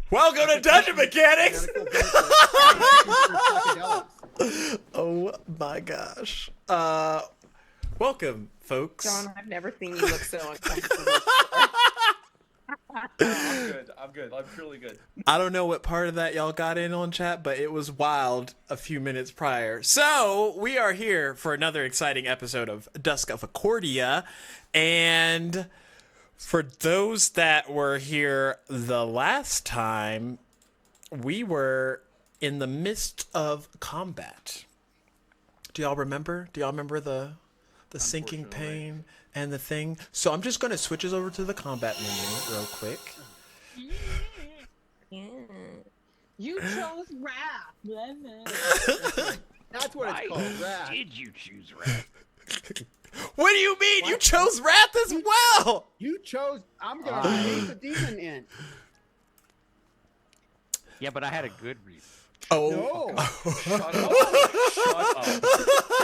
Welcome to Dungeon Mechanics! Oh my gosh. Welcome, folks. John, I've never seen you look so uncomfortable. I'm good. I'm truly good. I don't know what part of that y'all got in on chat, but it was wild a few minutes prior. So, we are here for another exciting episode of Dusk of Achordia. And for those that were here the last time, we were in the midst of combat. Do y'all remember? Do y'all remember the sinking pain and the thing? So I'm just going to switch us over to the combat menu real quick. You chose wrath. That's what it's called, wrath. Did you choose wrath? What do you mean? You chose wrath as well. You chose. I'm gonna release the demon in. Yeah, but I had a good reason. Oh. No. Shut up.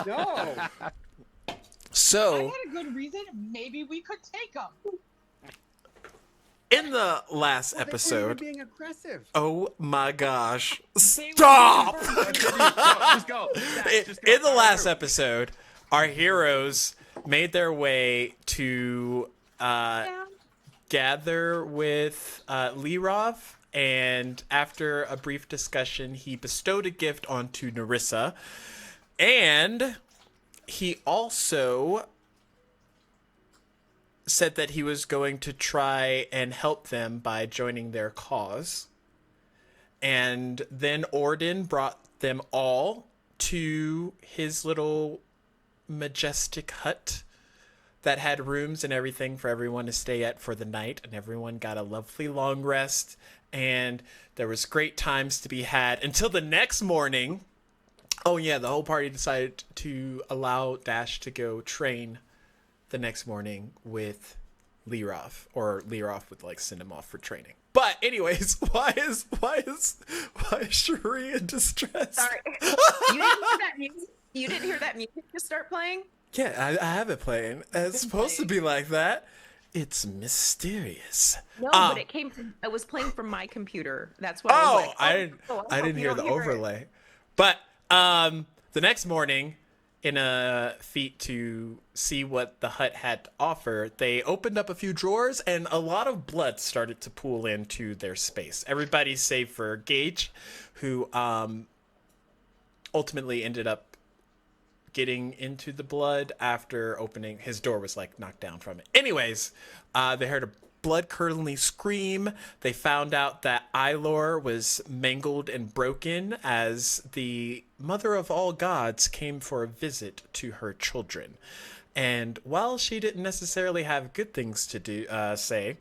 No. I So, had a good reason. Maybe we could take them. in the last Well, they were episode, being aggressive. oh my gosh. They were Stop! Just go. In the last episode, our heroes made their way to gather with Lirov, and after a brief discussion, he bestowed a gift onto Nerissa, and he also said that he was going to try and help them by joining their cause. And then Orden brought them all to his little majestic hut that had rooms and everything for everyone to stay at for the night, and everyone got a lovely long rest, and there was great times to be had until the next morning. Oh yeah, the whole party decided to allow Dash to go train the next morning with Lirov, or Lirov would like send him off for training. But anyways, why is Cherie in distress? Sorry. You didn't hear that music? You didn't hear that music just start playing? Yeah, I have it playing. It's supposed to be like that. It's mysterious. No, but it was playing from my computer. That's why I was like, I didn't hear the overlay. But the next morning, in a feat to see what the hut had to offer, they opened up a few drawers and a lot of blood started to pool into their space. Everybody save for Gage, who ultimately ended up getting into the blood after opening. His door was like knocked down from it. Anyways, they heard a blood-curdling scream. They found out that Ylor was mangled and broken as the mother of all gods came for a visit to her children. And while she didn't necessarily have good things to say,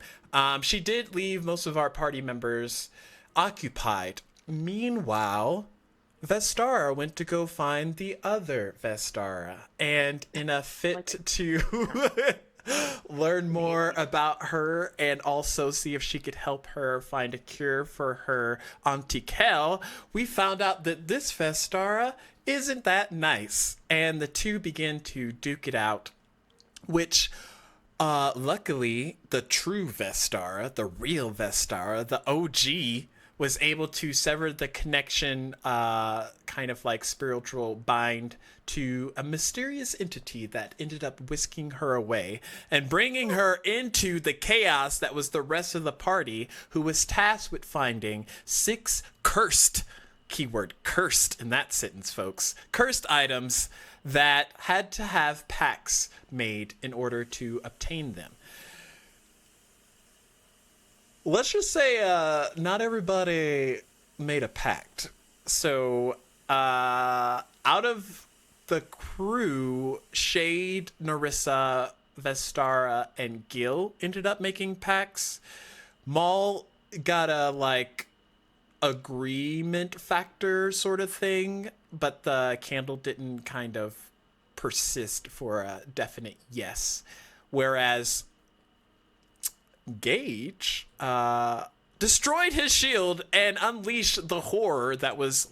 she did leave most of our party members occupied. Meanwhile, Vestara went to go find the other Vestara, and in a fit to learn more about her and also see if she could help her find a cure for her Auntie Kel, we found out that this Vestara isn't that nice, and the two begin to duke it out, which luckily the true Vestara, the real Vestara, the OG, was able to sever the connection, kind of like spiritual bind, to a mysterious entity that ended up whisking her away and bringing her into the chaos that was the rest of the party, who was tasked with finding 6 cursed, keyword cursed in that sentence, folks, cursed items that had to have pacts made in order to obtain them. Let's just say not everybody made a pact. So out of the crew, Shade, Nerissa, Vestara, and Gil ended up making pacts. Maul got a like agreement factor sort of thing, but the candle didn't kind of persist for a definite yes. Whereas Gage destroyed his shield and unleashed the horror that was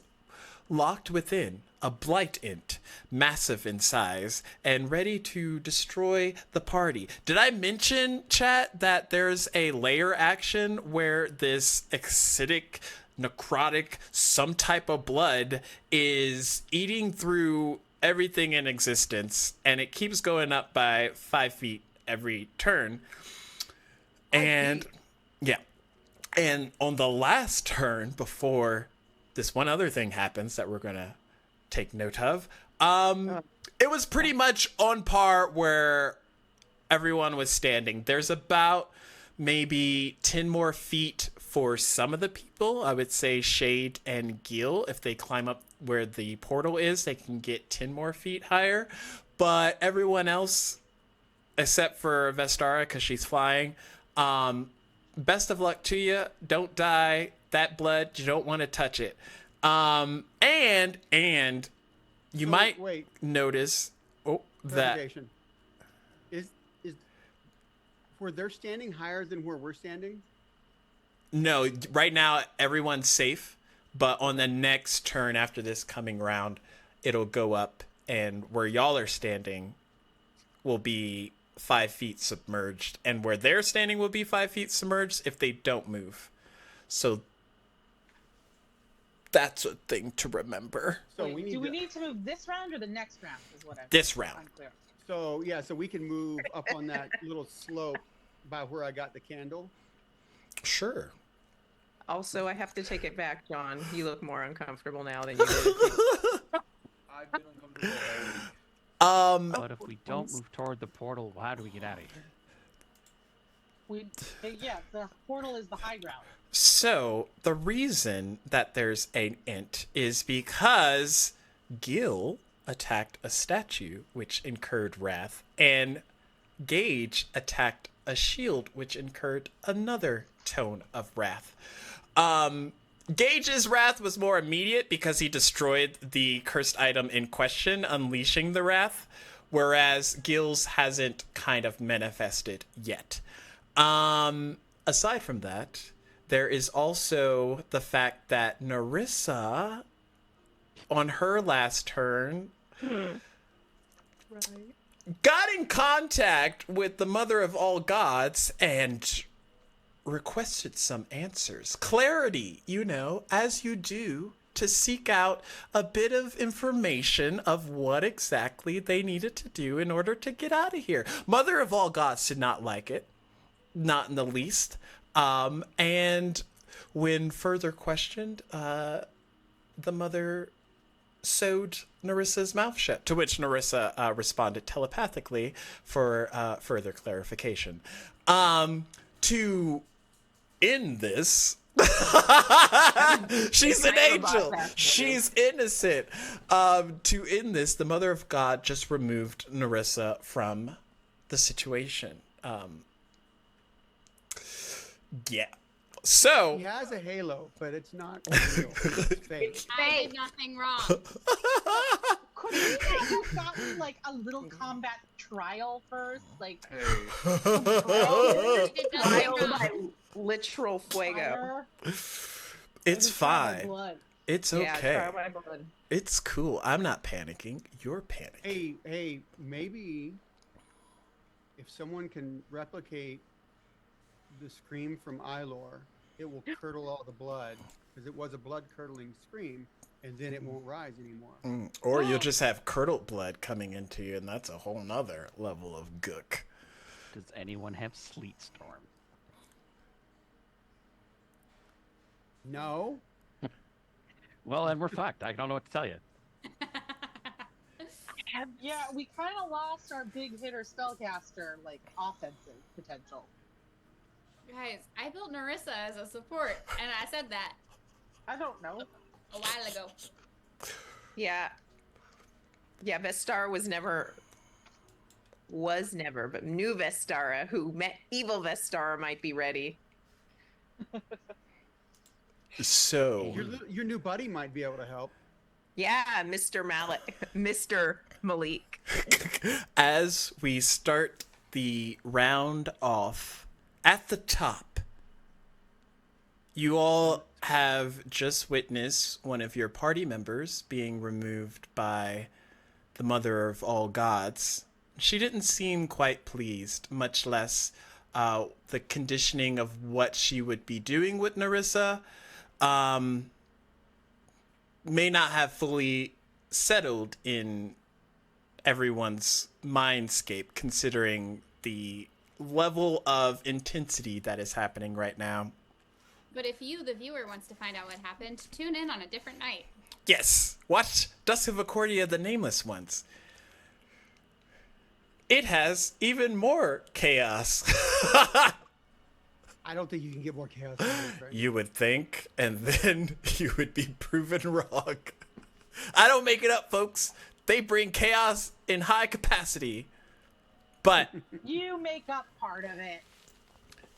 locked within a blight int, massive in size and ready to destroy the party. Did I mention, chat, that there's a layer action where this acidic, necrotic, some type of blood is eating through everything in existence, and it keeps going up by 5 feet every turn. And yeah, and on the last turn before this one other thing happens that we're gonna take note of, it was pretty much on par where everyone was standing. There's about maybe 10 more feet for some of the people. I would say Shade and Gil, if they climb up where the portal is, they can get 10 more feet higher. But everyone else, except for Vestara, because she's flying, best of luck to you. Don't die. That blood, you don't want to touch it. And you might notice that Clarification. Is where they're standing higher than where we're standing? no, right now everyone's safe, but on the next turn after this coming round, it'll go up, and where y'all are standing will be 5 feet submerged, and where they're standing will be 5 feet submerged if they don't move. So that's a thing to remember. So Wait, we need do we to, need to move this round or the next round? Is what I'm This round. unclear. so yeah, so we can move up on that little slope by where I got the candle. Sure. Also, I have to take it back, John. You look more uncomfortable now than you did. I've been uncomfortable already. But if we don't move toward the portal, how do we get out of here? Yeah, the portal is the high ground. So the reason that there's an int is because Gil attacked a statue, which incurred wrath, and Gage attacked a shield, which incurred another tone of wrath. Gage's wrath was more immediate because he destroyed the cursed item in question, unleashing the wrath, whereas Gil's hasn't kind of manifested yet. Aside from that, there is also the fact that Narissa, on her last turn, got in contact with the Mother of All Gods and requested some answers. Clarity, as you do, to seek out a bit of information of what exactly they needed to do in order to get out of here. Mother of All Gods did not like it, not in the least. And when further questioned, the mother sewed Narissa's mouth shut, to which Narissa responded telepathically for further clarification. To end this, she's an angel. She's innocent. To end this, the Mother of God just removed Narissa from the situation. Yeah. So He has a halo, but it's not real. It's fake. I did nothing wrong. Could we not have gotten like a little combat trial first? Like Hey, I did nothing Trial wrong. by literal fuego. fire? it's Or trial by fine. blood? It's Yeah, okay. trial by blood. It's cool. I'm not panicking. You're panicking. Hey, maybe if someone can replicate the scream from Ilor, it will curdle all the blood, because it was a blood-curdling scream, and then it won't rise anymore. Or you'll just have curdled blood coming into you, and that's a whole nother level of gook. Does anyone have Sleet Storm? No? Well, then we're fucked. I don't know what to tell you. Yeah, we kind of lost our big hitter spellcaster, like offensive potential. Guys, I built Narissa as a support, and I said that I don't know. a while ago. Yeah. Yeah, Vestara was never, but new Vestara, who met evil Vestara, might be ready. So, Your new buddy might be able to help. Yeah, Mr. Malik. as we start the round off, at the top, you all have just witnessed one of your party members being removed by the mother of all gods. She didn't seem quite pleased, much less the conditioning of what she would be doing with Narissa may not have fully settled in everyone's mindscape, considering the level of intensity that is happening right now. But if you, the viewer, wants to find out what happened, tune in on a different night. Yes, watch Dusk of Achordia, the Nameless Ones. It has even more chaos. I don't think you can get more chaos than this, right? You would think, and then you would be proven wrong. I don't make it up, folks. They bring chaos in high capacity. But You make up part of it.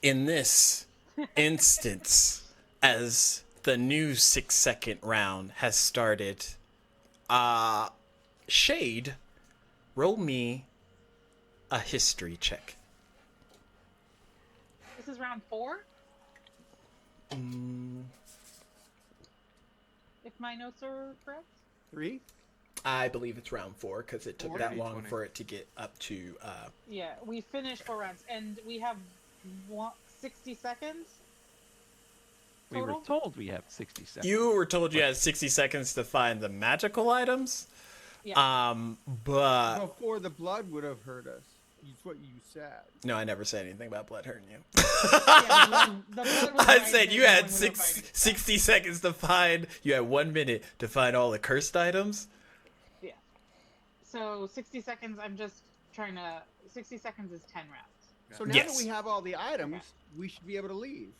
in this instance, as the new 6-second round has started, Shade, roll me a history check. This is round 4? If my notes are correct? 3? I believe it's round 4 because it took Four? that long 20. for it to get up to. Yeah, we finished 4 rounds, and we have 60 seconds. We were Total? told we have 60 seconds. You were told you had 60 seconds to find the magical items. Yeah. But Before the blood would have hurt us. It's what you said. no, I never said anything about blood hurting you. Yeah, the blood was I right said there you had when we were fighting. 60 seconds to find. You had 1 minute to find all the cursed items. Yeah. So 60 seconds, I'm just trying to... 60 seconds is 10 rounds. So now Yes. that we have all the items, we should be able to leave.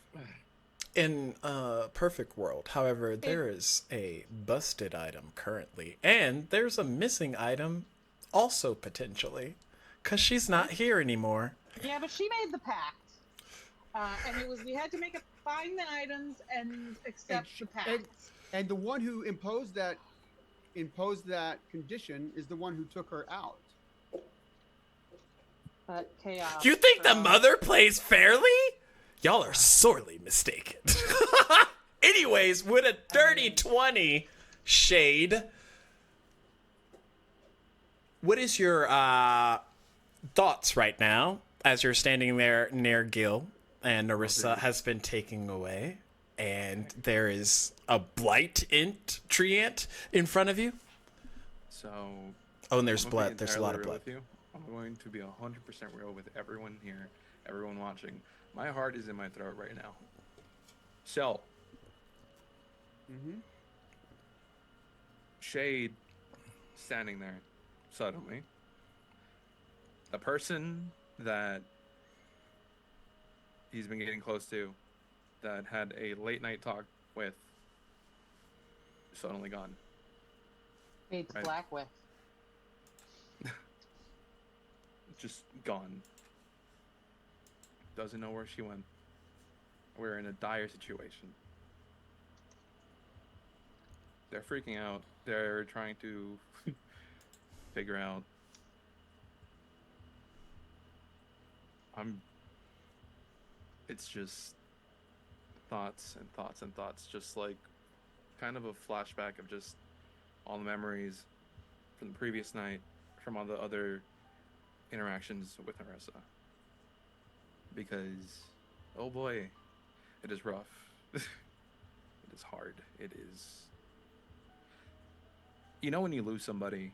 In a perfect world, however, there is a busted item currently, and there's a missing item also potentially, because she's not here anymore. Yeah, but she made the pact. And it was, we had to find the items and accept the pact. And the one who imposed that condition is the one who took her out. But chaos. You think the so- mother plays fairly? Y'all are sorely mistaken. Anyways, with a dirty 20, Shade, what is your thoughts right now as you're standing there near Gil and Narissa has been taken away and there is a blight treant in front of you? So. Oh, and there's I'm gonna be blood. There's a lot of entirely real blood. with you. I'm going to be 100% real with everyone here, everyone watching. My heart is in my throat right now. So, Mm-hmm. Shade standing there suddenly. A person that he's been getting close to, that had a late night talk with, suddenly gone. It's Right. black with. Just gone. Doesn't know where she went. We're in a dire situation. They're freaking out. They're trying to figure out. It's just thoughts and thoughts and thoughts. Just like kind of a flashback of just all the memories from the previous night, from all the other interactions with Narissa. Because, oh boy, it is rough. It is hard. It is. You know when you lose somebody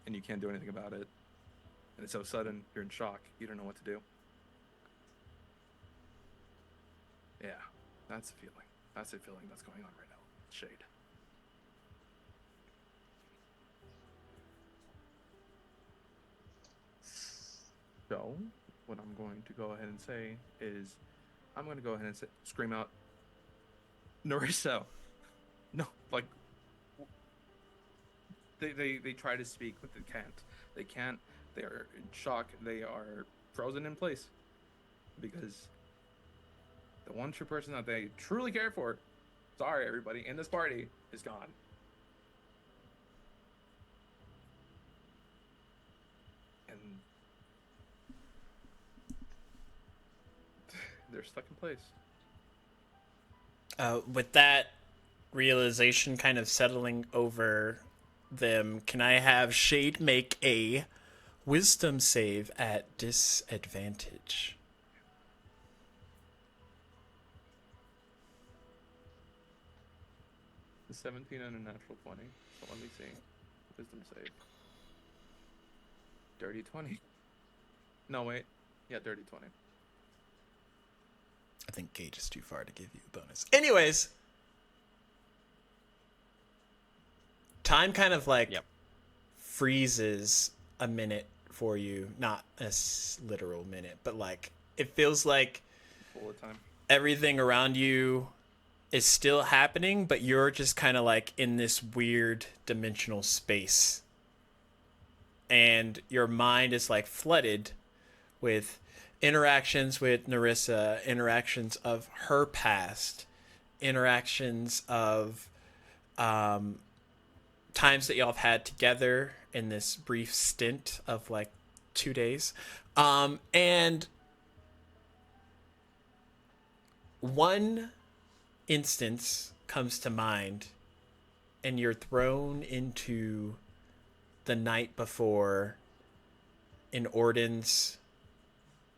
and you can't do anything about it, and it's so sudden, you're in shock, you don't know what to do? Yeah, that's the feeling. That's the feeling that's going on right now. Shade. So, what I'm going to go ahead and say is, I'm going to go ahead and scream out, Narissa. No, like, they try to speak, but they can't. They can't. They are in shock. They are frozen in place. Because the one true person that they truly care for, sorry everybody, in this party, is gone. And they're stuck in place. With that realization kind of settling over them, can I have Shade make a wisdom save at disadvantage? The 17 and a natural 20. So let me see. Wisdom save. Dirty 20. No, wait. Yeah, dirty 20. I think Gage is too far to give you a bonus. Anyways, time kind of like freezes a minute for you. Not a literal minute, but like it feels like Bullet time. everything around you is still happening, but you're just kind of like in this weird dimensional space. And your mind is like flooded with interactions with Narissa, interactions of her past, interactions of times that y'all have had together in this brief stint of like 2 days. And one instance comes to mind, and you're thrown into the night before in Orden's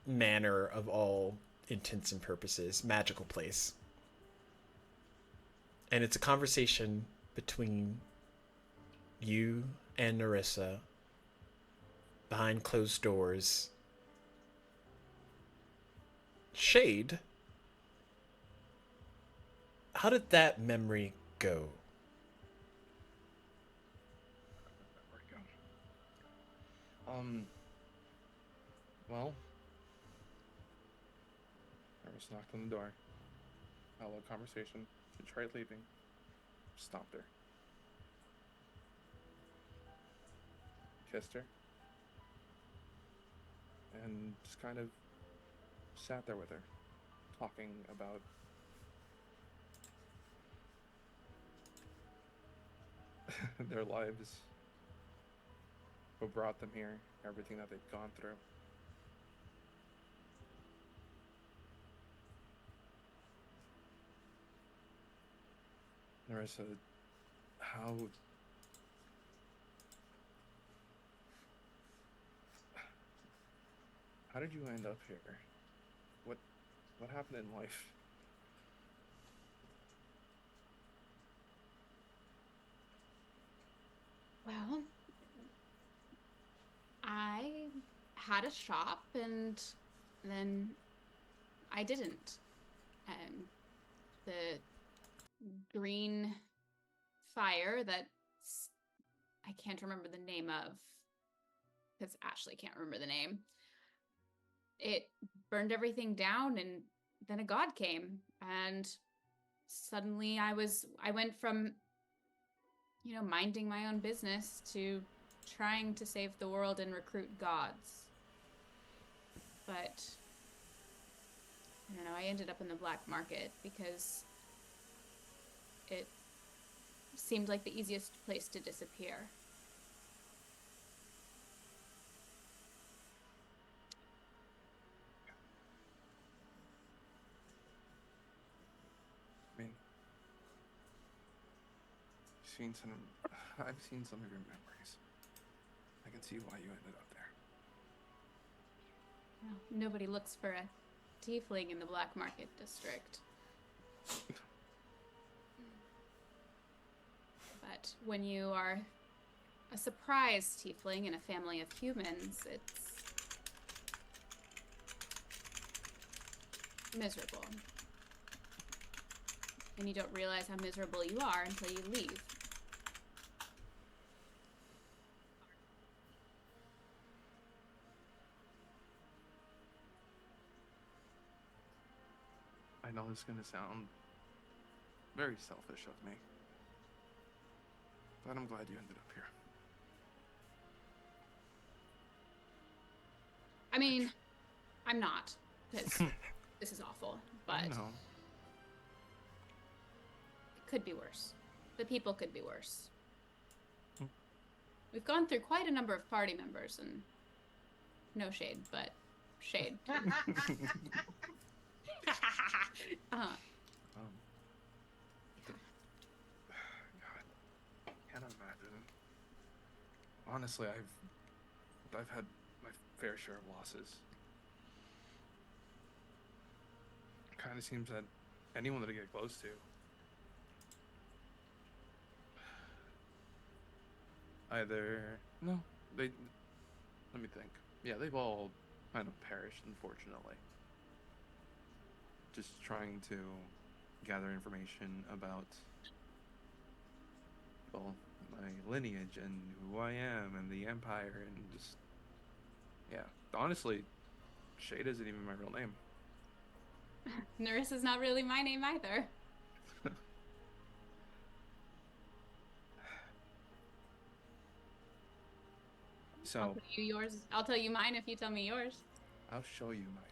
manor of all intents and purposes, magical place. And it's a conversation between you and Narissa behind closed doors. Shade, how did that memory go? Where'd it go? Well, I was knocked on the door. Hello, conversation. She tried leaving. Stopped her. Kissed her. And just kind of sat there with her, talking about their lives, what brought them here, everything that they've gone through. Narissa, how did you end up here? What happened in life? Well, I had a shop and then I didn't. The green fire that I can't remember the name of, because Ashley can't remember the name. It burned everything down, and then a god came, and suddenly I went from, minding my own business to trying to save the world and recruit gods. But I don't know, I ended up in the black market because it seemed like the easiest place to disappear. I mean, I've seen some of your memories. I can see why you ended up there. Well, nobody looks for a tiefling in the black market district. But when you are a surprise tiefling in a family of humans, it's miserable. And you don't realize how miserable you are until you leave. I know this is gonna sound very selfish of me, but I'm glad you ended up here. I mean, I'm not, because this is awful, but No. it could be worse. The people could be worse. We've gone through quite a number of party members, and no shade, but shade. honestly, I've had my fair share of losses. Kind of seems that anyone that I get close to, either no, they. Let me think. Yeah, they've all kind of perished, unfortunately. Just trying to gather information about, well, my lineage and who I am and the Empire and just, yeah. Honestly, Shade isn't even my real name. Narissa's not really my name either. I'll So, tell you yours. I'll tell you mine if you tell me yours. I'll show you mine.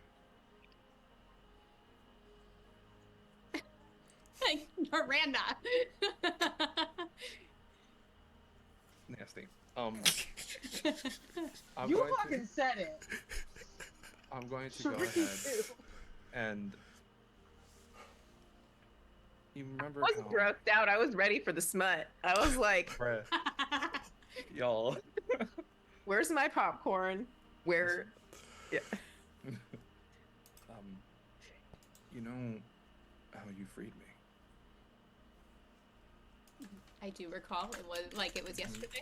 Miranda. Nasty. I'm You going fucking said it. I'm going to Sure go you ahead do. and you remember I was how grossed out. I was ready for the smut. I was like, Bruh, y'all. where's my popcorn? Where? Yeah. You know how you freed me. I do recall. It was like it was yesterday.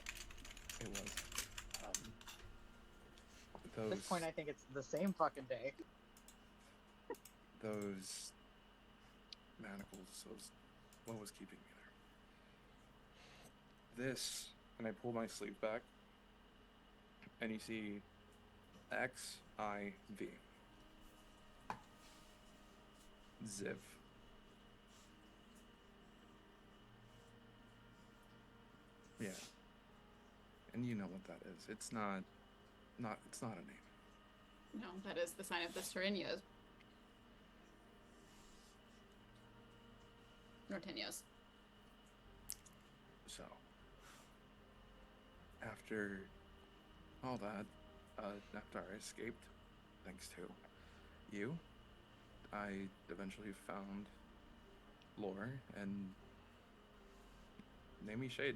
It was At this point, I think it's the same fucking day. those manacles. What was keeping me there? This, and I pull my sleeve back, and you see XIV. Ziv. Yeah. And you know what that is. It's not a name. No, that is the sign of the Serenios. Norteños. So, after all that, after I escaped, thanks to you, I eventually found Lore and named me Shade.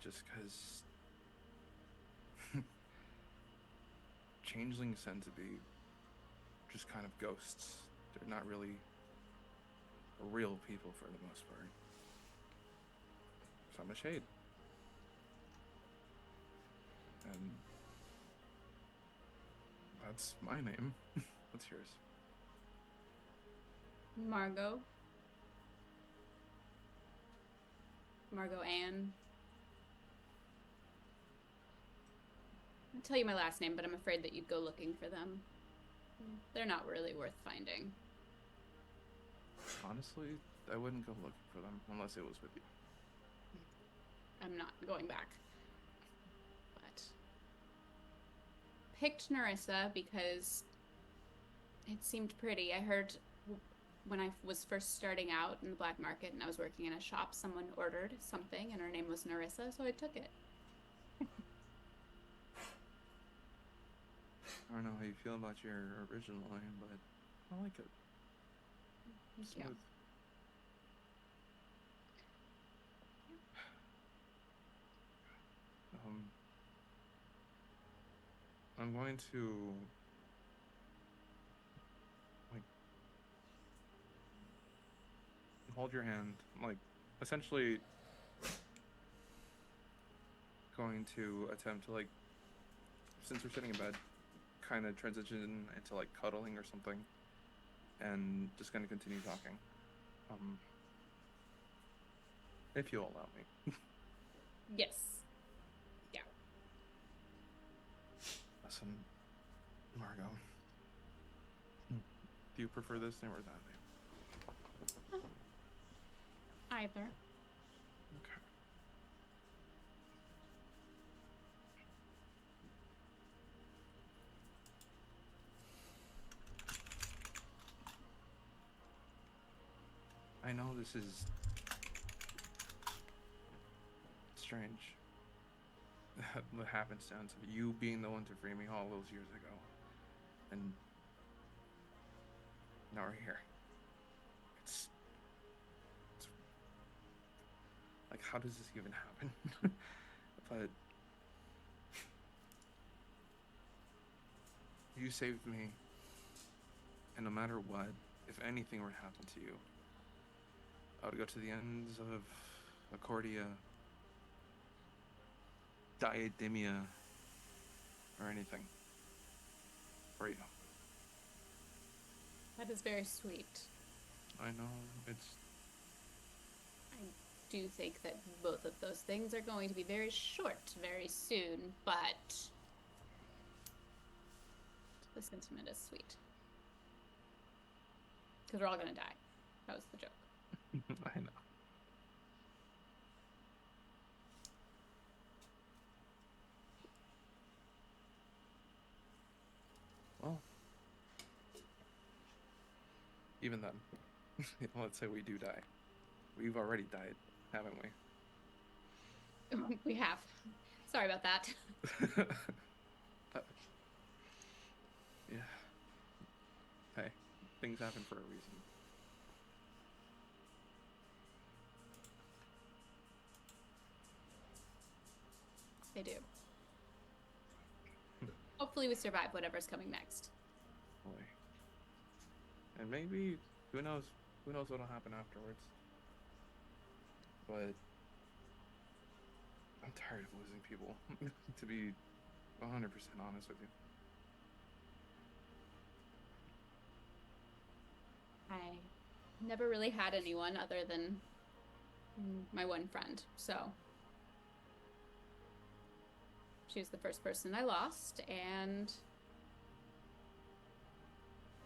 Just because changelings tend to be just kind of ghosts. They're not really real people for the most part. So I'm a Shade. And that's my name. What's yours? Margot. Margot Ann. I'll tell you my last name, but I'm afraid that you'd go looking for them. They're not really worth finding. Honestly, I wouldn't go looking for them unless it was with you. I'm not going back. But picked Narissa because it seemed pretty. I heard when I was first starting out in the black market and I was working in a shop, someone ordered something and her name was Narissa, so I took it. I don't know how you feel about your original name, but I like it. Thank Smooth. you. I'm going to hold your hand, essentially going to attempt to since we're sitting in bed, kind of transition into cuddling or something, and just gonna continue talking. If you'll allow me. Yes. Yeah. Listen, Margot. Do you prefer this name or that name? Either. Okay. I know this is strange. The happenstance of you being the one to free me all those years ago. And now we're here. It's Like, how does this even happen? But you saved me, and no matter what, if anything were to happen to you, I would go to the ends of Achordia, Diademia, or anything for you. That is very sweet. I know, it's... I do think that both of those things are going to be very short very soon, but the sentiment is sweet. Because we're all gonna die. That was the joke. I know. Well, even then, let's say we do die. We've already died, haven't we? We have. Sorry about that. Yeah. Hey, things happen for a reason. They do. Hopefully we survive whatever's coming next. Boy. And maybe, who knows what'll happen afterwards. But I'm tired of losing people, to be 100% honest with you. I never really had anyone other than my one friend, so she was the first person I lost, and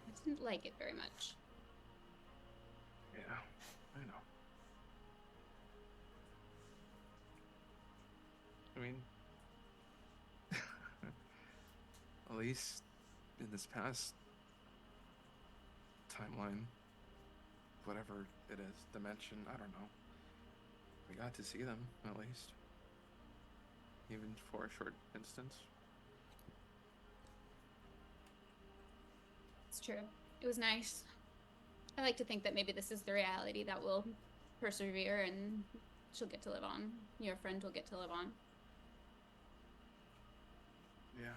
I didn't like it very much. Yeah, I know. I mean, at least in this past timeline, whatever it is, dimension, I don't know. We got to see them, at least. Even for a short instance. It's true. It was nice. I like to think that maybe this is the reality that will persevere and she'll get to live on. Your friend will get to live on. Yeah.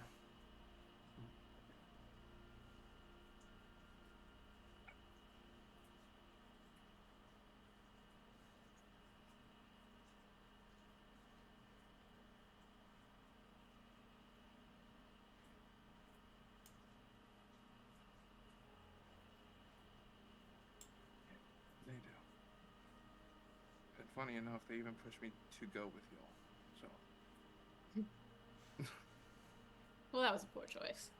They do. And funny enough, they even pushed me to go with y'all. So. Well, that was a poor choice.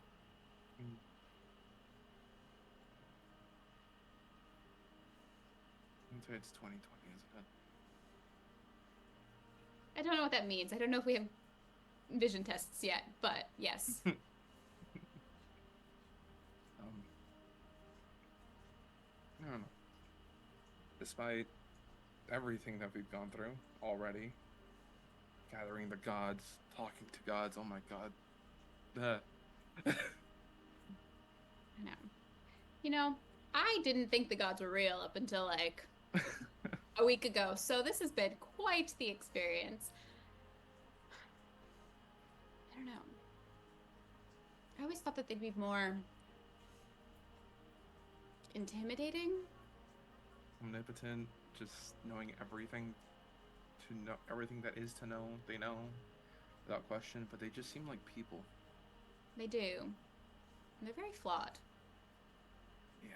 I'd say it's 2020, isn't it? I don't know what that means. I don't know if we have vision tests yet, but yes. I don't know. Despite everything that we've gone through already, gathering the gods, talking to gods, oh my god. I know. You know, I didn't think the gods were real up until like a week ago, so this has been quite the experience. I don't know. I always thought that they'd be more intimidating. Omnipotent, just knowing everything, to know everything that is to know, they know without question, but they just seem like people. They do. And they're very flawed. Yeah.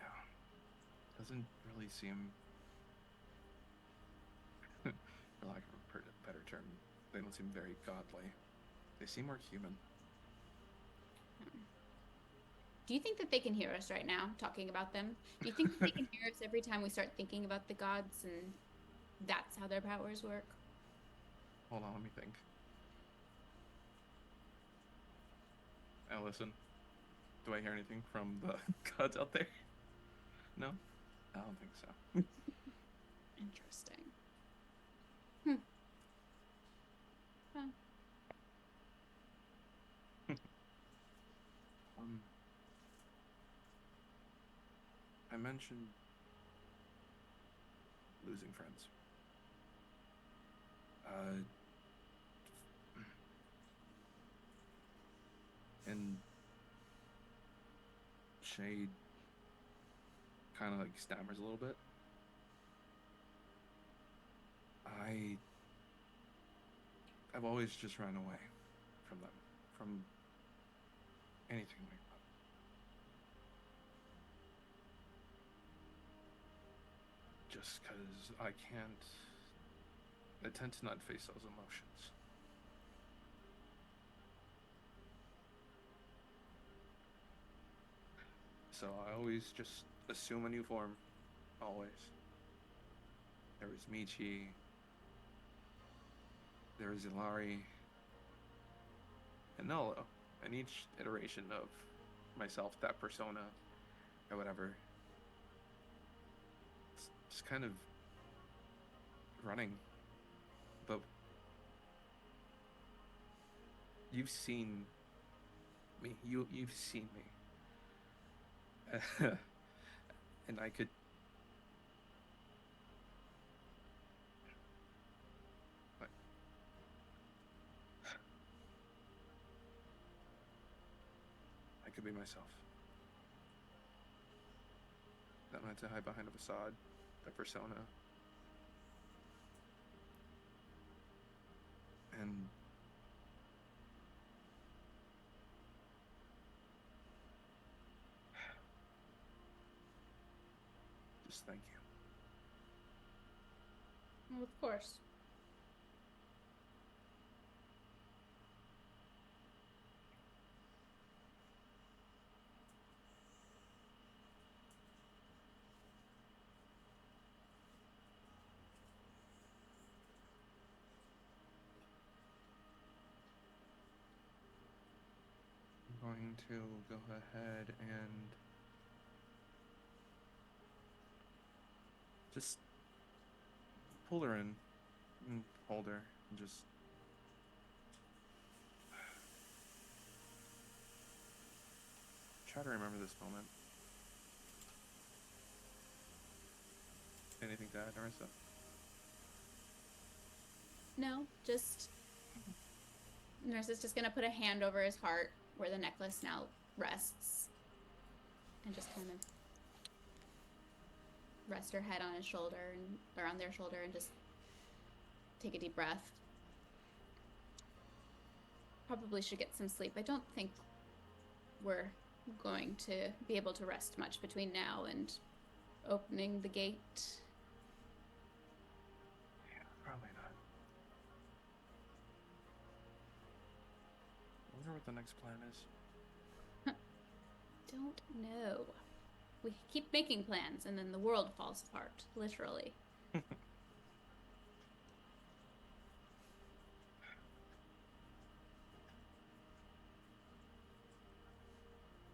Doesn't really seem, for lack of a better term, they don't seem very godly. They seem more human. Do you think that they can hear us right now talking about them? Do you think that they can hear us every time we start thinking about the gods and that's how their powers work? Hold on, let me think. Listen. Do I hear anything from the gods out there? No? I don't think so. Interesting. Hmm. Well, I mentioned losing friends. And Shade kind of like stammers a little bit. I've always just run away from them, from anything like that. Just because I can't. I tend to not face those emotions. So I always just assume a new form. Always. There was Michi. There was Ilari. And Nolo. And each iteration of myself, that persona, or whatever, it's just kind of running. But you've seen me. You've seen me. And I could. What? I could be myself. Don't have to hide behind a facade, a persona. And just thank you. Well, of course. I'm going to go ahead and just pull her in and hold her and just try to remember this moment. Anything to add, Narissa? No, just Nurse is just gonna put a hand over his heart where the necklace now rests, and just kind of rest her head on his shoulder or on their shoulder, and just take a deep breath. Probably should get some sleep. I don't think we're going to be able to rest much between now and opening the gate. Yeah, probably not. I wonder what the next plan is. Don't know. We keep making plans and then the world falls apart, literally.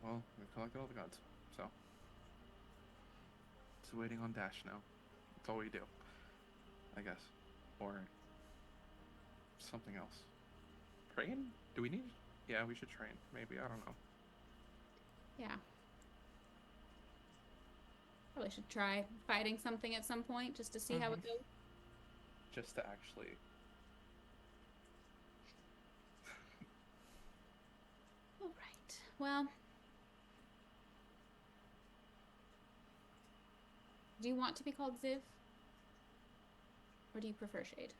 Well, we collected all the gods, so it's waiting on Dash now. That's all we do, I guess, or something else. Train? Do we need? Yeah, we should train. Maybe, I don't know. Yeah. Probably should try fighting something at some point just to see how it goes. Just to actually. All right. Well, do you want to be called Ziv? Or do you prefer Shade?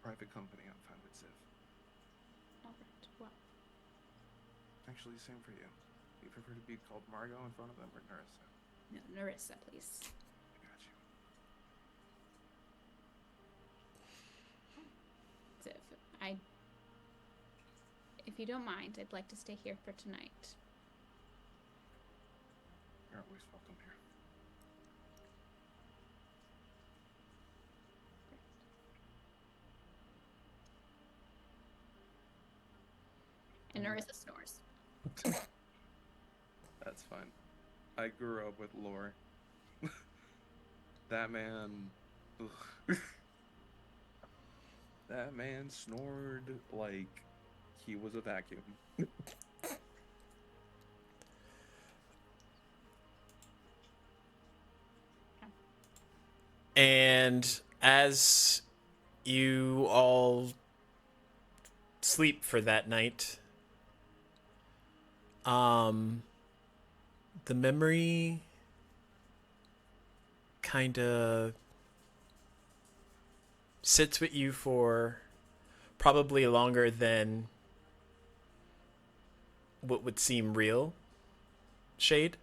Private company, I'm fine with Ziv. All right. Well, Actually, same for you. You prefer to be called Margot in front of them or Narissa? no, Narissa, please. I got you. Ziv, if you don't mind, I'd like to stay here for tonight. You're always welcome here. And Narissa snores. That's fine. I grew up with lore. That man. Ugh. That man snored like he was a vacuum. And as you all sleep for that night, the memory kind of sits with you for probably longer than what would seem real, Shade.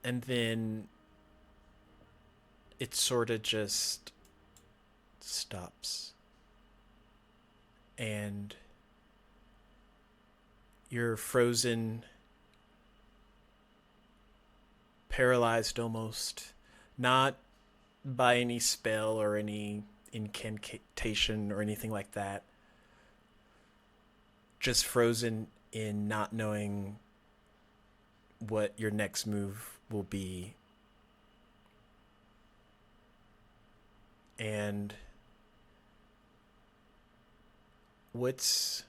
And then it sort of just stops. And you're frozen, paralyzed almost, not by any spell or any incantation or anything like that. Just frozen in not knowing what your next move will be. And what's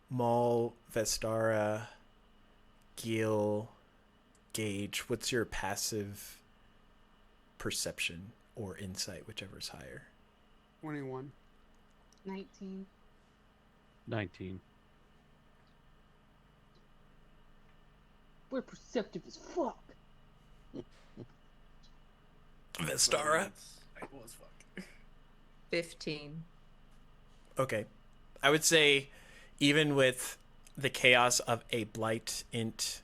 Maul, Vestara, Gil, Gage, what's your passive perception or insight, whichever's higher? 21. 19. 19. We're perceptive as fuck. Vestara? I was fuck. 15. Okay. I would say even with the chaos of a blight int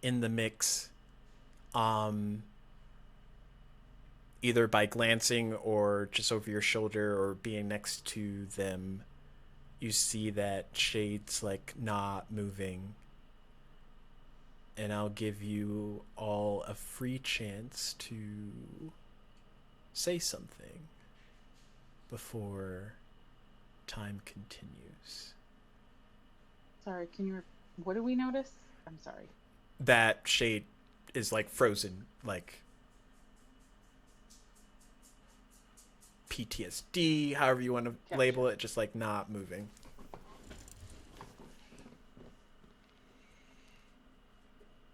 in the mix, either by glancing or just over your shoulder or being next to them, you see that Shade's like not moving. And I'll give you all a free chance to say something before time continues. Sorry, can you? What do we notice? I'm sorry. That Shade is like frozen, like PTSD, however you want to Gotcha. label it, just like not moving.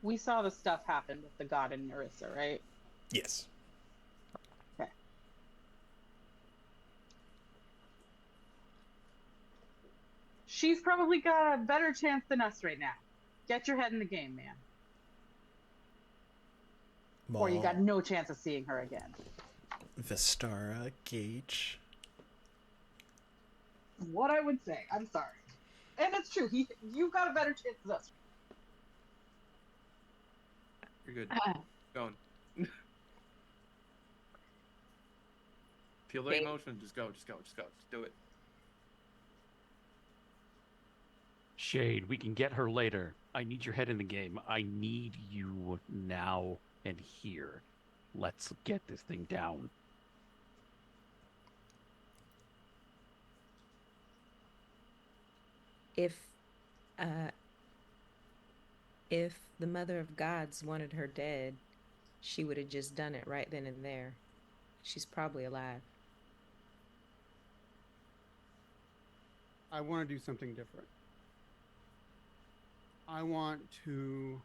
We saw the stuff happen with the god and Nerissa, right? Yes. Okay. She's probably got a better chance than us right now. Get your head in the game, man. Or you Maul, got no chance of seeing her again. Vestara, Gage. What I would say. I'm sorry. And it's true. You got a better chance than us. You're good. Going. Feel the Hey. emotion. Just go. Just go. Just go. Just do it. Shade, we can get her later. I need your head in the game. I need you now and here. Let's get this thing down. If the Mother of Gods wanted her dead, she would have just done it right then and there. She's probably alive. I want to do something different. I want to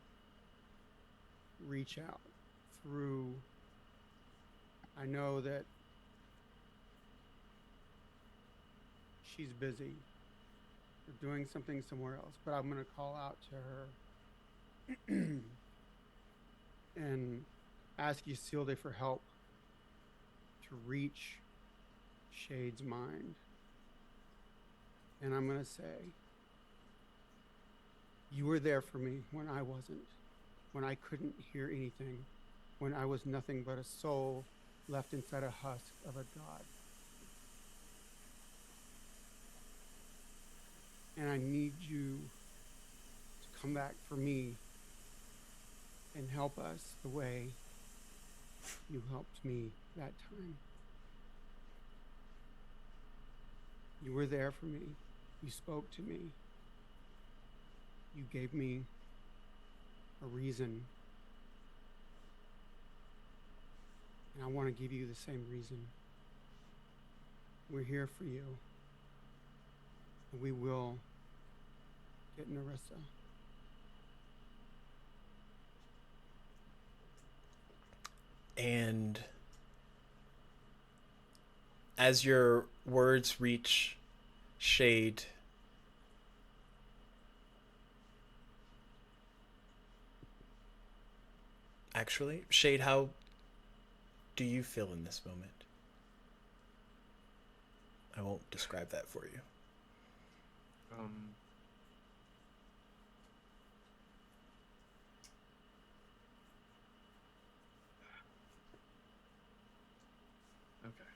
reach out through. I know that she's busy or doing something somewhere else, but I'm going to call out to her and ask Isilde for help to reach Shade's mind. And I'm going to say, you were there for me when I wasn't, when I couldn't hear anything, when I was nothing but a soul left inside a husk of a god. And I need you to come back for me and help us the way you helped me that time. You were there for me. You spoke to me. You gave me a reason. And I want to give you the same reason. We're here for you. And we will get Nerissa. And as your words reach Shade, actually, Shade, how do you feel in this moment? I won't describe that for you. Okay.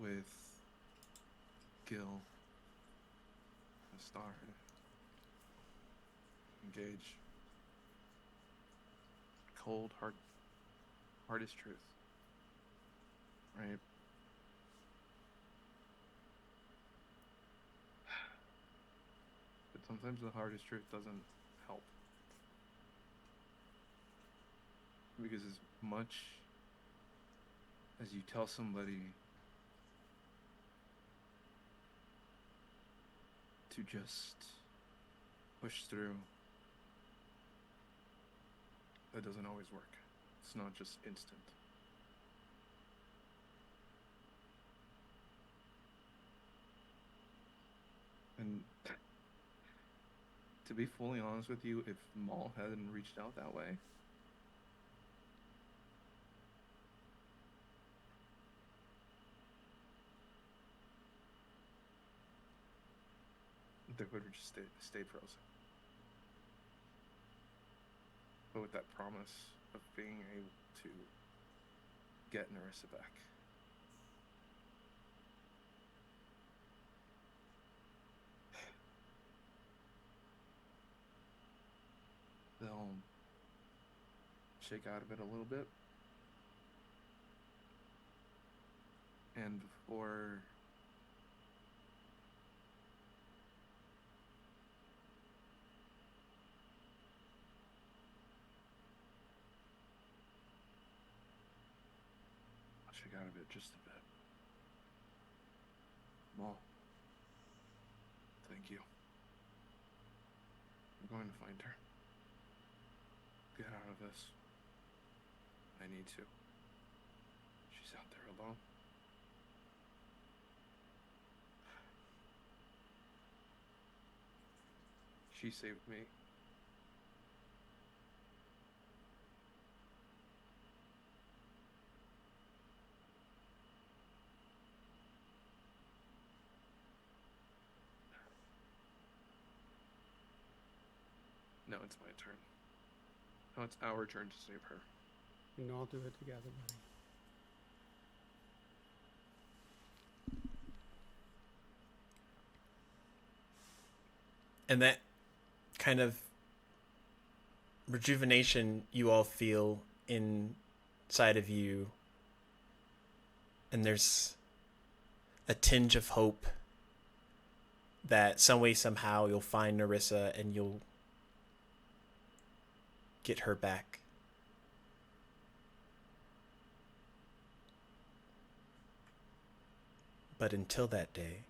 With Gil, a star, engage. Cold, hardest truth. Right? But sometimes the hardest truth doesn't help. Because as much as you tell somebody to just push through, that doesn't always work. It's not just instant. And to be fully honest with you, if Maul hadn't reached out that way, they would have just stayed frozen. But with that promise of being able to get Narissa back, they'll shake out of it a little bit. And before I'll shake out of it just a bit. Maul, thank you. I'm going to find her. Get out of this. I need to. She's out there alone. She saved me. Now it's my turn. Now it's our turn to save her. We can all do it together, buddy. And that kind of rejuvenation you all feel inside of you, and there's a tinge of hope that some way, somehow, you'll find Narissa and you'll get her back. But until that day,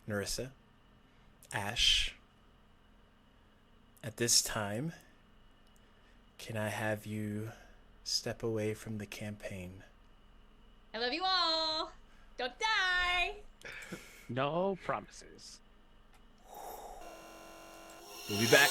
Narissa, Ash, at this time, can I have you step away from the campaign? I love you all. Don't die. No promises. We'll be back.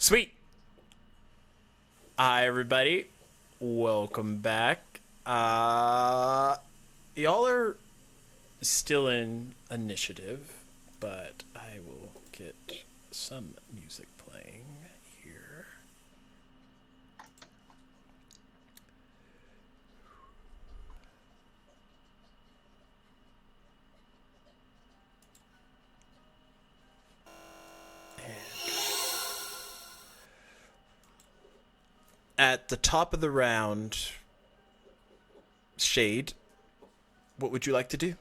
Sweet. Hi, everybody. Welcome back. Y'all are still in initiative, but I will get some music playing here. At the top of the round, Shade, what would you like to do?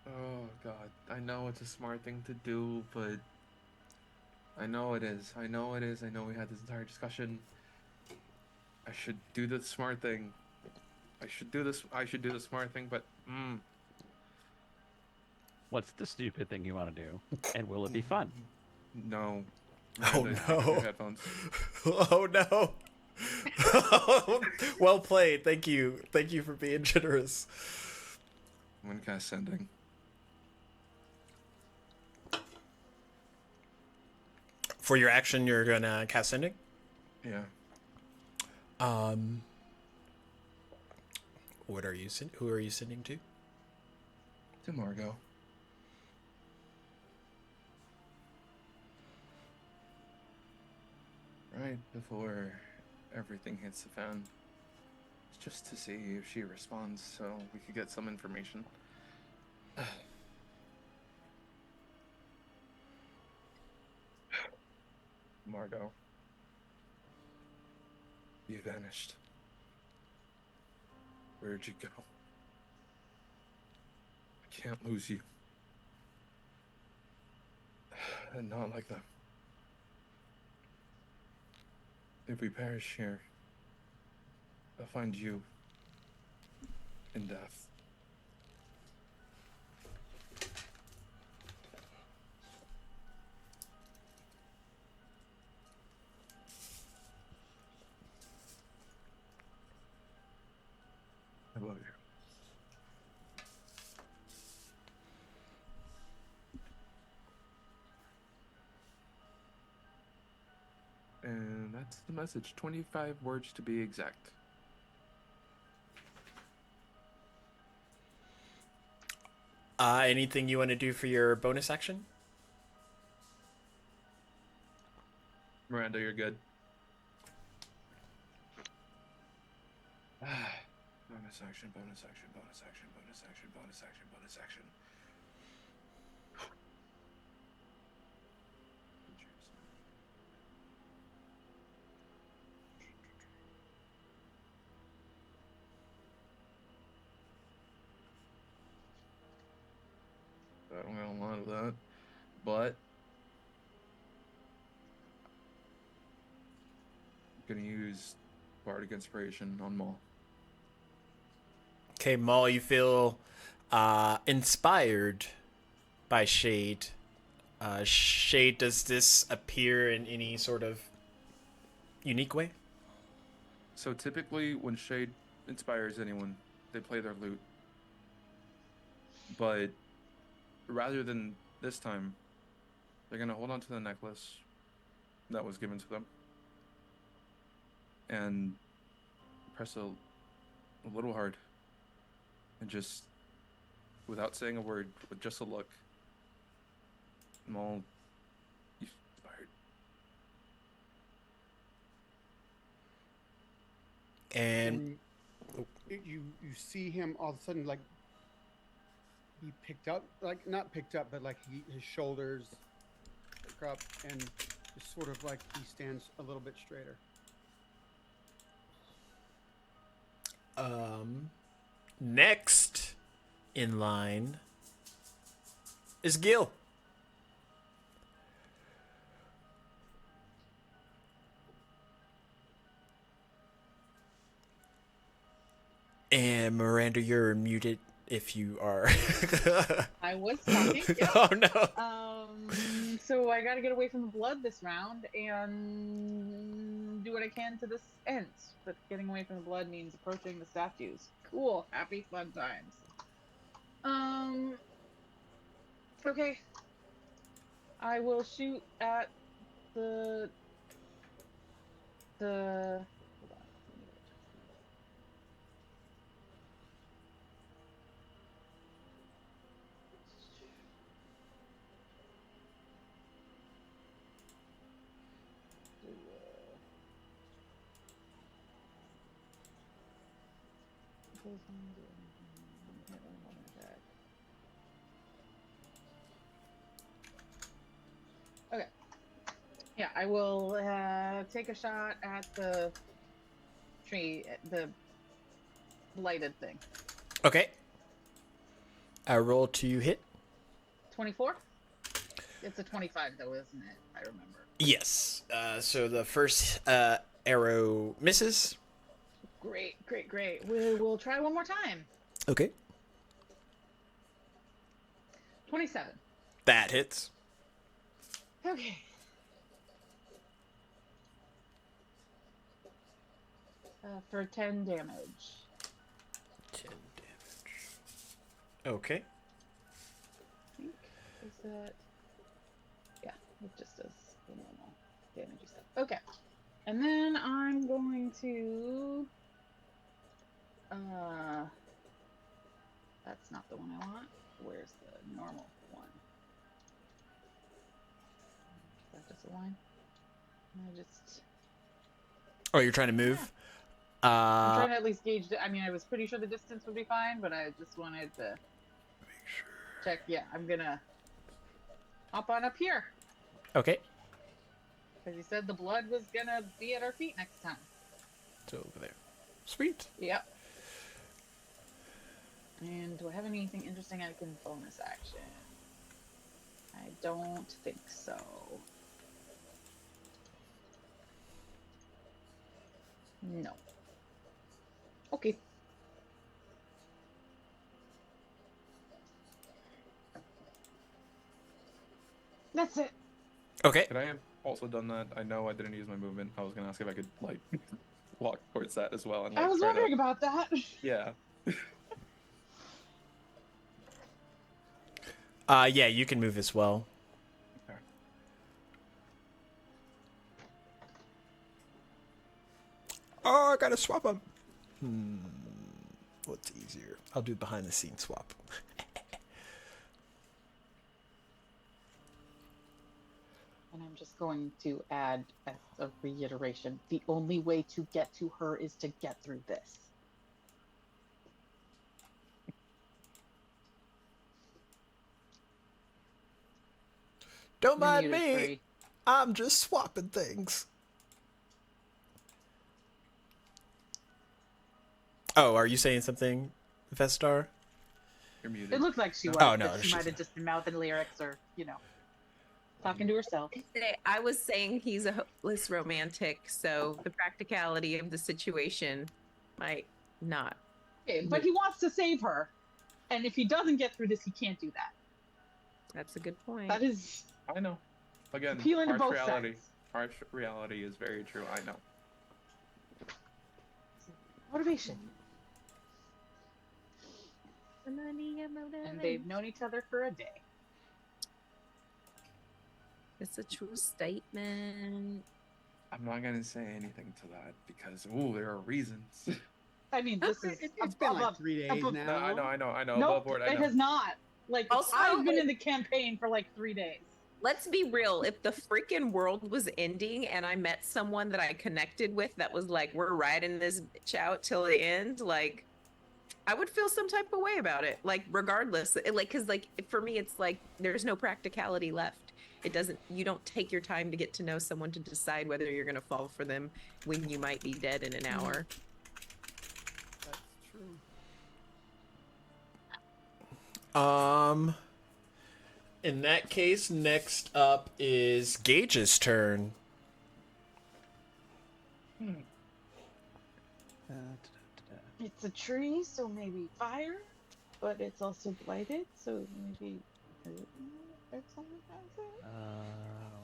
Oh God, I know it's a smart thing to do, but I know it is. I know it is. I know we had this entire discussion. I should do the smart thing. I should do the smart thing, but What's the stupid thing you want to do? And will it be fun? no. Oh, Miranda, pick up your no. headphones. Oh no. Well played. Thank you. Thank you for being generous. I'm gonna cast sending. For your action, you're gonna cast sending. Yeah. What are you who are you sending to? To Margot. Right before everything hits the fan. Just to see if she responds so we could get some information. Margot. You vanished. Where'd you go? I can't lose you. And not like that. If we perish here, I'll find you in death. I love you. And that's the message. 25 words to be exact. Anything you want to do for your bonus action? Miranda, you're good. Bonus action, bonus action, bonus action, bonus action, bonus action, bonus action. I don't got a lot of that, but I'm gonna use Bardic Inspiration on Maul. Okay, Maul, you feel inspired by Shade. Shade, does this appear in any sort of unique way? So typically, when Shade inspires anyone, they play their lute. But rather than this time, they're gonna hold on to the necklace that was given to them and press a little hard, and just, without saying a word, with just a look, Maul, you inspired. And you see him all of a sudden like he picked up, like not picked up, but like his shoulders pick up and just sort of like he stands a little bit straighter. Next in line is Gil. And Miranda, you're muted if you are. I was talking. Yeah. Oh no. so I gotta get away from the blood this round and do what I can to this end. But getting away from the blood means approaching the statues. Cool, happy fun times. Okay. I will shoot at the hold on. Let me adjust these. Okay. Yeah, I will take a shot at the tree, the lighted thing. Okay. I roll to hit. 24? It's a 25 though, isn't it? I remember. Yes. So the first arrow misses. Great. We'll try one more time. Okay. 27. That hits. Okay. For 10 damage. 10 damage. Okay. I think. Is that... Yeah, it just does the normal damage stuff. Okay. And then I'm going to... That's not the one I want. Where's the normal one? Is that just a line? I just... Oh, you're trying to move? I'm trying to at least gauge... I mean, I was pretty sure the distance would be fine, but I just wanted to... Make sure. Check. Yeah, I'm gonna... hop on up here. Okay. Because he said the blood was gonna be at our feet next time. So over there. Sweet. Yep. And do I have anything interesting I can bonus action? I don't think so. No. Okay. That's it. Okay. Could I have also done that? I know I didn't use my movement. I was gonna ask if I could like walk towards that as well. And, like, I was try wondering to... about that. Yeah. Yeah, you can move as well. Okay. Oh, I gotta swap them. What's easier? I'll do behind the scenes swap. And I'm just going to add as a reiteration. The only way to get to her is to get through this. Don't You're mind muted, me. Bree. I'm just swapping things. Oh, are you saying something, Vestar? You're muted. It looked like she was. Oh, no, but she she's might have not. just been mouthing lyrics or, talking to herself. I was saying he's a hopeless romantic, so the practicality of the situation might not. Okay, but he wants to save her. And if he doesn't get through this, he can't do that. That's a good point. That is I know. Again, appealing to harsh both reality. sides. Harsh reality is very true. I know. Motivation. And And they've known each other for a day. It's a true statement. I'm not gonna say anything to that because there are reasons. I mean, this is It's been like 3 days above- now. No, I know. Nope, Above board, I it know. has not. Like, Also, I've been like- in the campaign for like 3 days. Let's be real. If the freaking world was ending and I met someone that I connected with that was like, we're riding this bitch out till the end, like, I would feel some type of way about it. Like, regardless, because for me, it's like there's no practicality left. You don't take your time to get to know someone to decide whether you're gonna fall for them when you might be dead in an hour. That's true. In that case, next up is Gage's turn. It's a tree, so maybe fire, but it's also blighted, so maybe. if someone has it.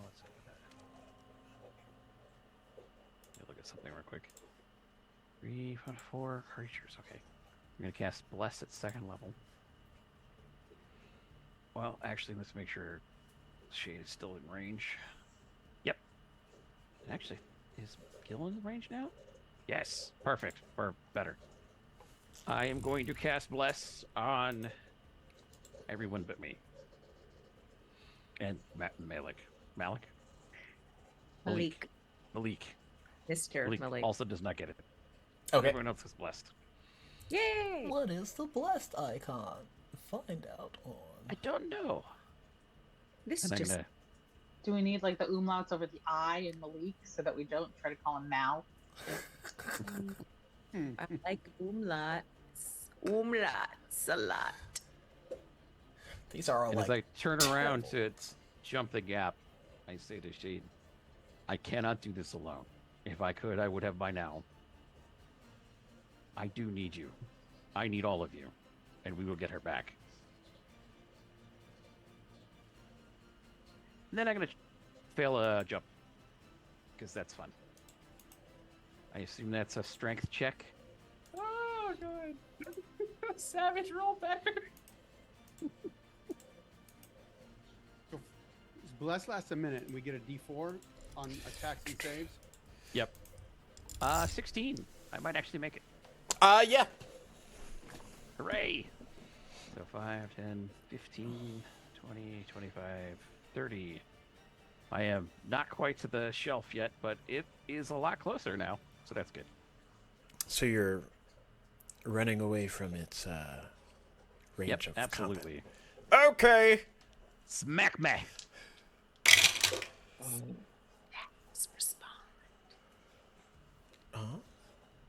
Let's see. Let me look at something real quick. 4 creatures. Okay. I'm gonna cast Bless at 2nd level. Well, actually, let's make sure Shade is still in range. Yep. Actually, is Gil in range now? Yes. Perfect. Or better. I am going to cast Bless on everyone but me. And Malik. Malik? Malik. Malik. Mr. Malik. Also does not get it. Okay. Everyone else is blessed. Yay! What is the blessed icon? Find out on. I don't know. This And I'm just gonna... Do we need like the umlauts over the I in Malik so that we don't try to call him Mal? I like umlauts. Umlauts a lot. These are all And like. as I turn around to jump the gap, I say to Shade, I cannot do this alone. If I could, I would have by now. I do need you. I need all of you. And we will get her back. And then I'm going to fail a jump. Because that's fun. I assume that's a strength check. Oh, good. Savage roll better. So Bless lasts a minute, and we get a D4 on attacks and saves. Yep. 16. I might actually make it. Yeah. Hooray! So 5, 10, 15, 20, 25, 30. I am not quite to the shelf yet, but it is a lot closer now, so that's good. So you're running away from its range Yep, of absolutely. combat. Okay. Smack me! Let's respond. Uh-huh.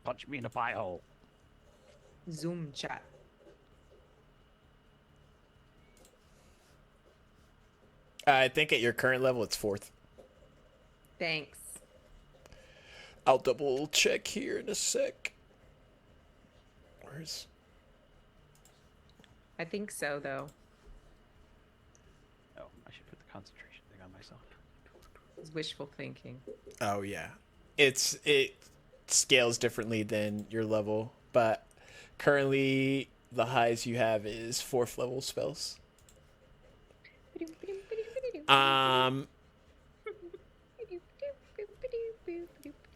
Punch me in the pie hole. Zoom chat. I think at your current level, it's 4th. Thanks. I'll double check here in a sec. Where's... I think so, though. Oh, I should put the concentration thing on myself. It's wishful thinking. Oh, yeah. It scales differently than your level, but currently the highest you have is 4th level spells.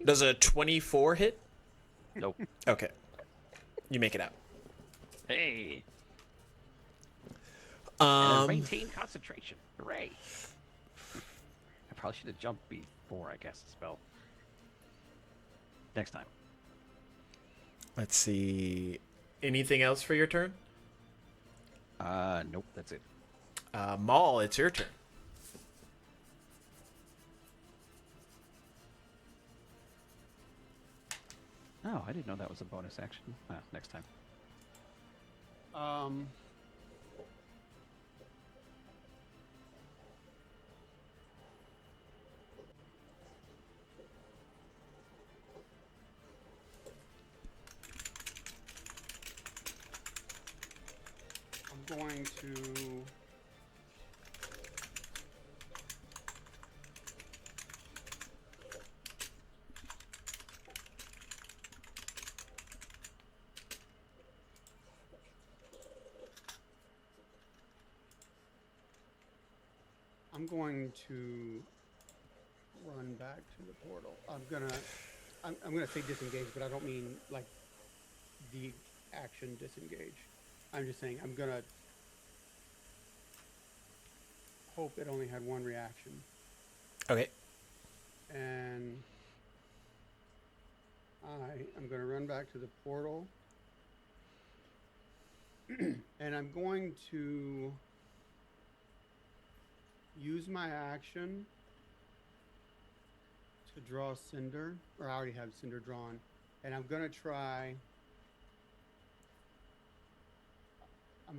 Does a 24 hit? Nope. Okay. You make it out. Hey! And I Um, maintain concentration. Hooray! I probably should have jumped before I cast the spell. Next time. let's see. Anything else for your turn? Nope, that's it. Maul, it's your turn. Oh, I didn't know that was a bonus action. Next time. I'm going to run back to the portal. I'm gonna say disengage, but I don't mean like the action disengage. I'm just saying I'm gonna hope it only had one reaction. Okay. And I'm gonna run back to the portal. And I'm going to use my action to draw Cinder, or I already have Cinder drawn, and I'm gonna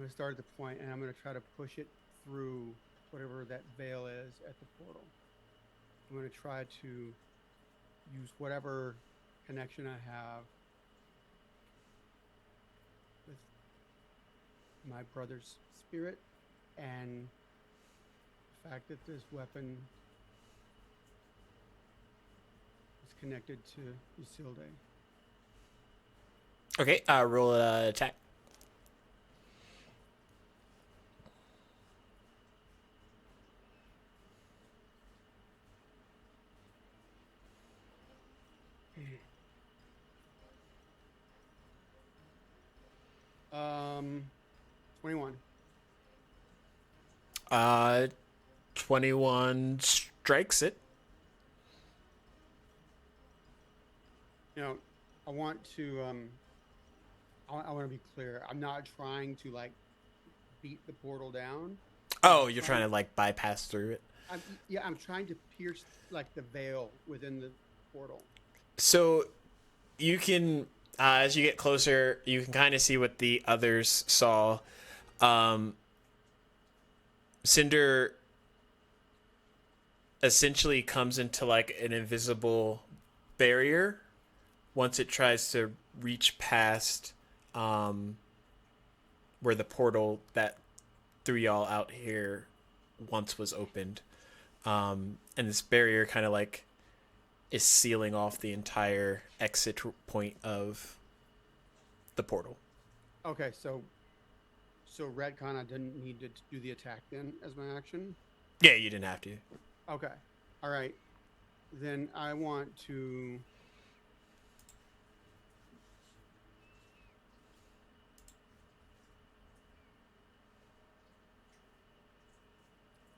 start at the point, and I'm gonna try to push it through whatever that veil is at the portal. I'm gonna try to use whatever connection I have with my brother's spirit and the fact that this weapon is connected to Isilde. Okay, roll attack. Um, 21. 21 strikes it. You know, I want to I want to be clear. I'm not trying to like beat the portal down. Oh, you're trying to like bypass through it. I'm trying to pierce like the veil within the portal. So you can, as you get closer, you can kind of see what the others saw. Cinder essentially comes into like an invisible barrier once it tries to reach past where the portal that threw y'all out here once was opened. And this barrier kind of like is sealing off the entire exit point of the portal. Okay, so Redcon, I didn't need to do the attack then as my action. Yeah, you didn't have to. Okay, all right. Then I want to.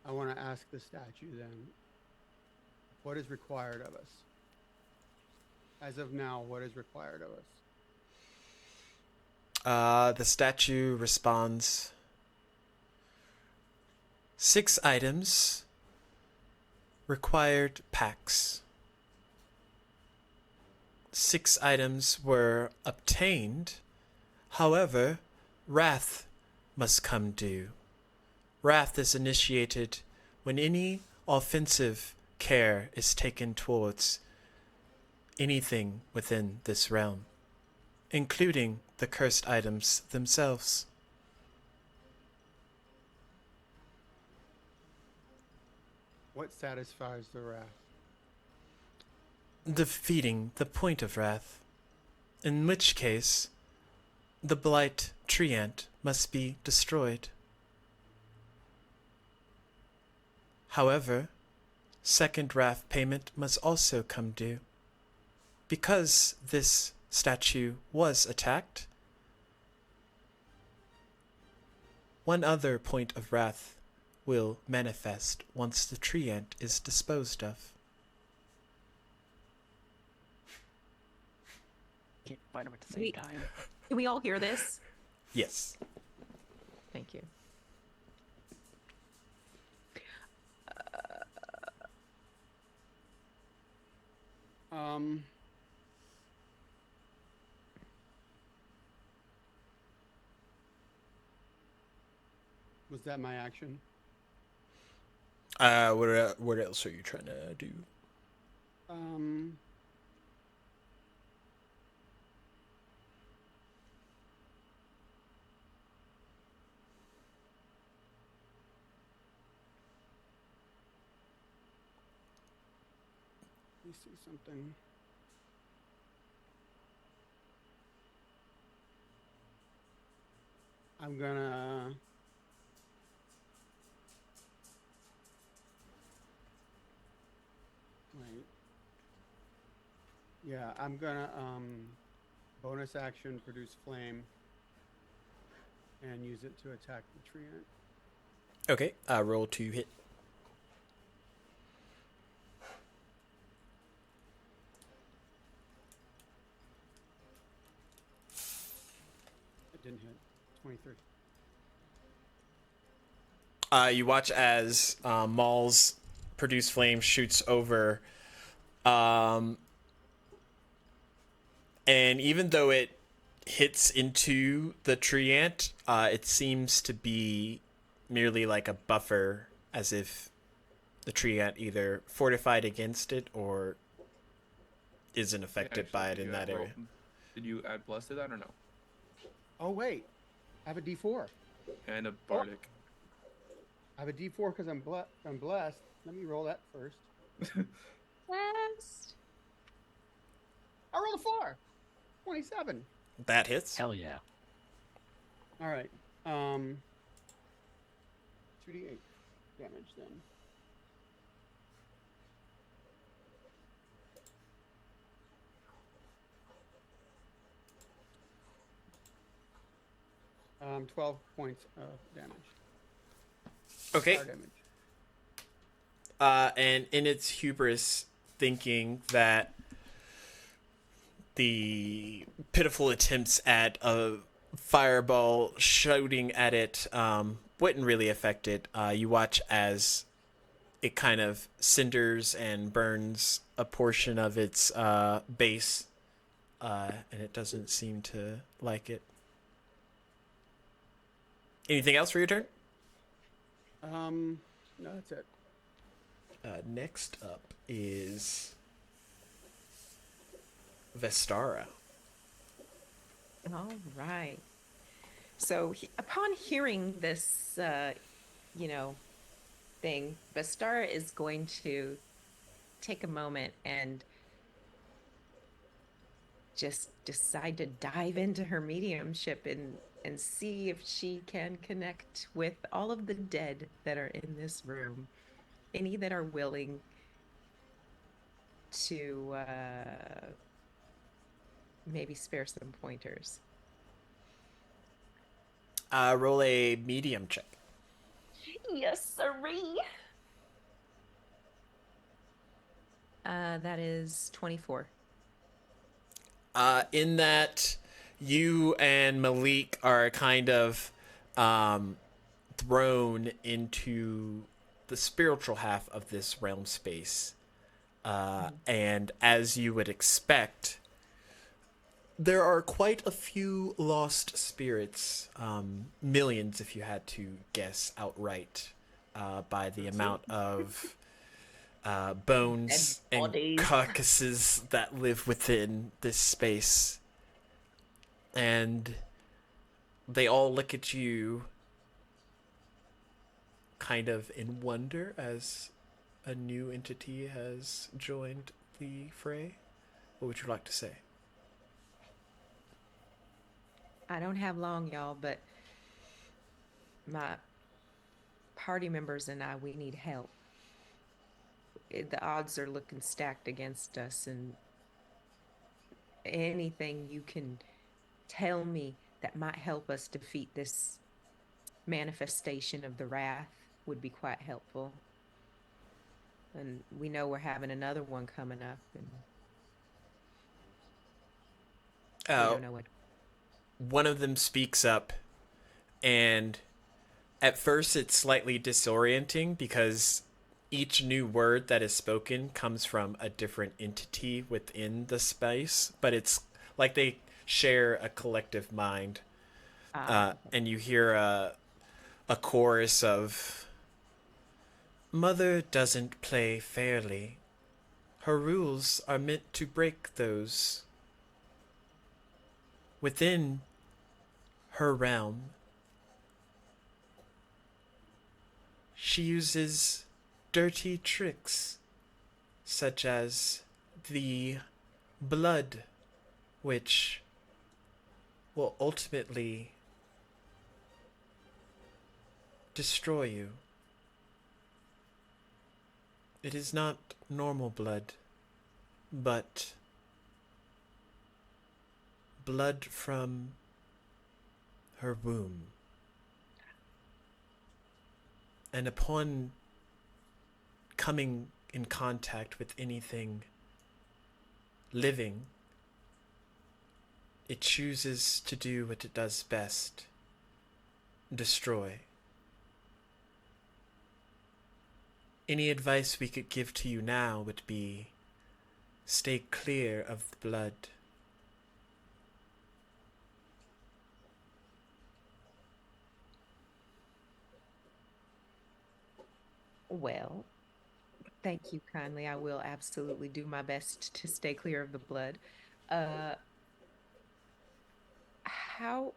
I want to ask the statue then, what is required of us? As of now, what is required of us? The statue responds, 6 items, required packs. 6 items were obtained. However, wrath must come due. Wrath is initiated when any offensive care is taken towards anything within this realm, including the cursed items themselves. What satisfies the wrath? Defeating the point of wrath, in which case the blight treant must be destroyed. However, second wrath payment must also come due. Because this statue was attacked, one other point of wrath will manifest once the treant is disposed of. Can't find them at the same time. Can we all hear this? Yes. Thank you. Was that my action? What else are you trying to do? Let me see something. I'm gonna. Wait. Yeah, I'm gonna bonus action produce flame and use it to attack the treant. Okay, roll to hit. It didn't hit. 23. You watch as Maul's produce flame shoots over, and even though it hits into the treant, it seems to be merely like a buffer, as if the treant either fortified against it or isn't affected by it in that area. Did you add plus to that or no? Oh wait, I have a D4. And a bardic. I I have a D4 because I'm blessed. Let me roll that first. Last. I rolled a 4. 27. That hits. Hell yeah. All right. 2d8 damage then. Um, 12 points of damage. Okay. Fire damage. And in its hubris, thinking that the pitiful attempts at a fireball shooting at it wouldn't really affect it. You watch as it kind of cinders and burns a portion of its base, and it doesn't seem to like it. Anything else for your turn? No, that's it. Next up is Vestara. All right. So upon hearing this, thing, Vestara is going to take a moment and just decide to dive into her mediumship and see if she can connect with all of the dead that are in this room. Any that are willing to maybe spare some pointers. Roll a medium check. Yes, sirree. That is 24. In that you and Malik are kind of thrown into the spiritual half of this realm space. And as you would expect, there are quite a few lost spirits, millions if you had to guess outright, by the amount of bones Dead and bodies. carcasses that live within this space. And they all look at you kind of in wonder as a new entity has joined the fray. What would you like to say? I don't have long, y'all, but my party members and we need help. The odds are looking stacked against us, and anything you can tell me that might help us defeat this manifestation of the wrath would be quite helpful. And we know we're having another one coming up, and we don't know what. One of them speaks up, and at first it's slightly disorienting because each new word that is spoken comes from a different entity within the space, but it's like they share a collective mind. And you hear a chorus of, "Mother doesn't play fairly. Her rules are meant to break those within her realm. She uses dirty tricks, such as the blood, which will ultimately destroy you. It is not normal blood, but blood from her womb. And upon coming in contact with anything living, it chooses to do what it does best: destroy. Any advice we could give to you now would be, stay clear of the blood. Well, thank you kindly. I will absolutely do my best to stay clear of the blood. How?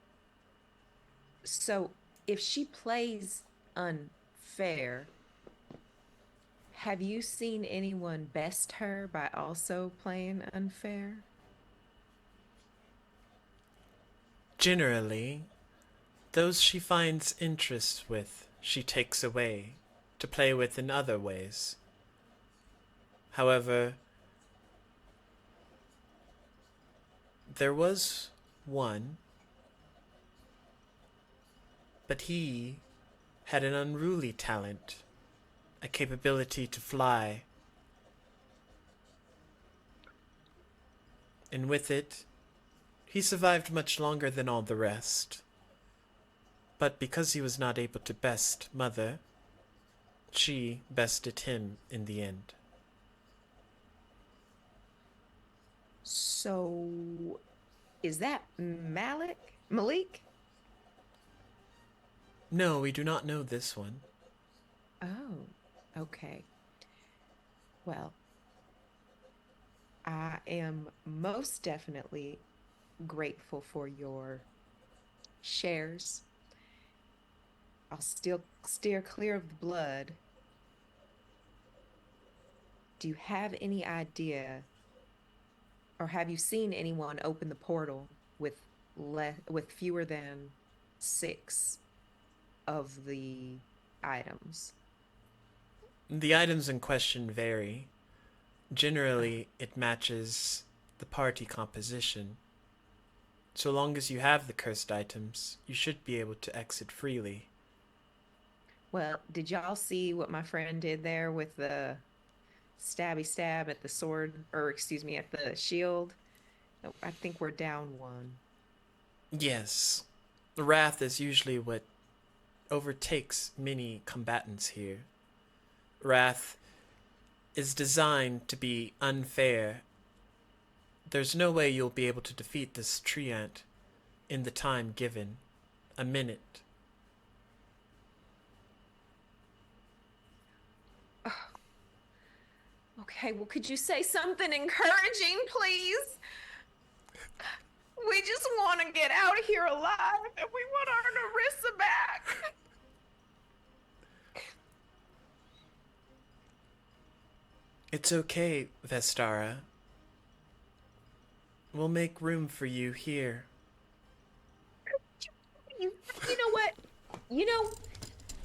So, if she plays unfairly, unfair, have you seen anyone best her by also playing unfair? Generally, those she finds interest with, she takes away to play with in other ways. However, there was one, but he had an unruly talent, a capability to fly. And with it, he survived much longer than all the rest. But because he was not able to best Mother, she bested him in the end. So, is that Malik? No, we do not know this one. Oh, okay. Well, I am most definitely grateful for your shares. I'll still steer clear of the blood. Do you have any idea, or have you seen anyone open the portal with with fewer than 6 of the items? The items in question vary. Generally, it matches the party composition. So long as you have the cursed items, you should be able to exit freely. Well, did y'all see what my friend did there with the stabby stab at the sword, or excuse me, at the shield? Oh, I think we're down 1. Yes, the wrath is usually what overtakes many combatants here. Wrath is designed to be unfair. There's no way you'll be able to defeat this treant in the time given. A minute. Okay, well, could you say something encouraging, please? We just want to get out of here alive, and we want our Narissa back. It's okay, Vestara. We'll make room for you here. You know what? You know,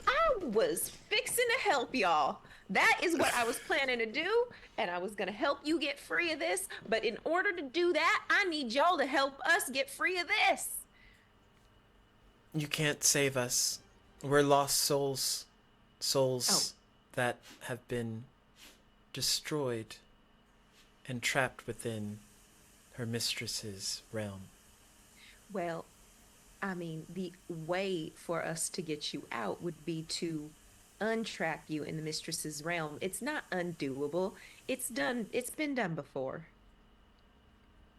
I was fixing to help y'all. That is what I was planning to do, and I was going to help you get free of this. But in order to do that, I need y'all to help us get free of this. You can't save us. We're lost souls. Souls that have been destroyed and trapped within her mistress's realm. Well, I mean, the way for us to get you out would be to untrap you in the mistress's realm. It's not undoable. It's been done before.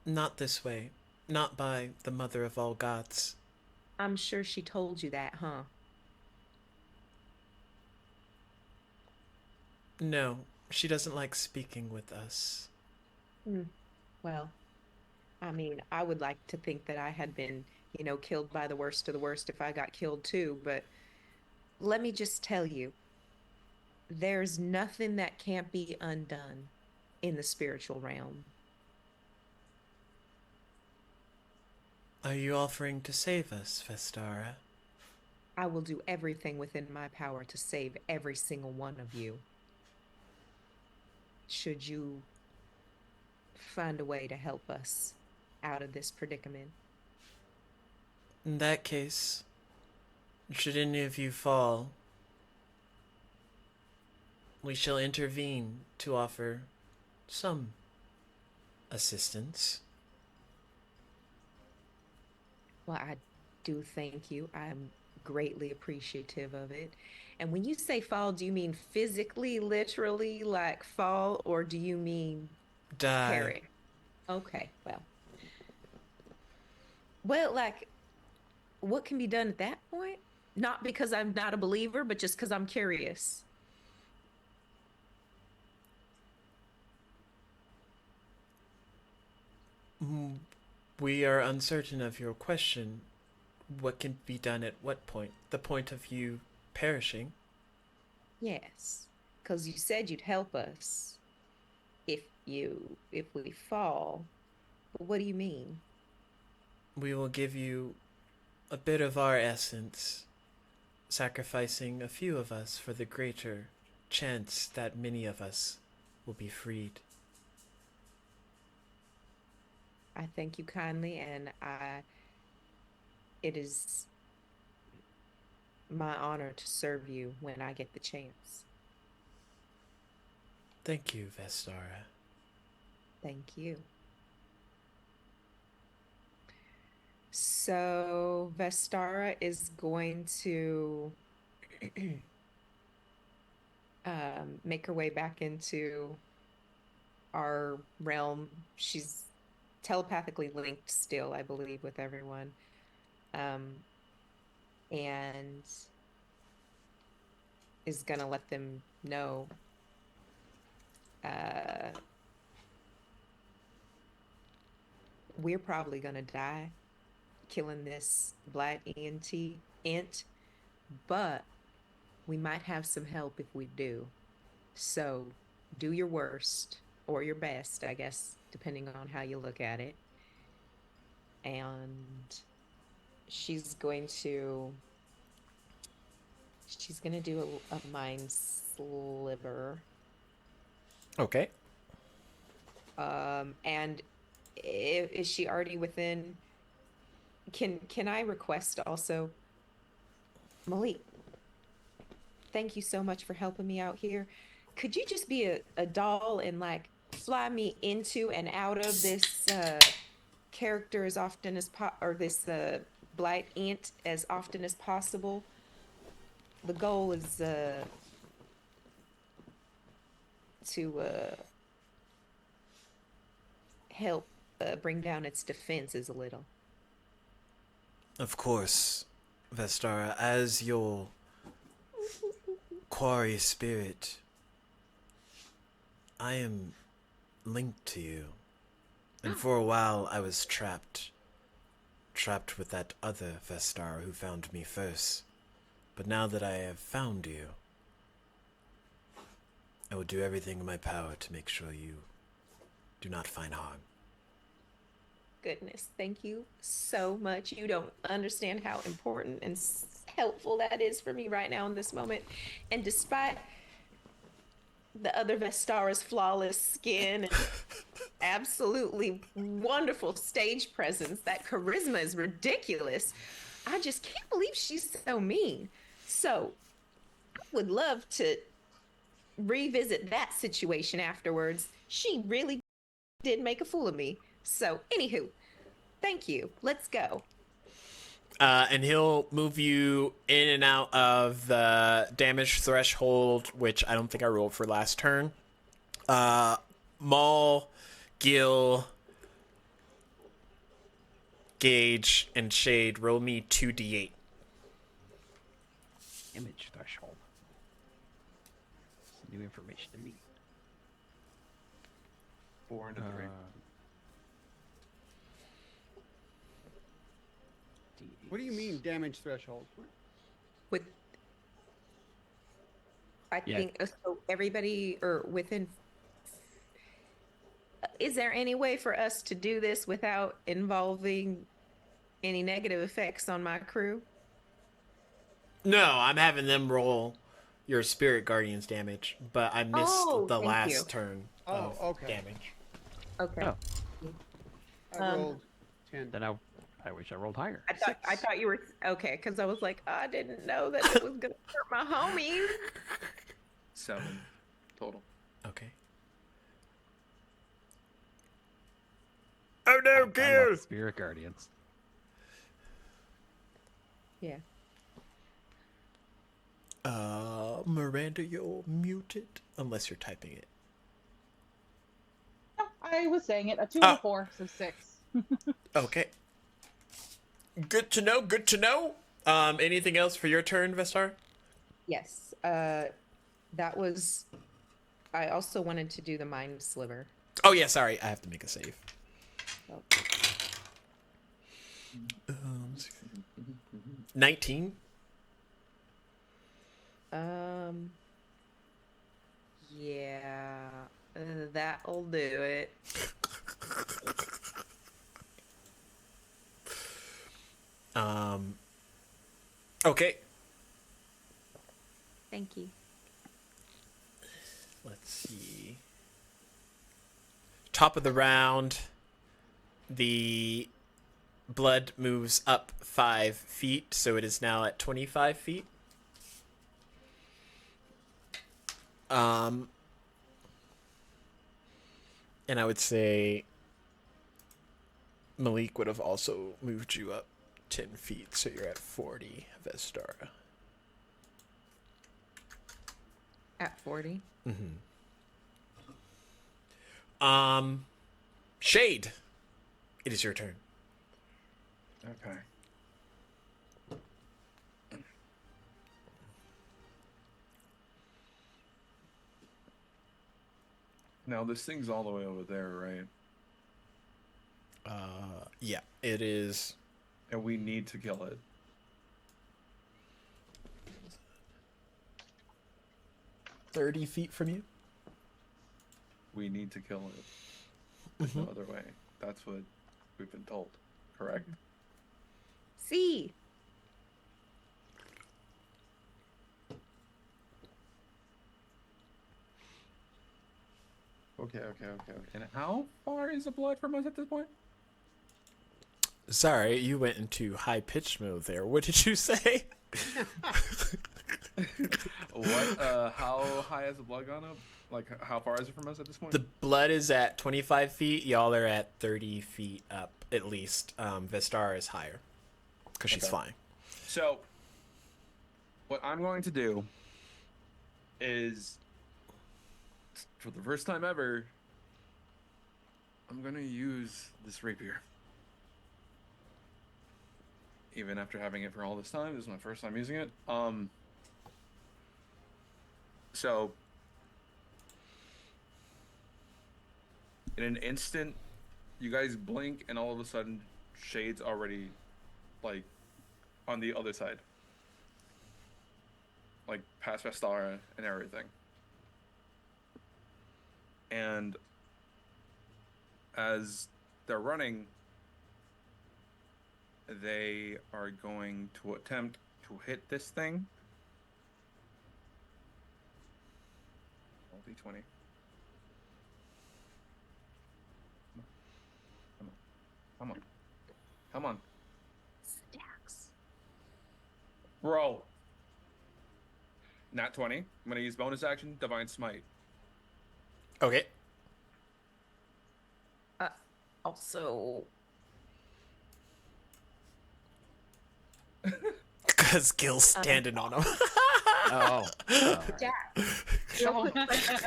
Not this way. Not by the mother of all gods. I'm sure she told you that, huh? No, she doesn't like speaking with us. Well, I mean, I would like to think that I had been, killed by the worst of the worst if I got killed too, but let me just tell you, there's nothing that can't be undone in the spiritual realm. Are you offering to save us, Vestara? I will do everything within my power to save every single one of you. Should you find a way to help us out of this predicament? In that case, should any of you fall, we shall intervene to offer some assistance. Well, I do thank you. I'm greatly appreciative of it. And when you say fall, do you mean physically, literally, like fall, or do you mean Die. perish? Okay, well, like, what can be done at that point? Not because I'm not a believer, but just because I'm curious. We are uncertain of your question. What can be done at what point? The point of you perishing? Yes, because you said you'd help us if we fall. But what do you mean? We will give you a bit of our essence, sacrificing a few of us for the greater chance that many of us will be freed. I thank you kindly, and it is my honor to serve you when I get the chance. Thank you, Vestara. Thank you. So Vestara is going to make her way back into our realm. She's telepathically linked still, I believe, with everyone. And is gonna let them know we're probably gonna die killing this black ant, but we might have some help if we do. So do your worst or your best, I guess, depending on how you look at it. And she's going to do a mind sliver. Okay. And is she already within? Can I request also, Malik? Thank you so much for helping me out here. Could you just be a doll and like fly me into and out of this character as often as or this blight ant as often as possible? The goal is to help bring down its defenses a little. Of course, Vestara, as your quarry spirit, I am linked to you. And for a while I was trapped with that other Vestara who found me first. But now that I have found you, I will do everything in my power to make sure you do not find harm. Goodness, thank you so much. You don't understand how important and helpful that is for me right now in this moment. And despite the other Vestara's flawless skin and absolutely wonderful stage presence, that charisma is ridiculous. I just can't believe she's so mean. So I would love to revisit that situation afterwards. She really did make a fool of me. So, anywho, thank you. Let's go. And he'll move you in and out of the damage threshold, which I don't think I rolled for last turn. Maul, Gil, Gage, and Shade, roll me 2d8. Image threshold. Some new information to me. 4 and a 3. What do you mean damage threshold? With I Yeah. think so everybody or within is there any way for us to do this without involving any negative effects on my crew? No, I'm having them roll your Spirit Guardian's damage, but I missed Oh, the thank last you. turn Oh, of okay. damage. Okay. Oh. I rolled 10. Then I wish I rolled higher. I thought you were okay, because I was like, I didn't know that it was gonna hurt my homies. 7 total. Okay. Oh no, I love Gil! Spirit Guardians. Yeah. Miranda, you're muted unless you're typing it. Oh, I was saying it. A 2 and a 4, so 6. Okay. Good to know. Good to know. Anything else for your turn, Vestar? Yes. That was. I also wanted to do the mind sliver. Oh yeah, sorry. I have to make a save. So, 19. Yeah, that'll do it. Okay. Thank you. Let's see. Top of the round, the blood moves up 5 feet, so it is now at 25 feet. And I would say Malik would have also moved you up 10 feet, so you're at 40, Vestara. At 40. Shade, it is your turn. Okay. Now this thing's all the way over there, right? Yeah, it is. And we need to kill it. $30 feet from you. We need to kill it. There's no other way. That's what we've been told. Correct? See. Okay. And how far is the blood from us at this point? Sorry, you went into high pitch mode there. What did you say? What? How high has the blood gone up? Like, how far is it from us at this point? The blood is at 25 feet. Y'all are at 30 feet up, at least. Vestara is higher because she's Okay. flying. So, what I'm going to do is, for the first time ever, I'm going to use this rapier. Even after having it for all this time, this is my first time using it. So, in an instant, you guys blink, and all of a sudden, Shade's already, like, on the other side. Like, past Vestara and everything. And as they're running, they are going to attempt to hit this thing. Roll D20. Come on. Stacks. Bro. Nat 20. I'm going to use bonus action, Divine Smite. Okay. Also, Because Gil's standing on him. Oh. Jack, real quick question.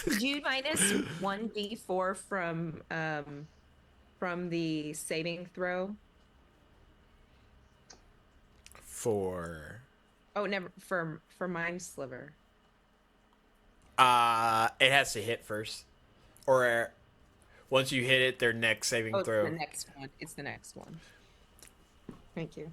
Could you minus 1d4 from the saving throw? For Oh, never for Mind Sliver. it has to hit first, or once you hit it, their next saving Oh, throw. it's the next one. It's the next one. Thank you.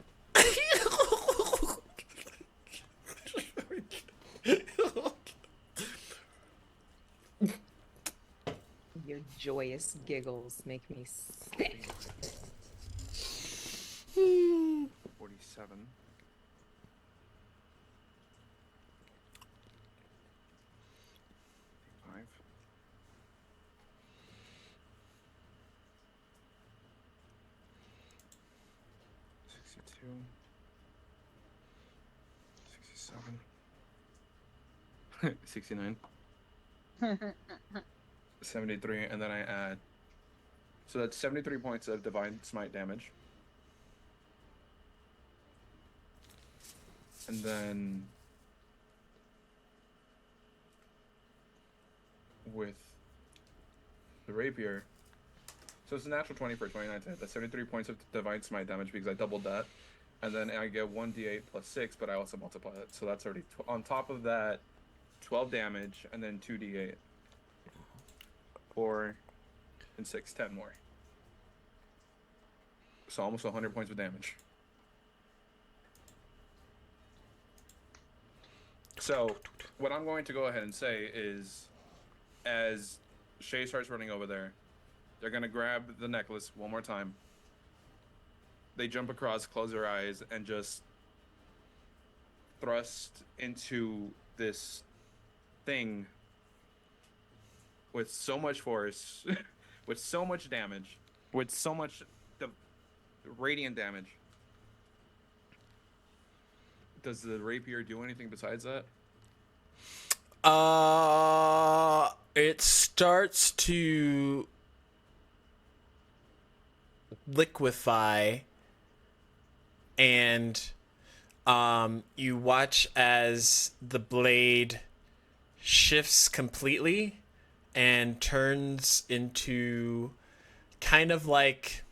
Your joyous giggles make me sick. 47. Five. 62. 67. 69. 73, and then I add. So that's 73 points of Divine Smite damage. And then with the rapier, so it's a natural 20 for 29 to hit. That's 73 points of Divine Smite damage because I doubled that. And then I get 1d8 plus 6, but I also multiply it. So that's already, on top of that, 12 damage, and then 2d8. 4 and 6, 10 more. So almost 100 points of damage. So, what I'm going to go ahead and say is, as Shay starts running over there, they're gonna grab the necklace one more time. They jump across, close their eyes, and just thrust into this thing with so much force, with so much damage, with so much radiant damage. Does the rapier do anything besides that? It starts to liquefy, and you watch as the blade shifts completely and turns into kind of like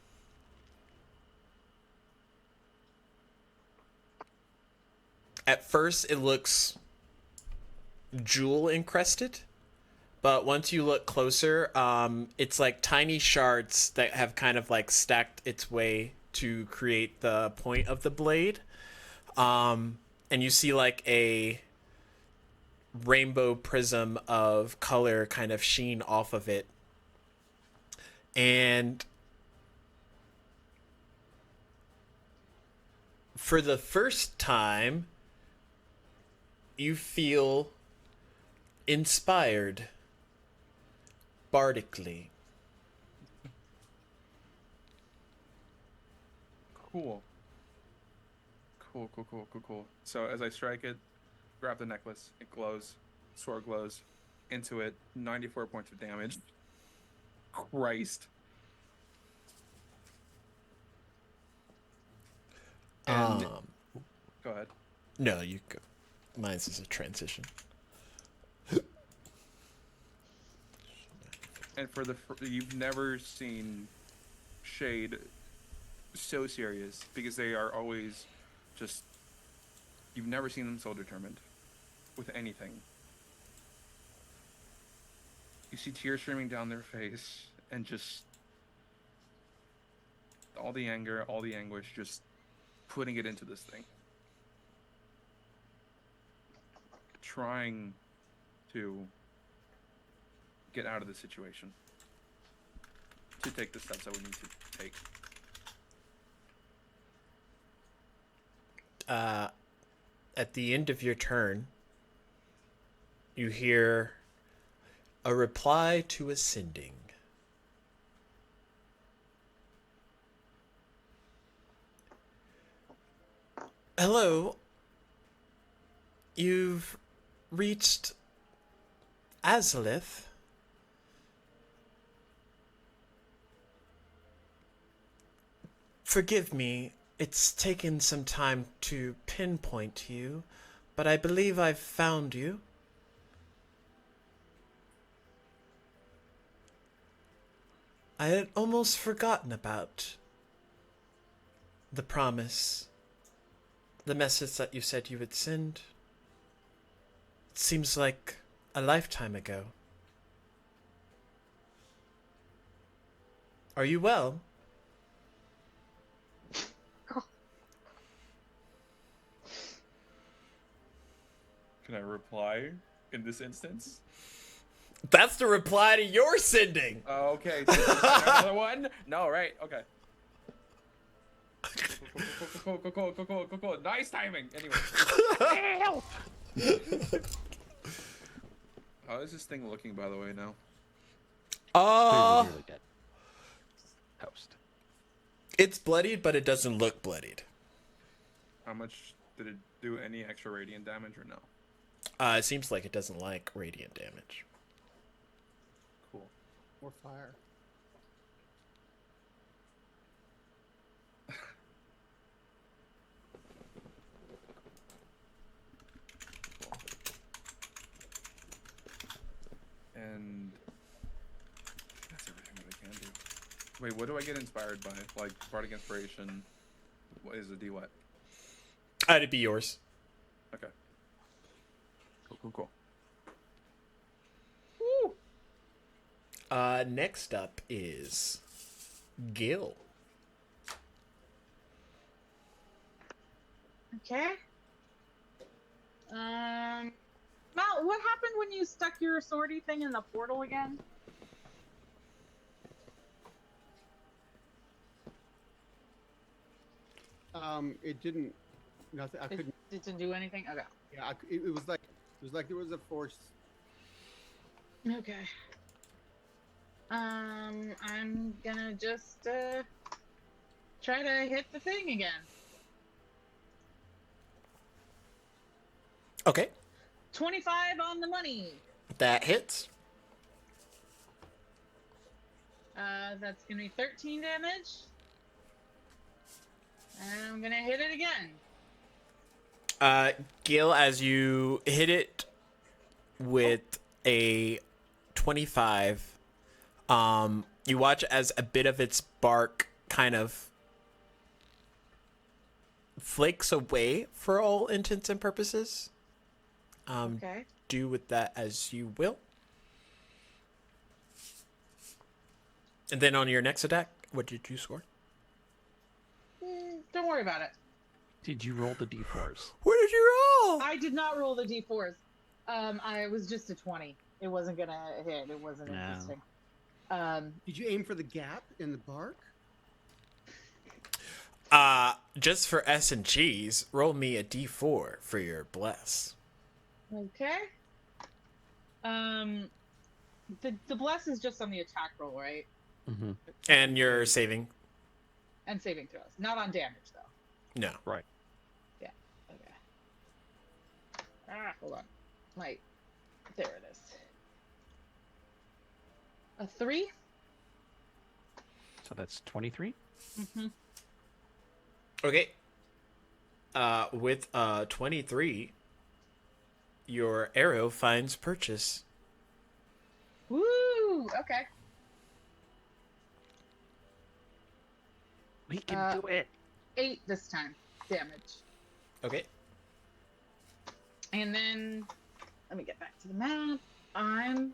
at first it looks jewel encrusted, but once you look closer, it's like tiny shards that have kind of like stacked its way to create the point of the blade. And you see like a rainbow prism of color kind of sheen off of it. And for the first time, you feel inspired bardically. Cool. Cool. So as I strike it, grab the necklace, it glows, sword glows, into it, 94 points of damage. Christ. And go ahead. No, you go. Mine's is a transition. And for you've never seen Shade so serious, because they are always just, you've never seen them so determined with anything. You see tears streaming down their face, and just all the anger, all the anguish, just putting it into this thing. Trying to get out of the situation. To take the steps I would need to take. At the end of your turn, you hear a reply to ascending. Hello. You've reached Azalith. Forgive me, it's taken some time to pinpoint you, but I believe I've found you. I had almost forgotten about the promise, the message that you said you would send. It seems like a lifetime ago. Are you well? Can I reply in this instance? That's the reply to your sending. Okay. So another one? No, right? Okay. Cool. Nice timing. Anyway. How is this thing looking, by the way, now? Clearly nearly dead. Toast. It's bloodied, but it doesn't look bloodied. How much did it do? Any extra radiant damage or no? It seems like it doesn't like radiant damage. Cool. Or fire. And that's everything that I can do. Wait, what do I get inspired by? Like bardic inspiration. What is the D what? It'd be yours. Okay. Cool. Next up is Gil. Okay. Mal, what happened when you stuck your swordy thing in the portal again? It didn't. Nothing. I couldn't. It didn't do anything. Okay. Yeah, it was like there was a force. Okay. I'm gonna just try to hit the thing again. Okay, 25 on the money. that hits. That's gonna be 13 damage. And I'm gonna hit it again. Gil, as you hit it with a 25, you watch as a bit of its bark kind of flakes away for all intents and purposes. Okay. Do with that as you will. And then on your next attack, what did you score? Don't worry about it. Did you roll the d4s? What did you roll? I did not roll the d4s. I was just a 20. It wasn't gonna hit. It wasn't No. interesting. Did you aim for the gap in the bark? Just for S and G's, roll me a D4 for your bless. Okay. The bless is just on the attack roll, right? Mm-hmm. And you're saving? And saving throws, not on damage though. No. Right. Yeah. Okay. Hold on. Wait. There it is. A 3. So that's 23. Mm-hmm. Okay. With 23, your arrow finds purchase. Woo! Okay. We can do it. 8 this time. Damage. Okay. And then let me get back to the map. I'm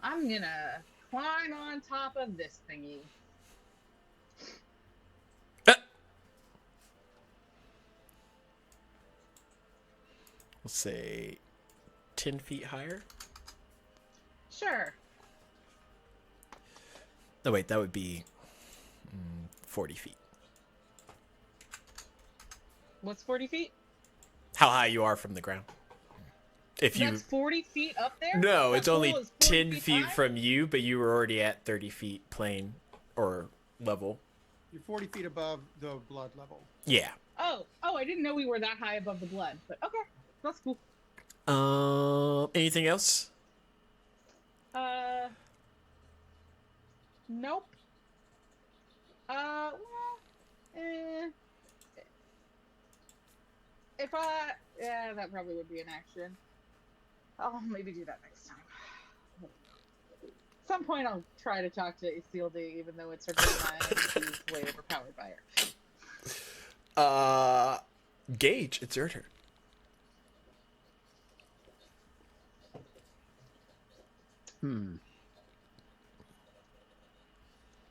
gonna climb on top of this thingy. We'll say 10 feet higher. Sure. No, wait, that would be 40 feet. What's 40 feet? How high you are from the ground. If you That's 40 feet up there? No, That it's only pool is 40 10 feet high? from you, but you were already at 30 feet plane or level. You're 40 feet above the blood level. Yeah. Oh, I didn't know we were that high above the blood, but okay, that's cool. Anything else? Nope. Yeah, that probably would be an action. I'll maybe do that next time. At some point, I'll try to talk to Isilde, even though it's her grandma and she's way overpowered by her. Gage, it's your turn.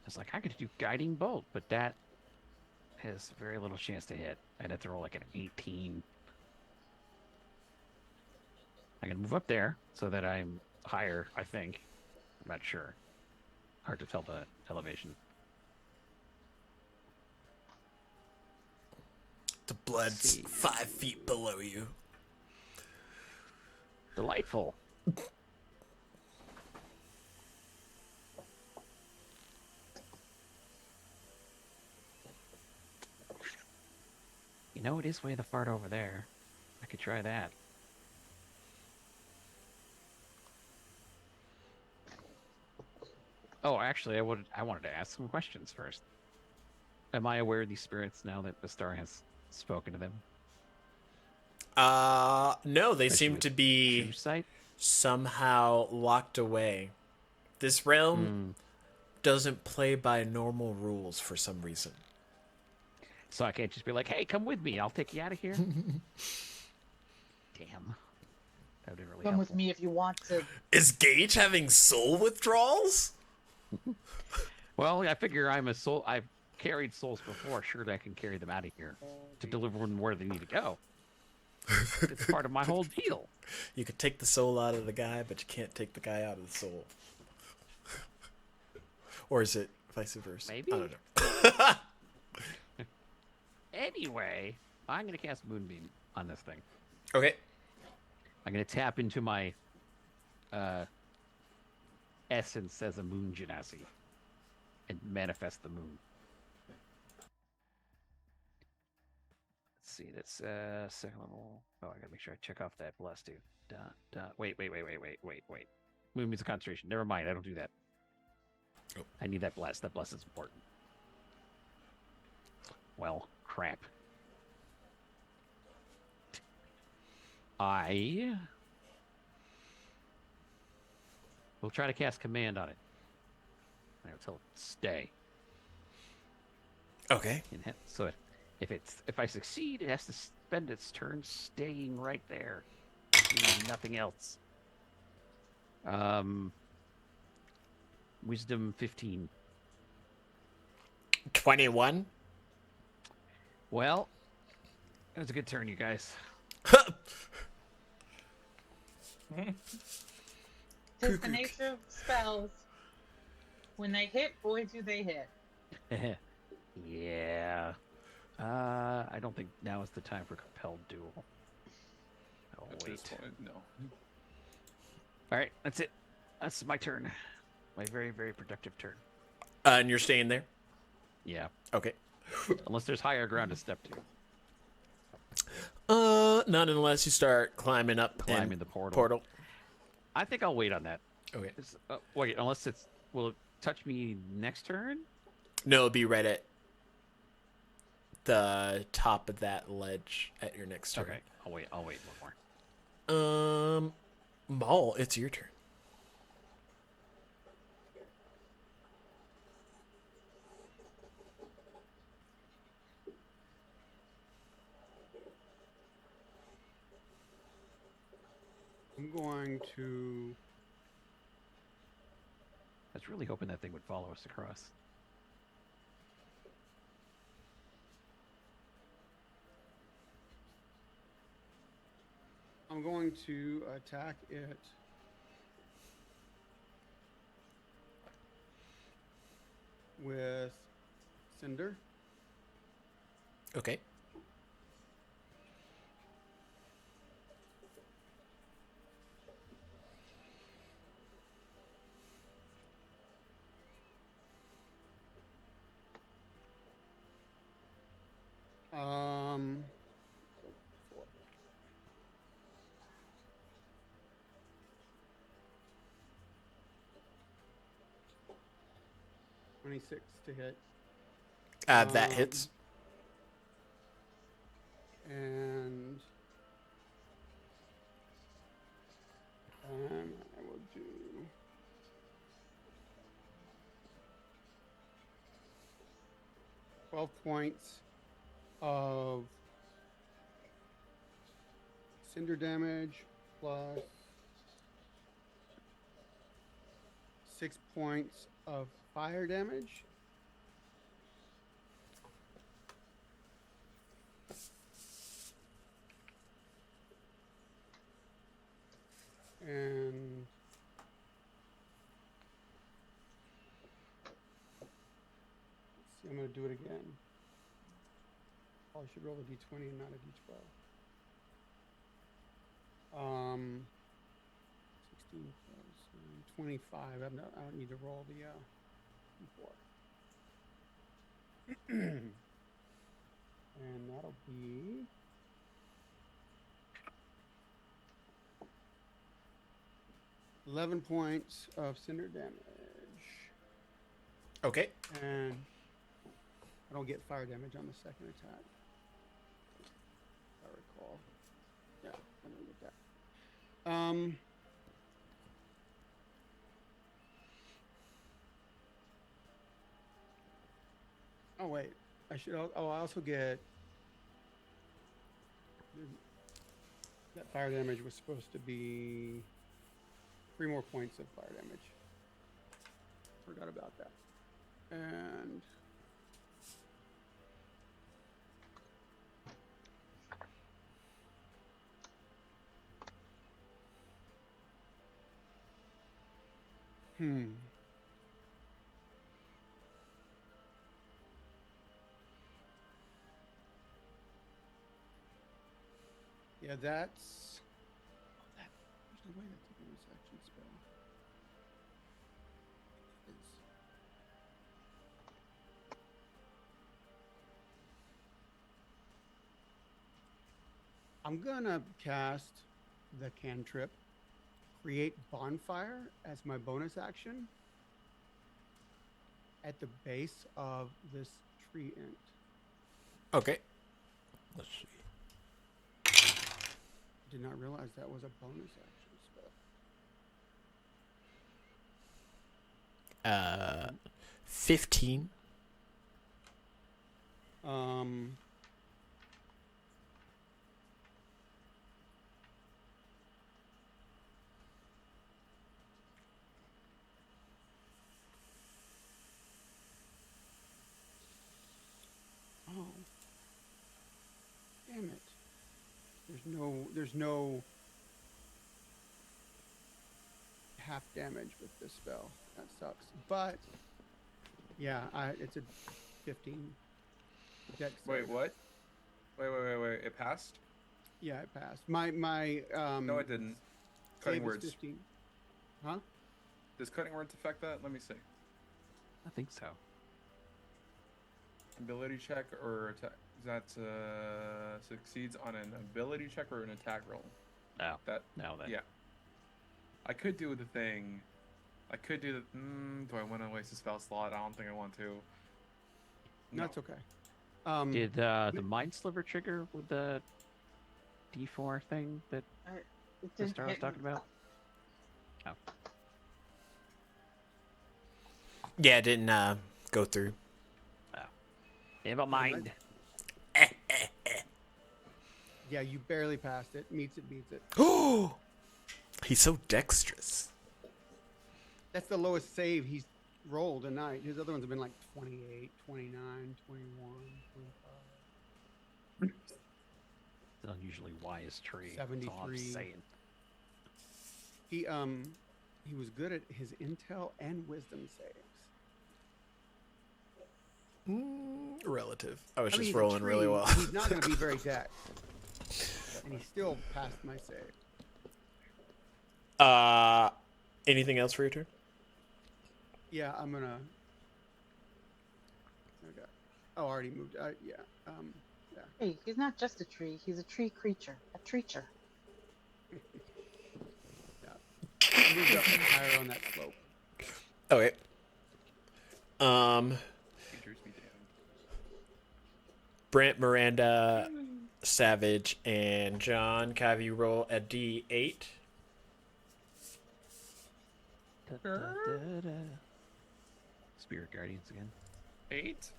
It's like I could do guiding bolt, but that has very little chance to hit. I'd have to roll like an 18. I can move up there so that I'm higher, I think. I'm not sure. Hard to tell the elevation. The blood's See. 5 feet below you. Delightful. You know, it is way the fart over there. I could try that. Oh, actually, I wanted to ask some questions first. Am I aware of these spirits now that the star has spoken to them? No, they Especially seem with to be True sight? somehow locked away. This realm doesn't play by normal rules for some reason. So I can't just be like, "Hey, come with me. I'll take you out of here." Damn. That would be really Come with helpful. me if you want to. Is Gage having soul withdrawals? Well, I figure I'm a soul. I've carried souls before. Surely I can carry them out of here to deliver them where they need to go. It's part of my whole deal. You could take the soul out of the guy, but you can't take the guy out of the soul. Or is it vice versa? Maybe. I don't know. Anyway, I'm gonna cast Moonbeam on this thing. Okay. I'm gonna tap into my essence as a moon genasi and manifest the moon. Let's see, that's second level. Oh, I gotta make sure I check off that bless too. Wait. Moon means a concentration. Never mind, I don't do that. Oh. I need that bless. That bless is important. Well, crap. I will try to cast command on it. I'll tell it stay. Okay. So if I succeed, it has to spend its turn staying right there, doing nothing else. Wisdom 15. 21. Well, it was a good turn, you guys. Tis the nature of spells. When they hit, boy, do they hit. Yeah. I don't think now is the time for compelled duel. Oh, At wait. this point, no. All right, that's it. That's my turn. My very, very productive turn. And you're staying there? Yeah. Okay. Unless there's higher ground to step to. Not unless you start climbing up Climbing and the portal. portal. I think I'll wait on that. Okay. Wait, unless it's... Will it touch me next turn? No, it'll be right at the top of that ledge at your next turn. Okay. I'll wait one more. Maul, it's your turn. I'm going to. I was really hoping that thing would follow us across. I'm going to attack it with Cinder. Okay. Um, 26 to hit. That hits. And I will do $12 points of cinder damage plus 6 points of fire damage. And let's see, I'm going to do it again. Probably should roll a d20 and not a d12. 16 plus 25. I don't need to roll the d4. And that'll be 11 points of cinder damage. Okay. And I don't get fire damage on the second attack. If I recall. Yeah, I don't get that. Oh wait, I should. I also get that fire damage was supposed to be 3 more points of fire damage. Forgot about that. And Hmm. Yeah, that's. There's no way that's a bonus action spell. Is. I'm gonna cast the cantrip, create bonfire as my bonus action at the base of this tree ant. Okay. Let's see. Did not realize that was a bonus action spell. 15. Oh. Damn it. There's no half damage with this spell. That sucks. But yeah, it's a 15 dex Wait, save. what? Wait. It passed? Yeah, it passed. My No, it didn't. Cutting save is words. 15. Huh? Does cutting words affect that? Let me see. I think so. Ability check or attack. That succeeds on an ability check or an attack roll. No. That. No, that. Yeah. I could do the thing. I could do the. Do I want to waste a spell slot? I don't think I want to. No, it's okay. Did the Mind Sliver trigger with the D4 thing that It the didn't Star was hit me. talking about? Oh. Yeah, it didn't go through. Never mind. Yeah, you barely passed it. Meets it, beats it. Oh, he's so dexterous. That's the lowest save he's rolled tonight. His other ones have been like 28, 29, 21, 25. It's an unusually wise tree. That's all I'm 73. saying. He was good at his intel and wisdom saves. Relative. I was I mean, just he's a rolling really tree. well. He's not going to be very dex. And he still passed my save. Anything else for your turn? Yeah, I'm going to... Okay. Oh, I already moved. Yeah. Yeah. Hey, he's not just a tree. He's a tree creature. A treacher. I moved up higher on that slope. Okay. Features be damned. Brent, Miranda, Savage, and John, have you roll a D8? Spirit Guardians again. 8.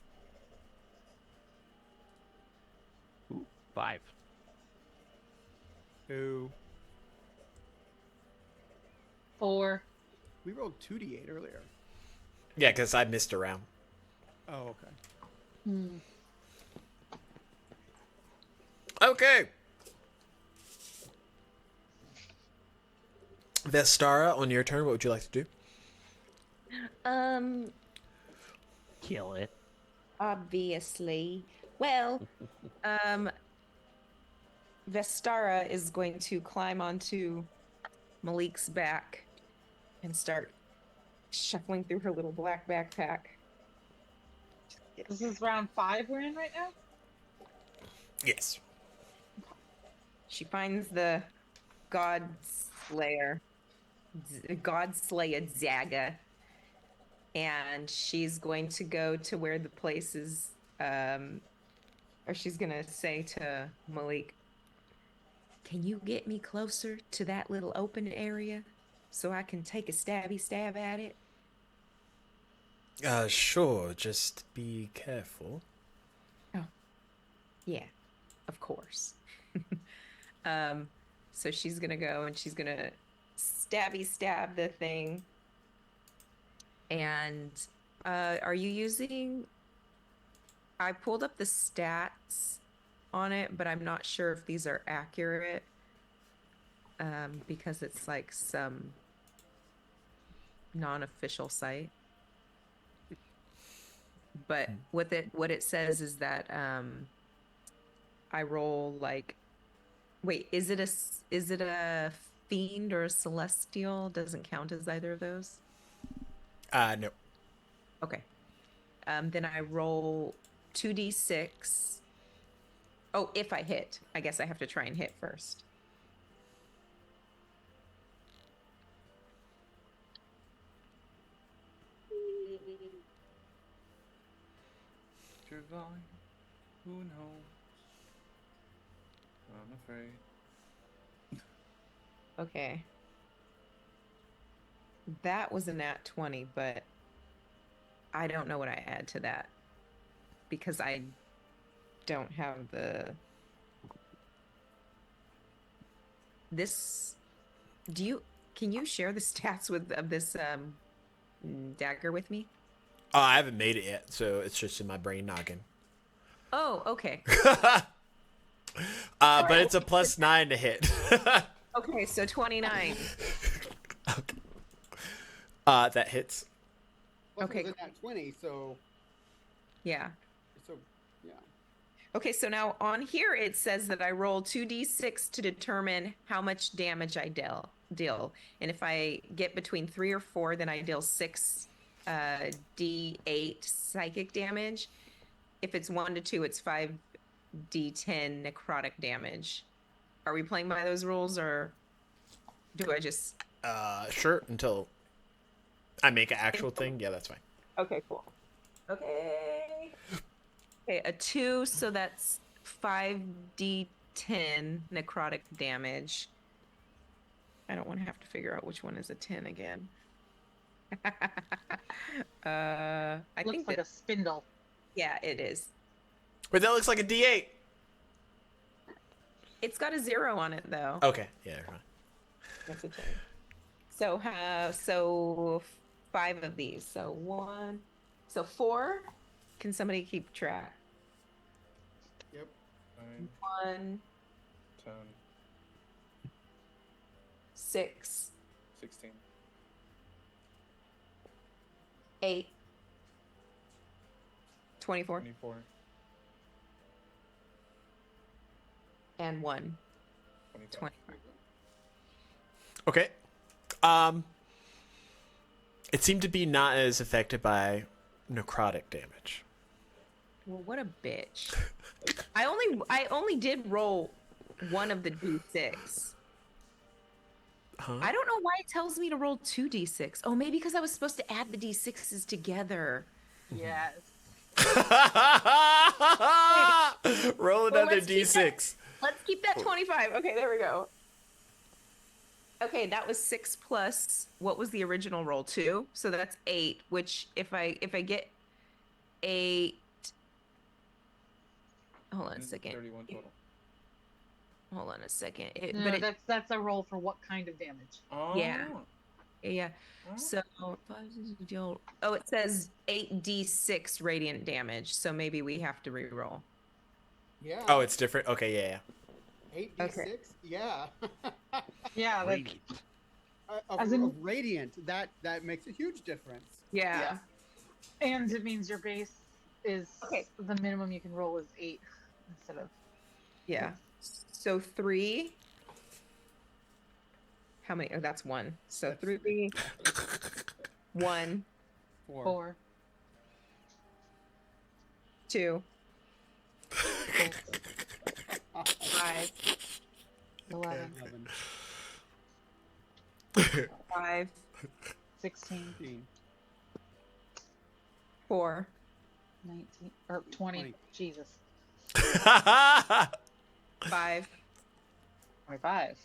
Ooh, 5. 2. 4. We rolled 2d8 earlier. Yeah, because I missed a round. Oh, okay. Hmm. Okay. Vestara, on your turn, what would you like to do? Kill it. Obviously. Well, Vestara is going to climb onto Malik's back and start shuffling through her little black backpack. This is round 5 we're in right now? Yes. She finds the God Slayer Zaga, and she's going to go to where the place is, or she's going to say to Malik, "Can you get me closer to that little open area so I can take a stabby stab at it?" Sure. Just be careful. Yeah, of course. So she's gonna go and she's gonna stabby stab the thing. And are you using... I pulled up the stats on it, but I'm not sure if these are accurate. Because it's like some... non-official site. But what it says is that I roll like, wait, is it a fiend or a celestial? Doesn't count as either of those. No. Okay. Then I roll 2d6. Oh, if I hit, I guess I have to try and hit first. Divine, who knows? I'm afraid. Okay. That was a nat 20, but I don't know what I add to that because I don't have can you share the stats of this dagger with me? Oh, I haven't made it yet, so it's just in my brain noggin. Oh, okay. But it's a +9 to hit. Okay, so 29. Okay. That hits. Plus Okay, it was in that 20, so Yeah. yeah. Okay, so now on here it says that I roll 2d6 to determine how much damage I deal. And if I get between 3 or 4, then I deal 6 d8 psychic damage. If it's 1 to 2, it's 5d10 necrotic damage. Are we playing by those rules, or do I just... Sure, until I make an actual thing. Yeah, that's fine. Okay, cool. Okay, a 2, so that's 5d10 necrotic damage. I don't want to have to figure out which one is a 10 again. I Looks think like that, a spindle. yeah, it is. Wait, that looks like a D8. It's got a 0 on it though. Okay, yeah, never mind. That's a 10. So 5 of these. So 4. Can somebody keep track? Yep. 9, 1, 10, 6, 16. 8, 24, 24, and 1, 25. 25. Okay. It seemed to be not as affected by necrotic damage. Well, what a bitch. I only did roll 1 of the d6. Huh? I don't know why it tells me to roll 2d6. Oh, maybe because I was supposed to add the d6s together. Yes. Roll Well, another let's keep D6. Let's keep that 25. Okay, there we go. Okay, that was 6 plus what was the original roll? 2. So that's 8, which if I get 8. Hold on a second. 31 total. Hold on a second. No, that's a roll for what kind of damage? Oh. Yeah. Yeah. Oh. So, oh, it says 8d6 radiant damage. So maybe we have to re-roll. Yeah. Oh, it's different. Okay, yeah. 8d6? Okay. Yeah. Yeah, that's, Radiant. As in- Of radiant, that makes a huge difference. Yeah. and it means your base is Okay. the minimum you can roll is 8 instead of Yeah. So 3. How many? Oh, that's 1. So That's- 3, 1, 4. 2, 5, 11, 11, 5, 16, 15, 4, 19, or 20. 20. Jesus. 5, 25,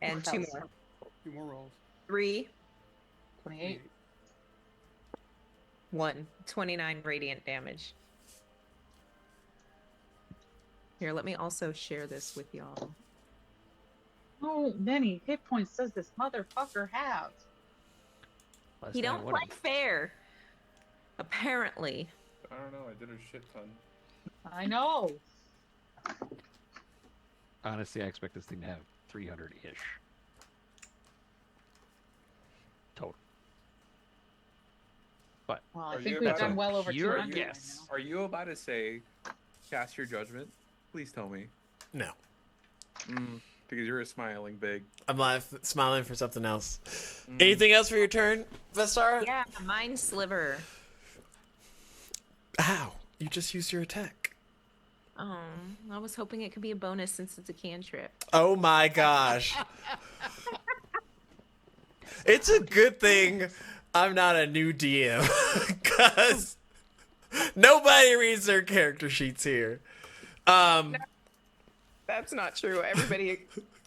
and 2 more. 2 more rolls. 3, 28. 1. 29 radiant damage. Here, let me also share this with y'all. How many hit points does this motherfucker have? Last He night, don't what play fair. Apparently. I don't know. I did a shit ton. I know. Honestly, I expect this thing to have 300-ish. Total. But Well, I Are think you we've about done to well over pure 200 guess? Are you about to say, cast your judgment? Please tell me. No. Because you're smiling big. I'm smiling for something else. Mm. Anything else for your turn, Vestara? Yeah, mind sliver. Ow. You just used your attack. Oh, I was hoping it could be a bonus since it's a cantrip. Oh my gosh. It's a good thing I'm not a new DM. Because nobody reads their character sheets here. That's not true. Everybody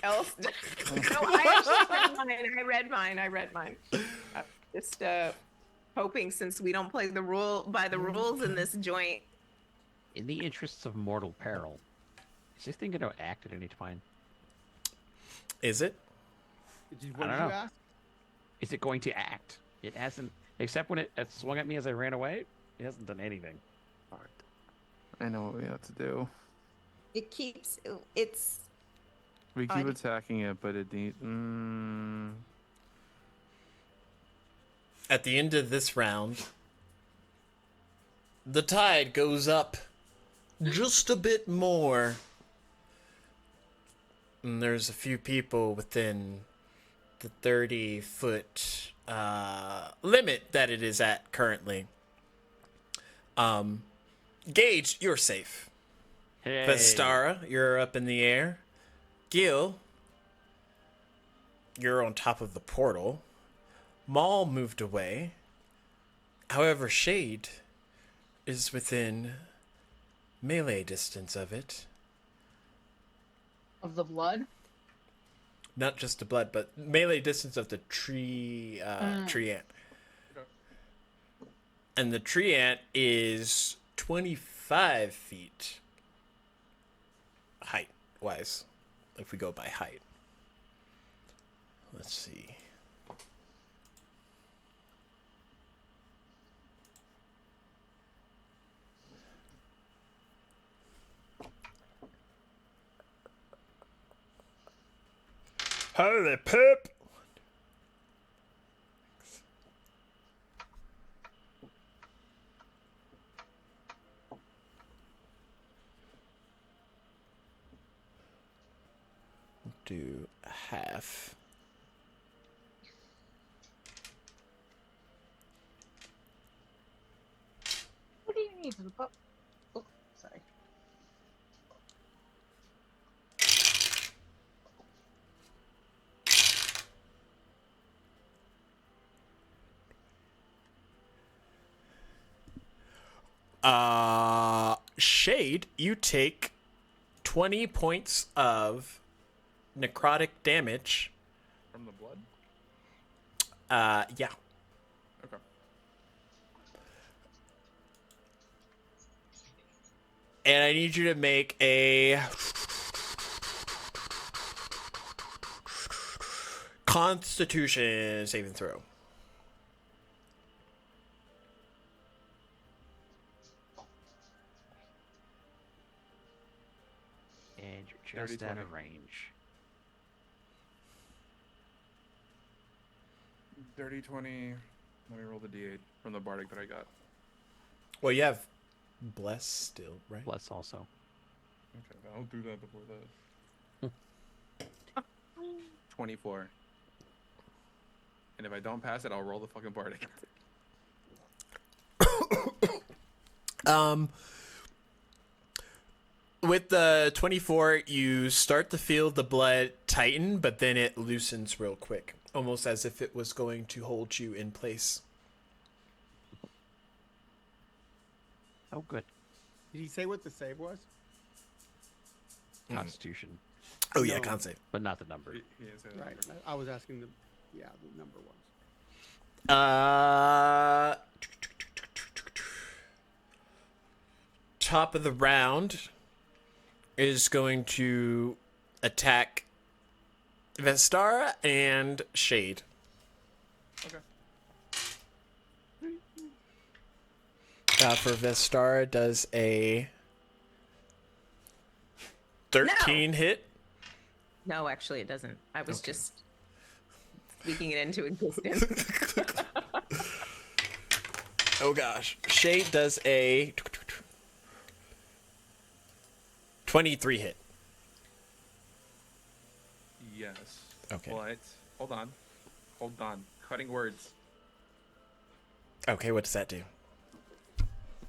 else. No, I read mine. I'm just hoping, since we don't play by the rules in this joint. in the interests of mortal peril, is this thing going to act at any time? Is it? What I did don't you know. ask? Is it going to act? It hasn't, except when it swung at me as I ran away. It hasn't done anything. I know what we have to do. It keeps. It's. We keep attacking it, but it needs. At the end of this round, the tide goes up just a bit more. And there's a few people within the 30-foot limit that it is at currently. Gage, you're safe. Hey. Vestara, you're up in the air. Gil, you're on top of the portal. Maul moved away. However, Shade is within melee distance of it. Of the blood? Not just the blood, but melee distance of the tree tree ant. And the tree ant is 25 feet height wise, if we go by height. Let's see. Holy poop! Do half. What do you need for the pup? Oh, sorry. Shade, you take 20 points of necrotic damage. From the blood? Yeah. Okay. And I need you to make a Constitution saving throw. And you're just 30, out of 20. range. Dirty 20. Let me roll the d8 from the bardic that I got. Well, you have bless still, right? Bless also. Okay, I'll do that before that. 24. And if I don't pass it, I'll roll the fucking bardic. With the 24, you start to feel the blood tighten, but then it loosens real quick, almost as if it was going to hold you in place. Oh, good. Did he say what the save was? Constitution, Oh yeah, No. con save. but not the number. He didn't say that. Right. I was asking the number was. Top of the round is going to attack Vestara and Shade. Okay. For Vestara, does a 13 hit. No, actually, it doesn't. I was just speaking it into existence. Oh gosh. Shade does a 23 hit. Yes. Okay. But hold on. Cutting words. Okay, what does that do?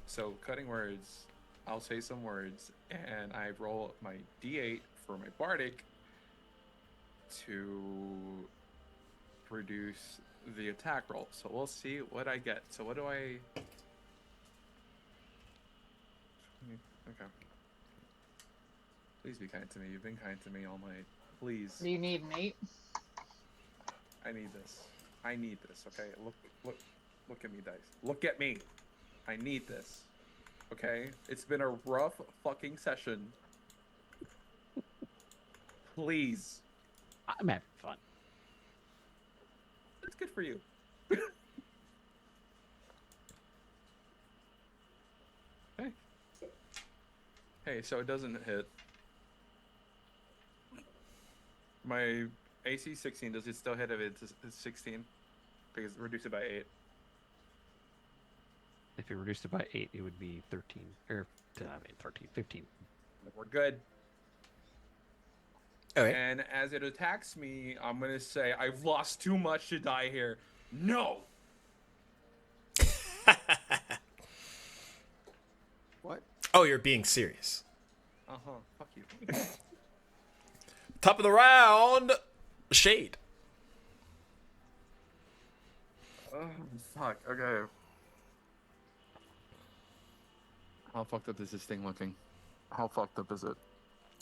So cutting words. I'll say some words, and I roll my D8 for my bardic to produce the attack roll. So we'll see what I get. So what do I? Okay. Please be kind to me. You've been kind to me all night. Please. Do you need an 8? I need this. I need this. Okay. Look at me, dice. Look at me. I need this. Okay. It's been a rough fucking session. Please. I'm having fun. It's good for you. Hey. Hey, so it doesn't hit. My AC 16, does it still hit if it's 16? Because reduce it by 8. If you reduced it by 8, it would be 13. Or, 15. We're good. Okay. And as it attacks me, I'm going to say, I've lost too much to die here. No! What? Oh, you're being serious. Uh-huh. Fuck you. Top of the round, Shade. Oh, fuck. Okay. How fucked up is this thing looking? How fucked up is it?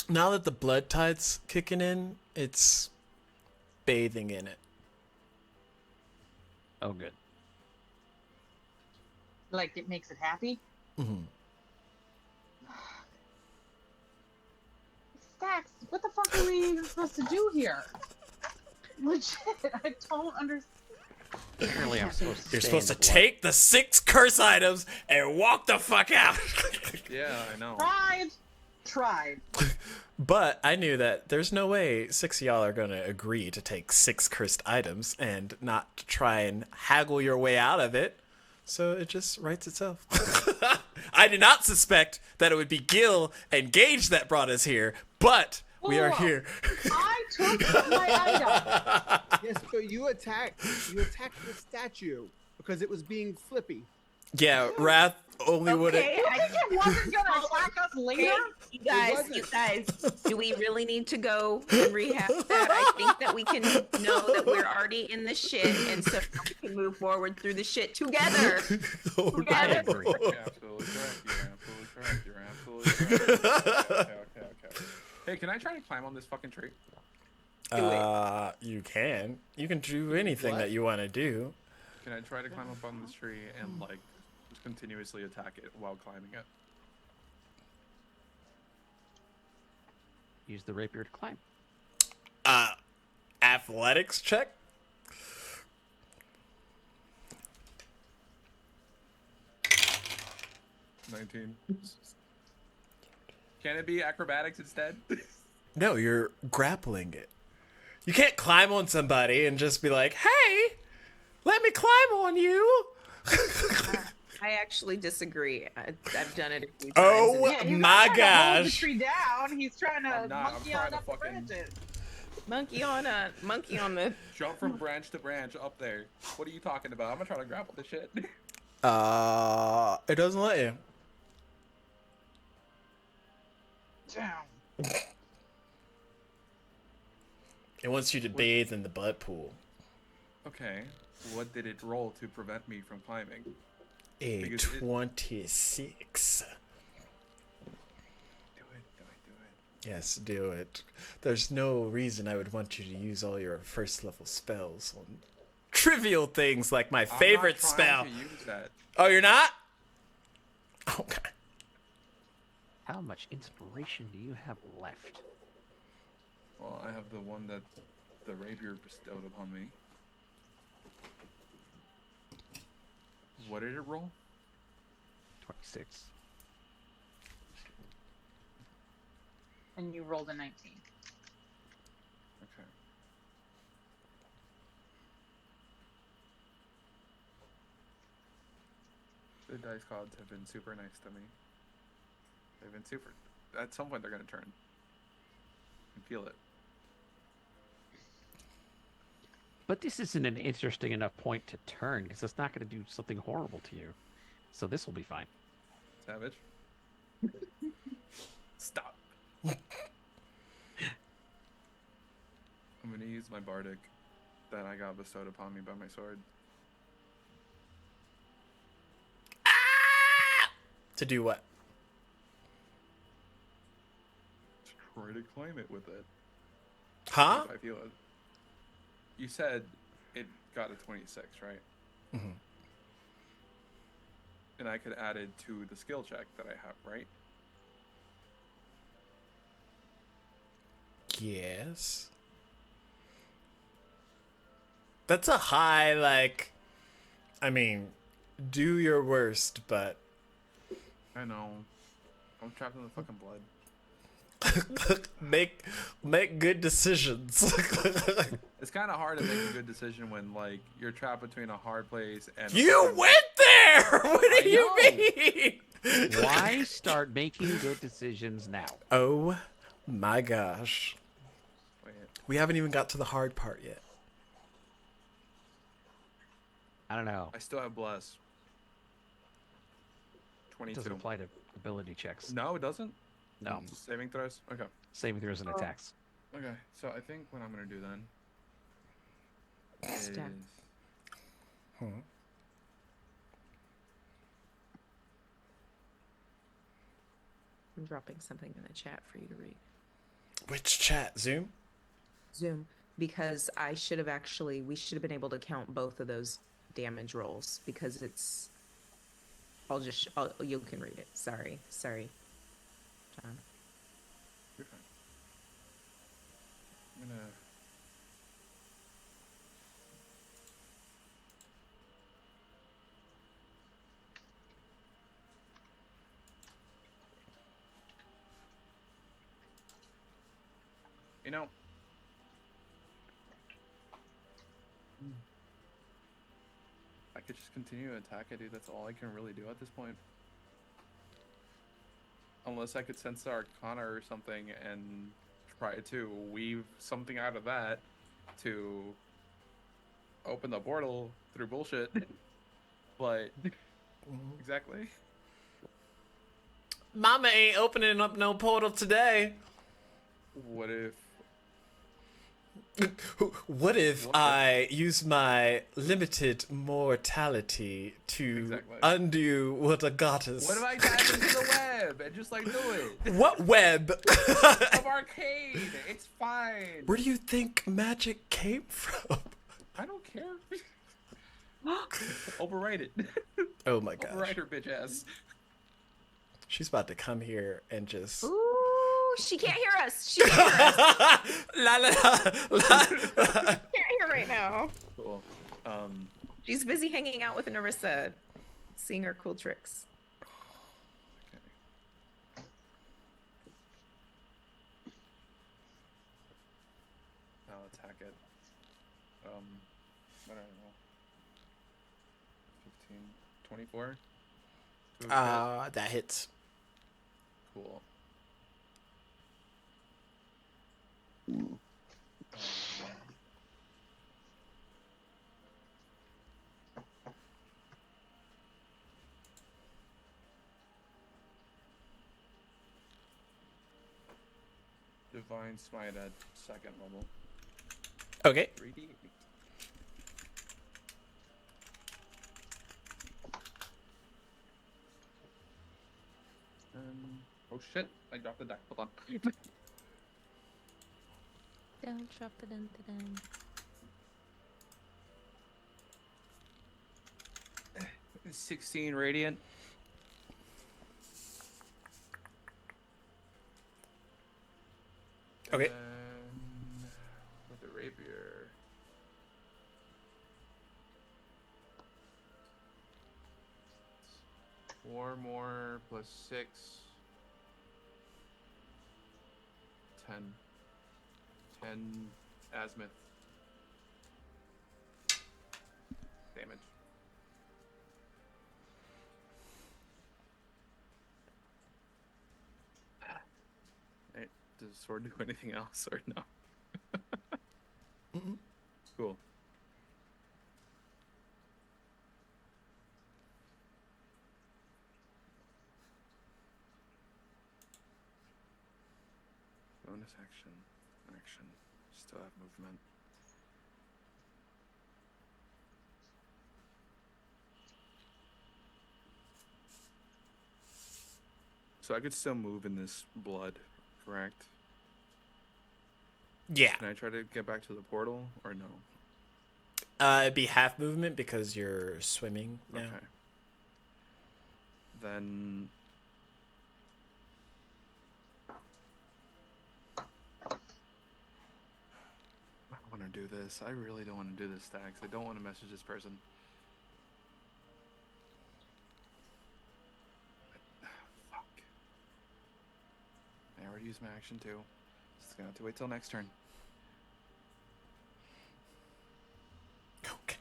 Now that the blood tide's kicking in, it's bathing in it. Oh, good. Like it makes it happy? Mm-hmm. Stacks, what the fuck are we even supposed to do here? Legit, I don't understand. Apparently, I'm supposed to. You're stay supposed to in the blood. take the 6 curse items and walk the fuck out. Yeah, I know. Tried. But I knew that there's no way 6 of y'all are going to agree to take 6 cursed items and not to try and haggle your way out of it. So it just writes itself. I did not suspect that it would be Gil and Gage that brought us here, but we are Whoa. here. I took my item. Yes, but you attacked the statue because it was being flippy. Yeah, Wrath only would have. Okay, You think it wasn't gonna attack us later? you guys, do we really need to go and rehab that? I think that we can know that we're already in the shit, and so we can move forward through the shit together. I agree. You're absolutely correct. You're absolutely correct. Okay. Hey, can I try to climb on this fucking tree? You can. You can do anything What? that you want to do. Can I try to climb up on this tree and, like, just continuously attack it while climbing it? Use the rapier to climb. Athletics check? $19. Can it be acrobatics instead? No, you're grappling it. You can't climb on somebody and just be like, hey, let me climb on you. I actually disagree. I've done it a few times. Oh, and he's my not trying to hold the gosh. tree down. He's trying to I'm not. I'm monkey trying on to up the fucking- branches. monkey on the. Jump from branch to branch up there. What are you talking about? I'm gonna try to grapple this shit. It doesn't let you. Damn. It wants you to bathe in the blood pool. Okay. What did it roll to prevent me from climbing? A Because it- 26. Do it. Yes, do it. There's no reason I would want you to use all your first level spells on trivial things like my favorite I'm not spell. trying to use that. Oh, you're not? Okay. How much inspiration do you have left? Well, I have the one that the rapier bestowed upon me. What did it roll? 26. And you rolled a 19. Okay. The dice gods have been super nice to me. They've been super. At some point, they're gonna turn. I can feel it. But this isn't an interesting enough point to turn, because it's not going to do something horrible to you. So this will be fine. Savage. Stop. I'm gonna use my bardic that I got bestowed upon me by my sword. To do what? Try to claim it with it. Huh? If I feel it. You said it got a 26, right? Mm-hmm. And I could add it to the skill check that I have, right? Yes. That's a high, like, I mean, do your worst, but I know. I'm trapped in the fucking blood. make good decisions. It's kind of hard to make a good decision when, like, you're trapped between a hard place and... You went there! What do you I mean? Why start making good decisions now? Oh my gosh. Wait, We haven't even got to the hard part yet. I don't know. I still have bless. It 22. doesn't apply to ability checks. No, it doesn't? No. Just saving throws? Okay. Saving throws and attacks. Okay, so I think what I'm going to do then is... Stack. I'm dropping something in the chat for you to read. Which chat? Zoom? Zoom, because we should have been able to count both of those damage rolls because it's. You can read it. Sorry, John. You're fine. I'm going to... You know, I could just continue to attack it, dude. That's all I can really do at this point. Unless I could sense the Arcana or something and try to weave something out of that to open the portal through bullshit. But, exactly. Mama ain't opening up no portal today. What if... What if I use my limited mortality to Exactly. undo what a goddess... What if I tap into the web and just, like, do it? What web? Of arcade! It's fine! Where do you think magic came from? I don't care. Overwrite it. Oh my gosh. Overwrite her bitch ass. She's about to come here and just... Ooh, she can't hear us. She can't hear us. La la la. Can't hear right now. Cool. She's busy hanging out with Narissa, seeing her cool tricks. Okay. I'll attack it. I don't know. 15, 24? That hits. Cool. Divine Smite at second level. Okay. 3D. Oh shit! I dropped the deck. Hold on. Don't drop it into them. It's 16 radiant. Okay. And with the rapier. Four more plus 6. 10. 10 azimuth. Damage. the sword do anything else or no? Mm-mm. Cool. Bonus action. Action. Still have movement. So I could still move in this blood, correct? Yeah. Can I try to get back to the portal or no? It'd be half movement because you're swimming now. Okay. Then I don't want to do this. I really don't want to do this, Stax. I don't want to message this person. Fuck. I already used my action too. Just gonna have to wait till next turn. Okay.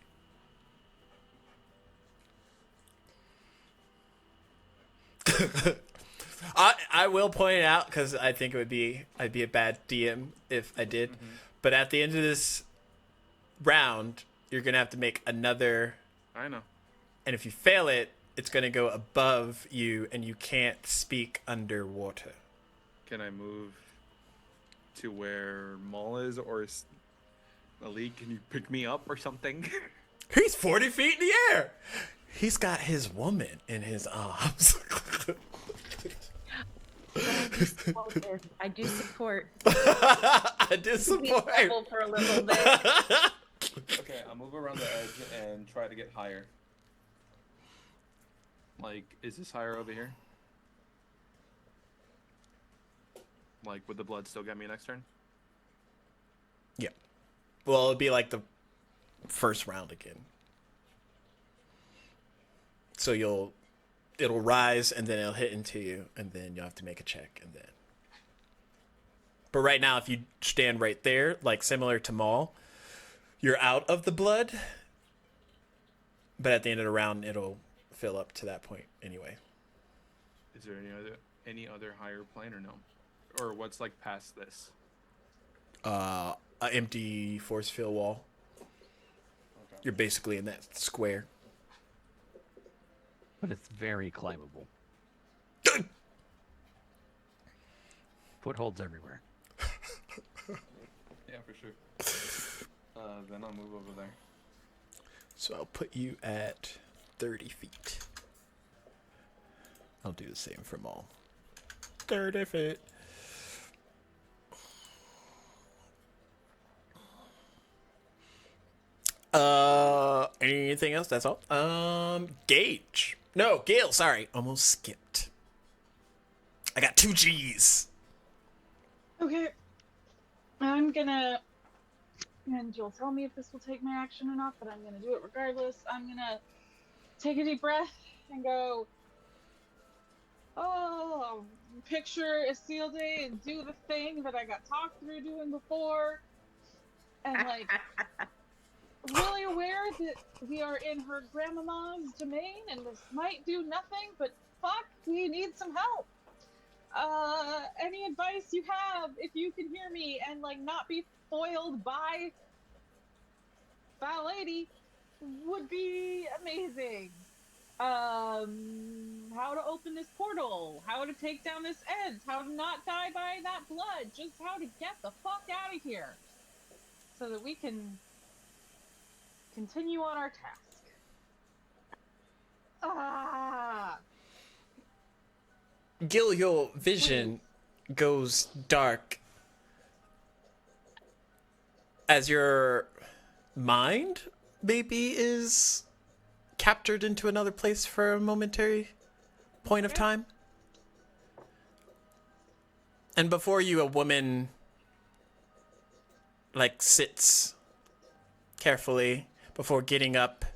I will point it out because I think I'd be a bad DM if I did. Mm-hmm. But at the end of this round, you're gonna have to make another, I know. and if you fail it, it's gonna go above you, and you can't speak underwater. Can I move to where Maul is, or Elite? Can you pick me up or something? He's 40 feet in the air. He's got his woman in his arms. I do support. I do Be support. level for a little bit. Okay, I'll move around the edge and try to get higher. Like, is this higher over here? Like, would the blood still get me next turn? Yeah. Well, it'd be like the first round again. So it'll rise and then it'll hit into you and then you'll have to make a check and then. But right now, if you stand right there, like similar to Maul, you're out of the blood. But at the end of the round, it'll fill up to that point anyway. Is there any other higher plane or no? Or what's like past this? An empty force field wall. Okay. You're basically in that square. But it's very climbable. Footholds everywhere. Yeah, for sure. Then I'll move over there. So I'll put you at 30 feet. I'll do the same for Maul. 30 feet. Anything else? That's all. Gage. No, Gale, sorry. Almost skipped. I got 2 G's. Okay. I'm gonna, and you'll tell me if this will take my action or not, but I'm gonna do it regardless. I'm gonna take a deep breath and go, oh, picture Isilde and do the thing that I got talked through doing before. And like, really aware that we are in her grandmama's domain and this might do nothing, but fuck, we need some help. Any advice you have, if you can hear me and like not be foiled by a lady, would be amazing. How to open this portal, how to take down this edge, how to not die by that blood, just how to get the fuck out of here so that we can continue on our task. Gil, your vision goes dark as your mind maybe is captured into another place for a momentary point of time. And before you, a woman like sits carefully before getting up,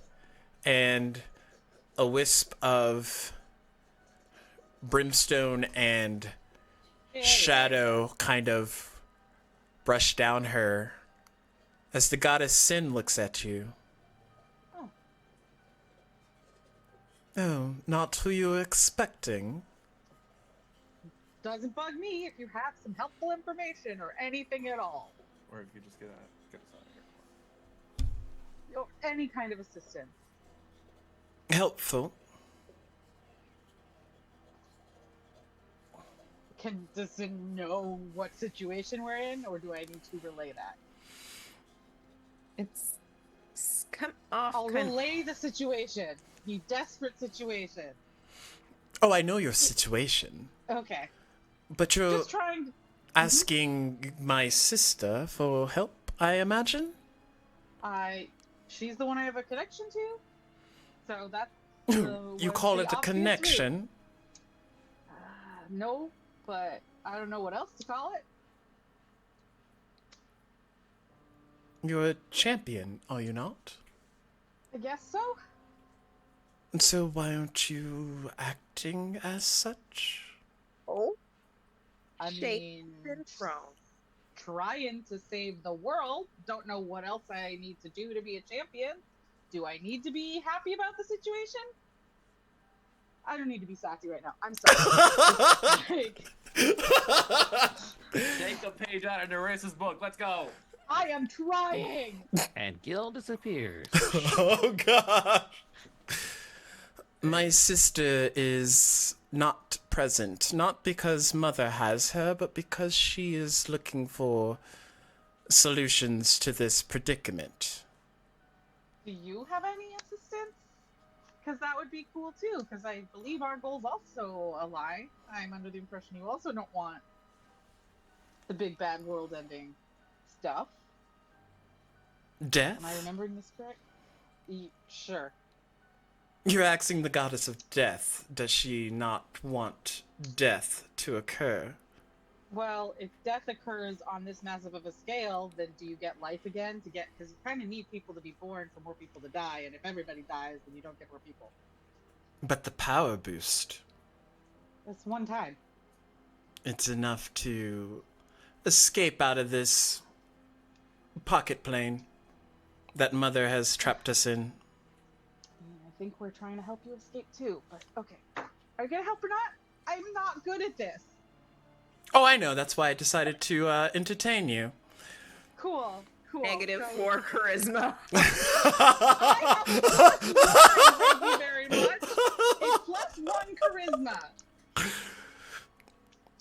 and a wisp of brimstone and shadow kind of brush down her as the goddess Sin looks at you. Oh, not who you were expecting. doesn't bug me if you have some helpful information or anything at all. Or if you just get us out of here. Or any kind of assistance. Helpful. Does it know what situation we're in, or do I need to relay that? It's come off. I'll relay the situation. The desperate situation. Oh, I know your situation. Okay. But you're Just trying. asking my sister for help, I imagine? She's the one I have a connection to. So that's. You call it a connection? No, but I don't know what else to call it. You're a champion, are you not? I guess so. So why aren't you acting as such? Oh, I mean, trying to save the world. Don't know what else I need to do to be a champion. Do I need to be happy about the situation? I don't need to be sassy right now. I'm sorry. Take a page out of Nerissa's book. Let's go. I am trying. And Gil disappears. Oh, gosh. My sister is not present, not because Mother has her, but because she is looking for solutions to this predicament. Do you have any assistance? Because that would be cool too, because I believe our goals also align. I'm under the impression you also don't want the big bad world ending stuff. Death? Am I remembering this correct? Sure. You're asking the goddess of death. Does she not want death to occur? Well, if death occurs on this massive of a scale, then do you get life again to get? Because you kind of need people to be born for more people to die, and if everybody dies, then you don't get more people. But the power boost, That's one time. it's enough to escape out of this pocket plane that Mother has trapped us in. I think we're trying to help you escape too, but okay. Are you gonna help or not? I'm not good at this. Oh, I know. That's why I decided to entertain you. Cool. Negative So- 4 charisma. I have a +1, thank you very much. A +1 charisma.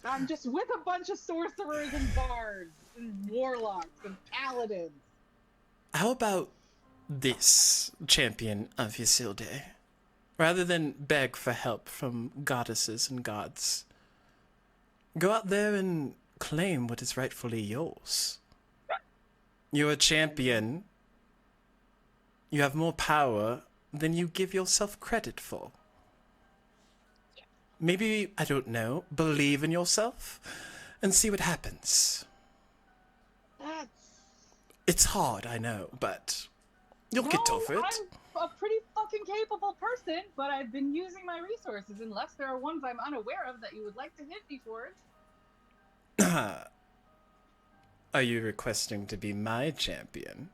I'm just with a bunch of sorcerers and bards and warlocks and paladins. How about this, champion of Isilde? Rather than beg for help from goddesses and gods, go out there and claim what is rightfully yours. You're a champion. You have more power than you give yourself credit for. Maybe, I don't know, believe in yourself and see what happens. That's... It's hard, I know, but you'll get over it. I'm a pretty fucking capable person, but I've been using my resources unless there are ones I'm unaware of that you would like to hit me towards. Are you requesting to be my champion?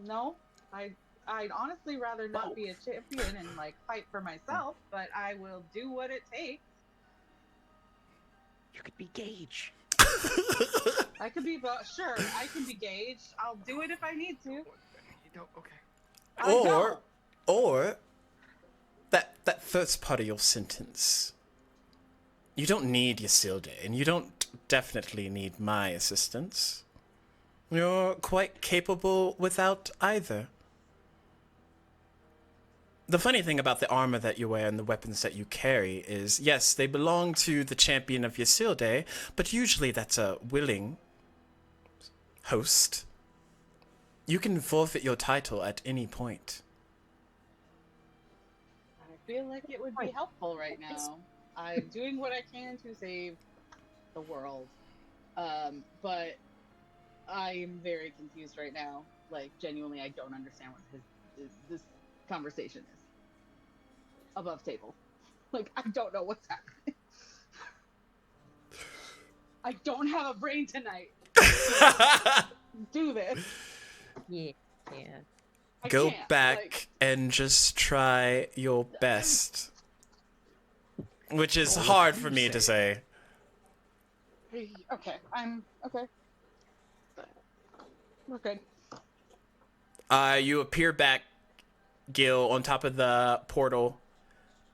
No, I'd honestly rather not be a champion and like fight for myself, but I will do what it takes. You could be Gage. I could be sure, I can be Gage. I'll do it if I need to. You don't. Okay. I don't. Or that first part of your sentence. You don't need Isilde, and you don't definitely need my assistance. You're quite capable without either. The funny thing about the armor that you wear and the weapons that you carry is, yes, they belong to the champion of Isilde, but usually that's a willing host. You can forfeit your title at any point. I feel like it would be helpful right now. I'm doing what I can to save the world. But I'm very confused right now. Like, genuinely, I don't understand what this conversation is. Above table. Like, I don't know what's happening. I don't have a brain tonight. Do this. Yeah. I Go can't, back like- and just try your best which is Oh, hard what for do me you to say? say. Okay, I'm okay. We're good. You appear back, Gil, on top of the portal,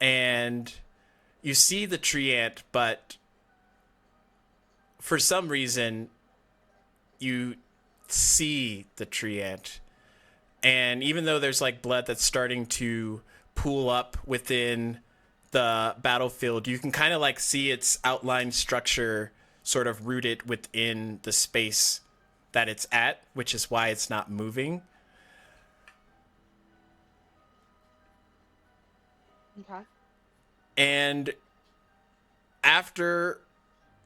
and you see the tree ant, but for some reason, you see the tree ant. And even though there's like blood that's starting to pool up within the battlefield, you can kind of like see its outline structure sort of rooted within the space that it's at, which is why it's not moving. Okay. And after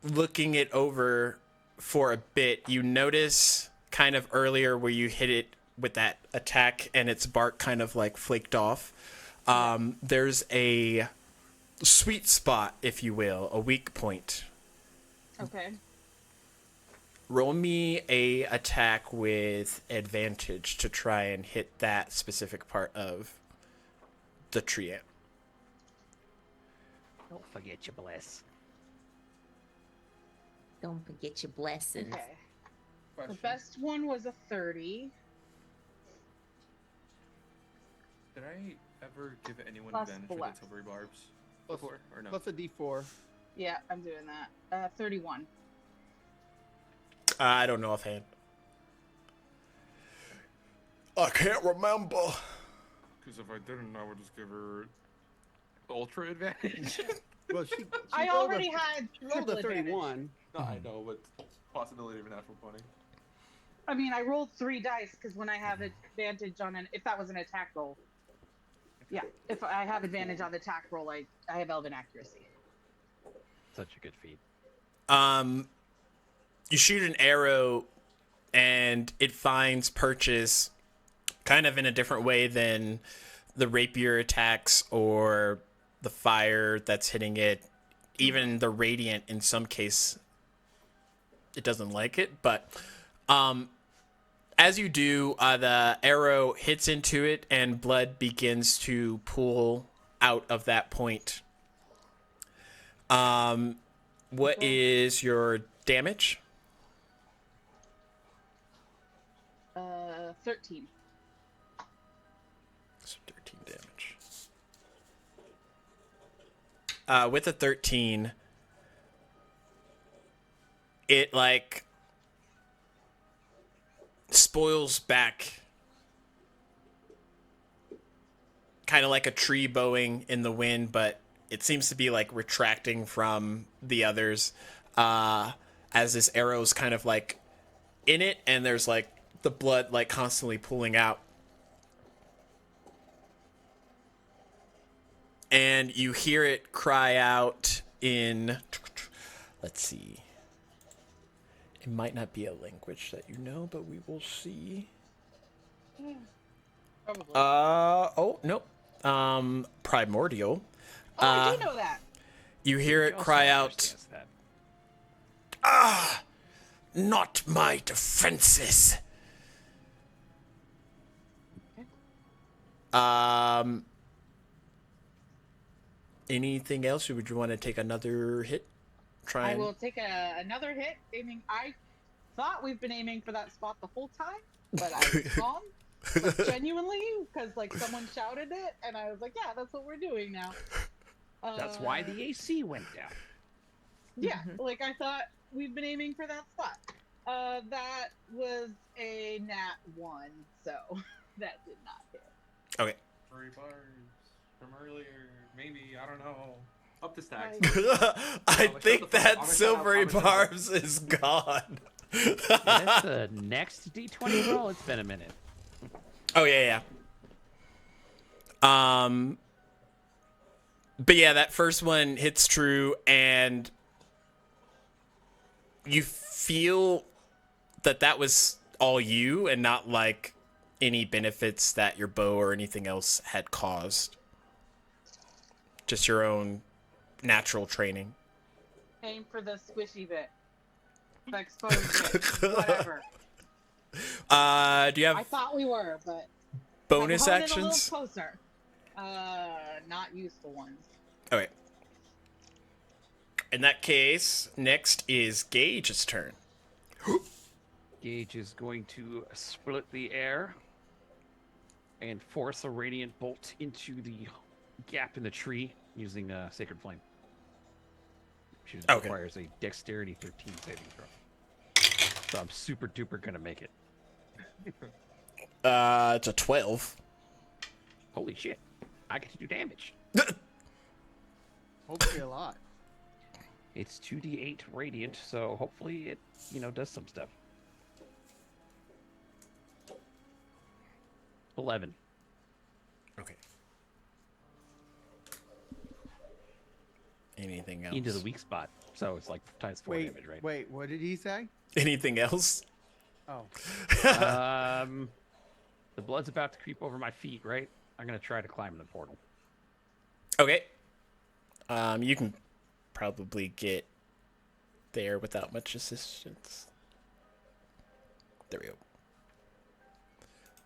looking it over for a bit, you notice kind of earlier where you hit it with that attack and its bark kind of like flaked off. There's a sweet spot, if you will, a weak point. Okay. Roll me a attack with advantage to try and hit that specific part of the tree ant. Don't forget your bless. Don't forget your blessings. Okay. The Question. best one was a 30. Did I ever give anyone Plus advantage with bless. the silvery barbs Plus- before, or no? Plus a D4. Yeah, I'm doing that. 31. I don't know offhand. I can't remember. Because if I didn't, I would just give her ultra advantage. Well, she I rolled already a, had she rolled triple a advantage. 31. No, I know, but possibility of a natural 20. I mean, I rolled 3 dice because when I have advantage on if that was an attack roll. Yeah, if I have advantage on the attack roll, I have elven accuracy. Such a good feat. You shoot an arrow and it finds perches kind of in a different way than the rapier attacks or the fire that's hitting it. Even the radiant, in some case, it doesn't like it. But as you do, the arrow hits into it and blood begins to pool out of that point. What is your damage? 13. So 13 damage. With a 13, it like spoils back, kind of like a tree bowing in the wind, but it seems to be like retracting from the others, as this arrow's kind of like in it, and there's like the blood like constantly pooling out. And you hear it cry out in, let's see. It might not be a language that you know, but we will see. Probably. Oh, nope. Primordial. I do know that. You hear it Jocelyn cry out, understands that. "Ah, not my defenses." Anything else, or would you want to take another hit? Try I and... will take another hit. Aiming. I thought we've been aiming for that spot the whole time, but I was wrong. Like, genuinely, because like someone shouted it, and I was like, "Yeah, that's what we're doing now." That's why the AC went down. Yeah, like I thought we've been aiming for that spot. That was a nat 1, so that did not hit. Okay. Silvery barbs from earlier. Maybe, I don't know. Up to stacks. I shut think the fuck up. that I'ma shut up. silvery I'ma shut up. barbs is gone. That's the next D20 roll. It's been a minute. Oh yeah. But yeah, that first one hits true, and you feel that was all you, and not like any benefits that your bow or anything else had caused. Just your own natural training. Aim for the squishy bit. The exposed bit. Whatever. Do you I have thought we were, but bonus hone in a actions? little closer. Not useful ones. Okay. In that case, next is Gage's turn. Gage is going to split the air and force a radiant bolt into the gap in the tree using a Sacred Flame. Which Okay. requires a Dexterity 13 saving throw. So I'm super duper gonna make it. It's a 12. Holy shit. I get to do damage. Hopefully a lot. It's 2d8 radiant, so hopefully it, does some stuff. 11. Okay. Anything else? Into the weak spot. So it's like times 4 damage, right? Wait, what did he say? Anything else? Oh, The blood's about to creep over my feet, right? I'm gonna try to climb the portal. Okay. You can probably get there without much assistance. There we go.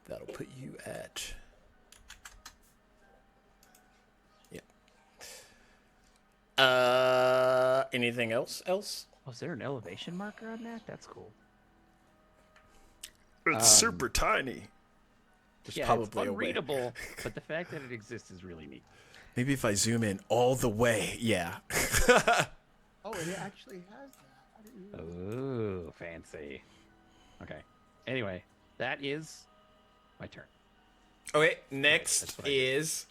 That'll put you at... Yeah. Anything else? Was there an elevation marker on that? That's cool. It's super tiny. There's Yeah, probably it's a way. unreadable, but the fact that it exists is really neat. Maybe if I zoom in all the way. Yeah. oh, it actually has that. I didn't know. Ooh, fancy. Okay. Anyway, that is my turn. Okay, next that's what I did. is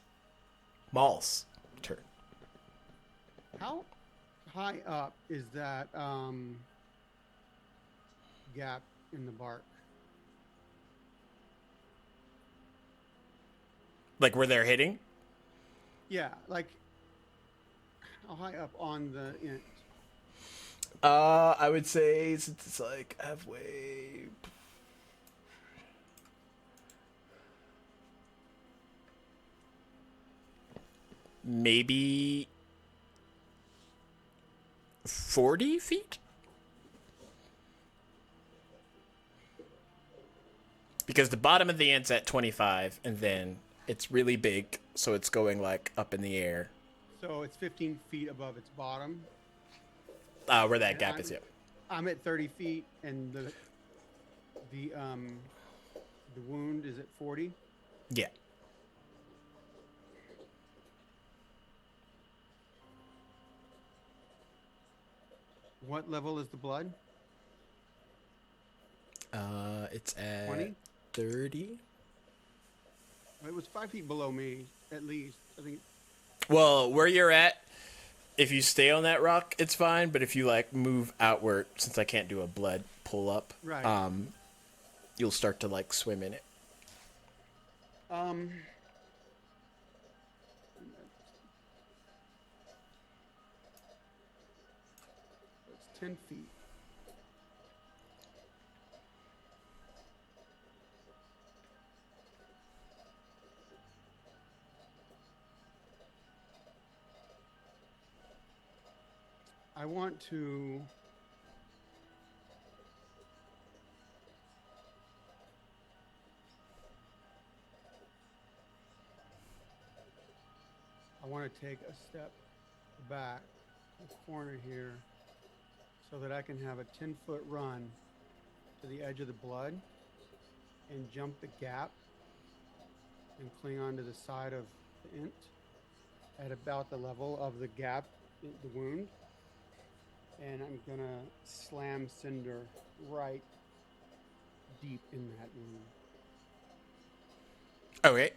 Maul's turn. How high up is that gap in the bark? Like where they're hitting? Yeah, like how high up on the int? I would say since it's like halfway. Maybe 40 feet? Because the bottom of the ant's at 25, and then it's really big, so it's going like up in the air. So it's 15 feet above its bottom. Where that And gap is, yeah. I'm at 30 feet, and the wound is at 40. Yeah. What level is the blood? It's at 20? 30. It was 5 feet below me, at least. I think. Well, where you're at, if you stay on that rock, it's fine. But if you like move outward, since I can't do a blood pull up, Right. You'll start to like swim in it. It's 10 feet. I want to take a step back the corner here so that I can have a 10-foot run to the edge of the blood and jump the gap and cling onto the side of the int at about the level of the gap, the wound. And I'm gonna slam Cinder right deep in that wound. Okay.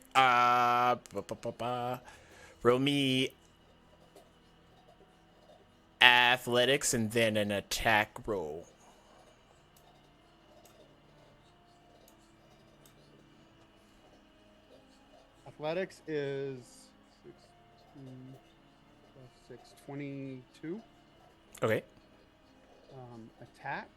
Roll me athletics and then an attack roll. Athletics is 16 plus 6, 22. Okay. Attack.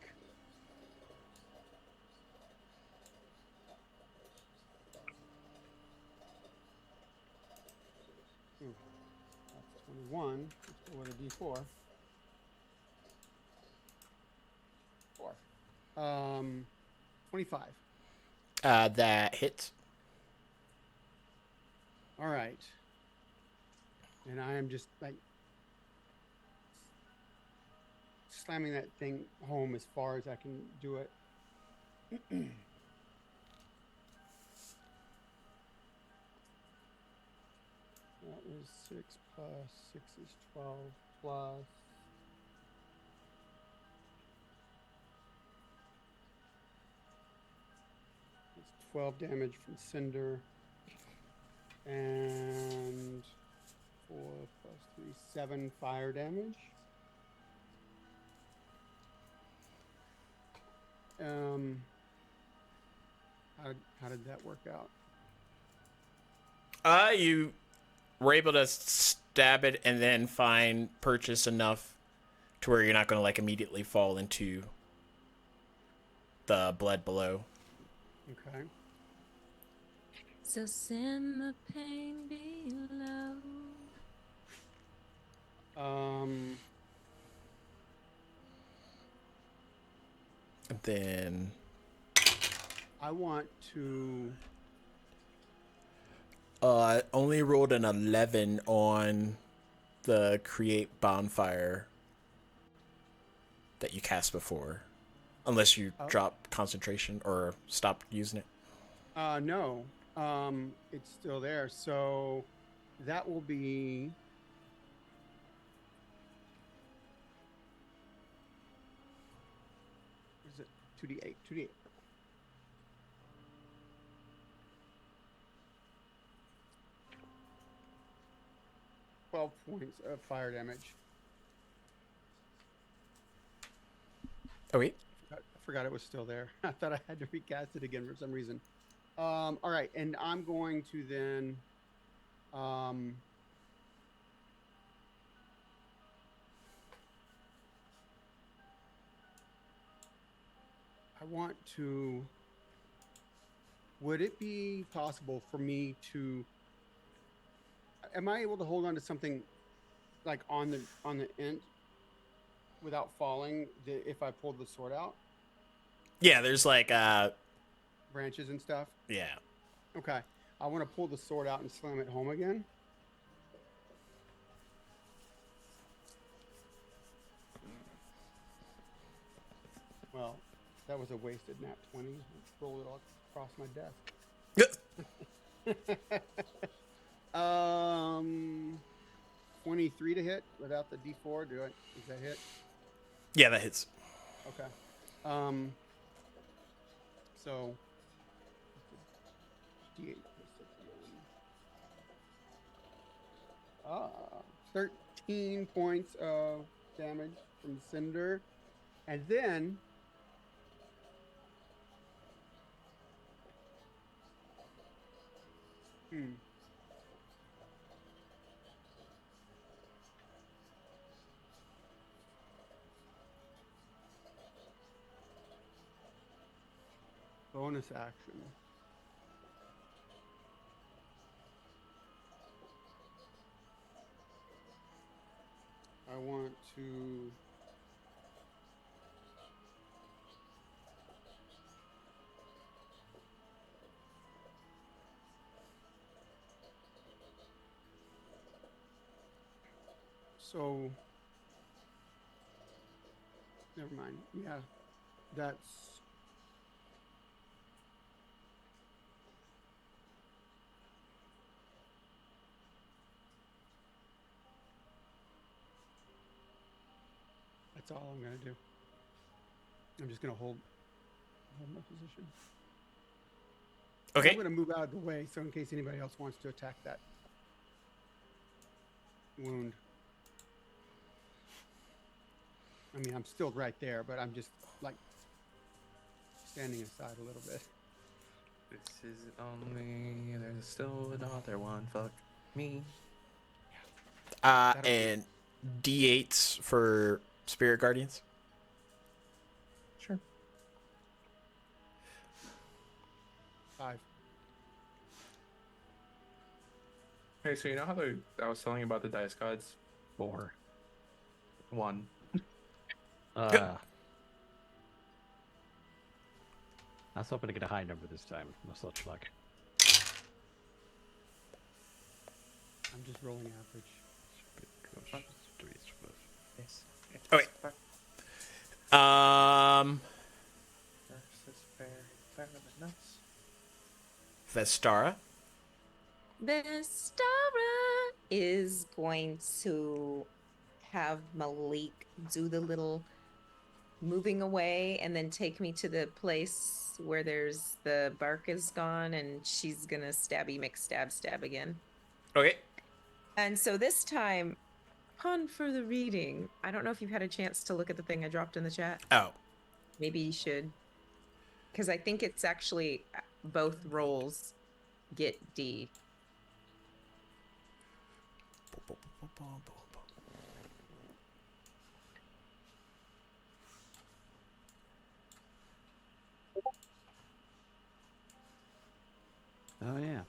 Ooh, that's 21. Let's go with a D4. 4. 25. That hits. All right. And I am just like slamming that thing home as far as I can do it. That is 6 plus 6 is 12 plus. It's 12 damage from Cinder. And 4 plus 3, 7 fire damage. How did that work out? You were able to stab it and then find purchase enough to where you're not going to like immediately fall into the blood below. Okay. So send the pain below. And then I want to. only rolled an 11 on the create bonfire that you cast before, unless you drop concentration or stop using it. No. It's still there. So that will be. Is it 2d8? 2d8. 12 points of fire damage. Oh wait. I forgot it was still there. I thought I had to recast it again for some reason. All right, and I'm going to then I want to. Would it be possible for me to? Am I able to hold on to something like on the end without falling if I pulled the sword out? Yeah, there's like Branches and stuff. yeah. Okay, I want to pull the sword out and slam it home again. Well, that was a wasted nat 20. Roll it all across my desk. 23 to hit without the D4. Is that hit? Yeah, that hits. Okay. So D8 plus 6. 13 points of damage from Cinder, and then bonus action. I want to so never mind. Yeah, that's all I'm gonna do. I'm just gonna hold my position. Okay. I'm gonna move out of the way so in case anybody else wants to attack that wound. I mean, I'm still right there, but I'm just like standing aside a little bit. This is only. There's still another one. Fuck me. And D8s for Spirit Guardians. Sure. 5. Hey, so you know how I was telling you about the dice gods? 4. 1. I was hoping to get a high number this time. No such luck. I'm just rolling average. Okay. Vestara. Vestara is going to have Malik do the little moving away and then take me to the place where there's the bark is gone, and she's gonna stabby stab again. Okay. And so this time, upon further reading, I don't know if you've had a chance to look at the thing I dropped in the chat. Oh. Maybe you should, because I think it's actually both roles get D. Oh yeah.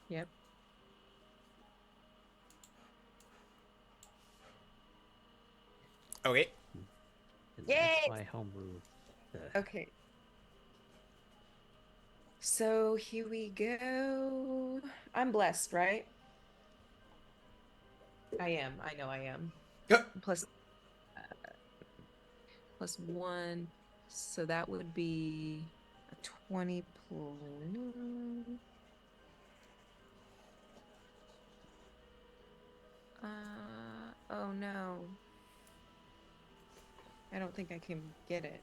Yep. Okay. That's Yay! my homebrew. Okay. So here we go. I'm blessed, right? I am. I know I am. Yep. Plus 1. So that would be a 20 plus. Oh no. I don't think I can get it.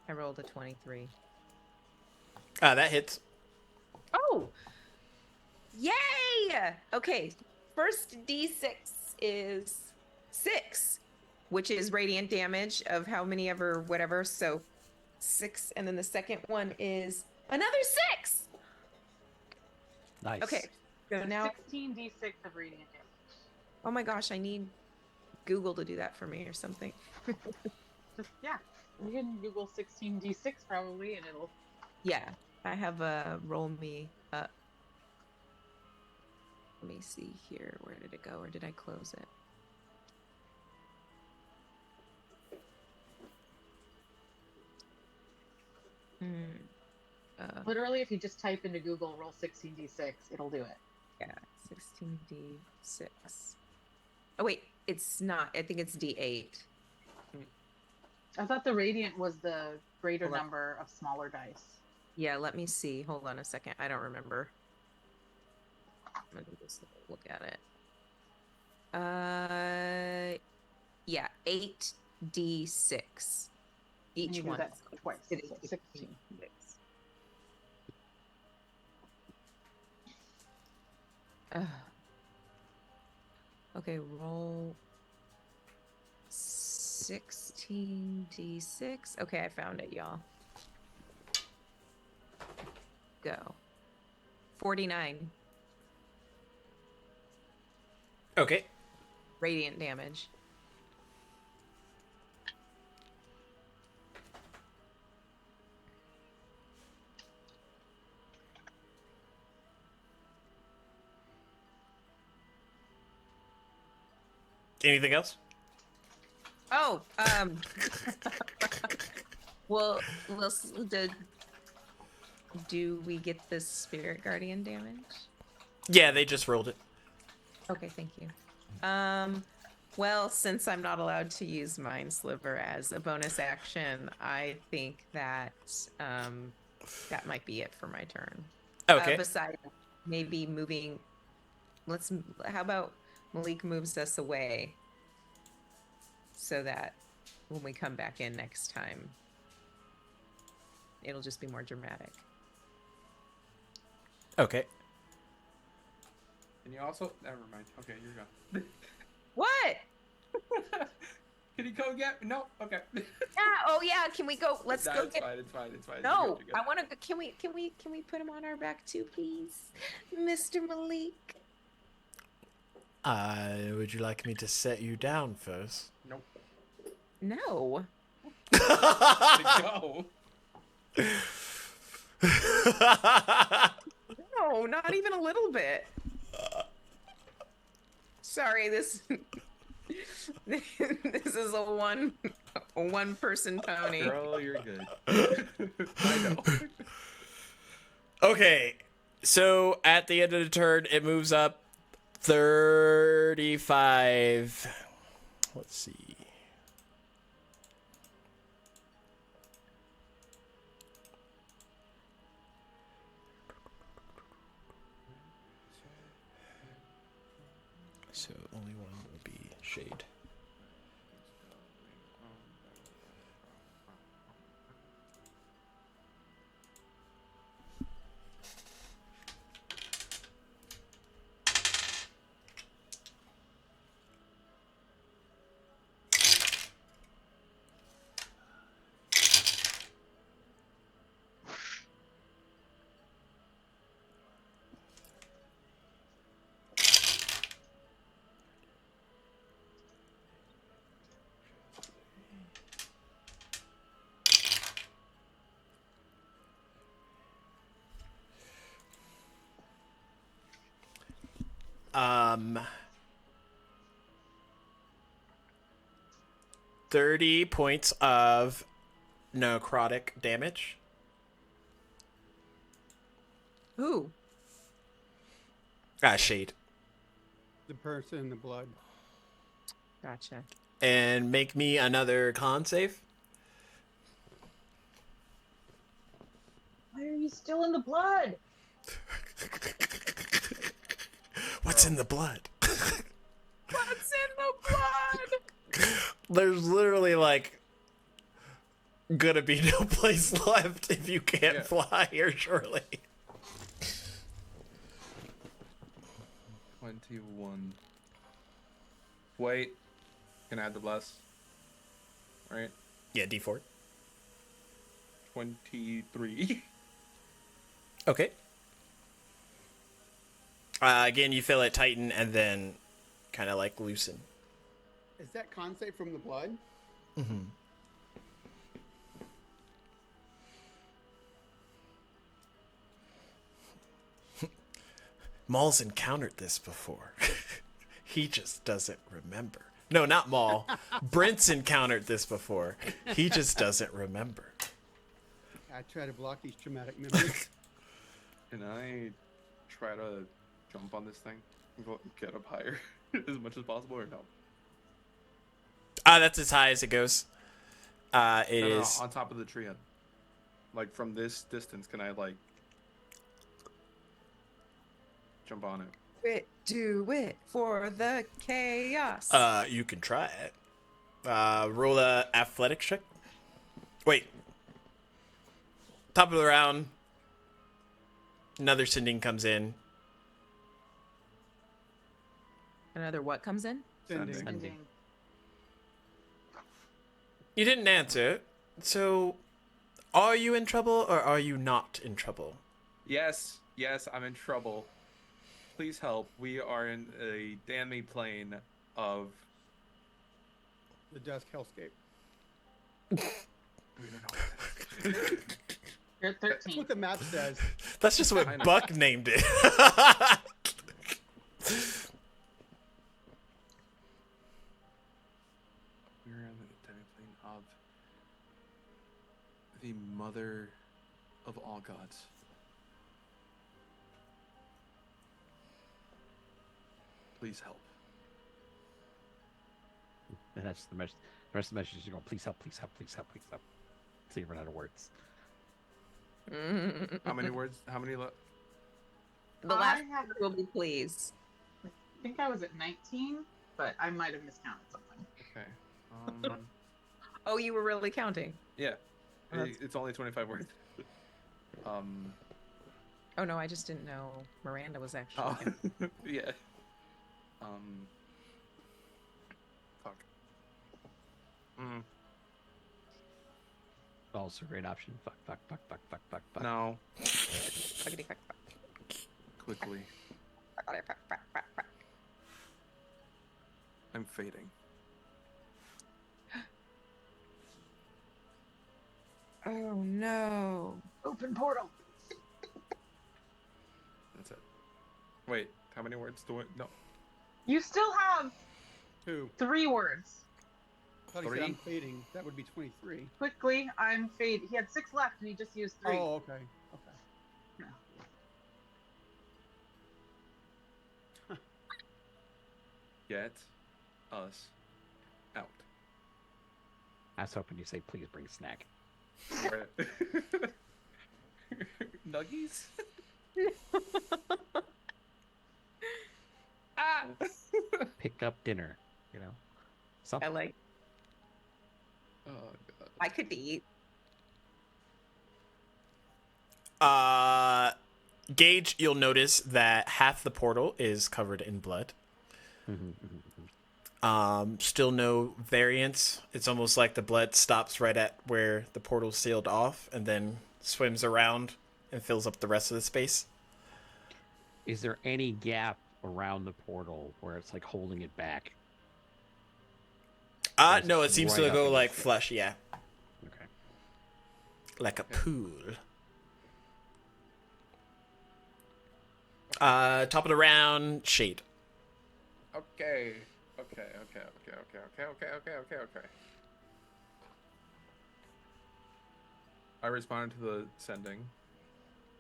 I rolled a 23. That hits. Oh! Yay! Okay, first D6 is 6, which is radiant damage of how many ever, whatever. So 6, and then the second one is another 6! Nice. Okay, so now, 16d6 of radiant damage. oh my gosh, I need Google to do that for me or something. Yeah, you can Google 16d6 probably, and it'll. Yeah, I have a roll me up. Let me see here. Where did it go? Or did I close it? Literally, if you just type into Google roll 16d6, it'll do it. Yeah, 16d6. Oh wait, it's not. I think it's d8. I thought the radiant was the greater Hold on. number of smaller dice. Yeah, let me see. Hold on a second. I don't remember. Let me just look at it. Yeah, 8d6. And Each you do one. that twice. It So is 16. 6. Okay, roll 16d6. Okay, I found it, y'all. Go. 49 Okay. radiant damage. Anything else? Oh, well, do we get the spirit guardian damage? Yeah, they just rolled it. Okay, thank you. Well, since I'm not allowed to use Mind Sliver as a bonus action, I think that that might be it for my turn. Okay. Besides, maybe moving. How about Malik moves us away so that when we come back in next time, it'll just be more dramatic. Okay. And you also never mind. Okay, you're gone. What? Can you go get? No. Okay. Yeah. Oh yeah. Can we go? Let's No, go it's get. fine. It's fine. It's fine. No, You're good, you're I want to. Can we put him on our back too, please, Mr. Malik? Would you like me to set you down first? good. No. Nope. Go. No, not even a little bit. Sorry, this this is a one person pony. Girl, you're good. I know. Okay. So at the end of the turn, it moves up 35. Let's see. So only one will be shade. Um, 30 points of necrotic damage. Who? Shade. The person in the blood. Gotcha. And make me another con save. Why are you still in the blood? What's in the blood? What's in the blood? There's literally like gonna be no place left if you can't fly here, surely. 21. Wait. Can I add the bless? Right? Yeah, D4. 23. Okay. Again, you feel it tighten and then kind of like loosen. Is that con save from the blood? Mm-hmm. Maul's encountered this before. He just doesn't remember. No, not Maul. Brent's encountered this before. He just doesn't remember. I try to block these traumatic memories. Can I try to jump on this thing? Get up higher as much as possible, or no? That's as high as it goes. It No, is on top of the tree. Like from this distance, can I like jump on it? Do it for the chaos. You can try it. Roll a athletics check. Wait. Top of the round. Another sending comes in. Another what comes in? Sending. Sending. You didn't answer. So, are you in trouble or are you not in trouble? Yes, I'm in trouble. Please help. We are in a damning plane of. The Dusk hellscape. We don't know. You're That's 13. what the map says. That's just what I know. Buck named it. We're in the damning plane of the mother of all gods. Please help. And that's the message. The rest of the message is going, please help, please help, please help, please help. So you run out of words. How many words? How many? The last I have- word will be please. I think I was at 19, but I might have miscounted something. Okay. Oh, you were really counting. Yeah. Oh, that's- It's only 25 words. Oh no, I just didn't know Miranda was actually. Oh, counting. yeah. Fuck. Also a great option. Fuck, fuck, fuck, fuck, fuck, fuck, fuck. No. Fuckity fuck fuck. Quickly. Fuckity fuck fuck fuck fuck. I'm fading. Oh no. Open portal. That's it. Wait, how many words do I? No. You still have 2. 3 words. I thought he said I'm 3? fading. That would be 23. Quickly, I'm fade. He had 6 left and he just used 3. Oh, okay. Okay. get us out. I was hoping you say, please bring snack. Right. Nuggies? Ah! Pick up dinner, you know? I Something. like. Oh, God. I could eat. Gage, you'll notice that half the portal is covered in blood. Still no variance. It's almost like the blood stops right at where the portal sealed off and then swims around and fills up the rest of the space. Is there any gap around the portal where it's like holding it back? Or No, it it's seems right to up go against like it? flush, yeah. Okay. Like a pool. Top of the round, Shade. Okay. I responded to the sending.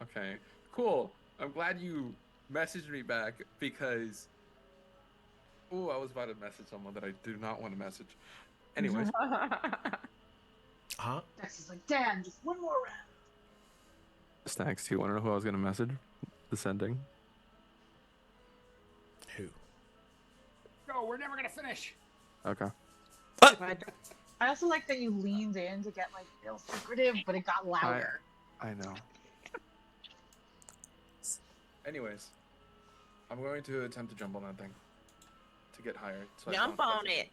Okay. Cool. I'm glad you messaged me back because I was about to message someone that I do not want to message. Anyways, Huh? Dex is like, damn, just one more round. Snacks, do you want to know who I was gonna message? The sending? Who? No, we're never gonna finish. Okay. I also like that you leaned in to get like real secretive, but it got louder. I know. Anyways, I'm going to attempt to jump on that thing to get higher. So I Jump don't- on it.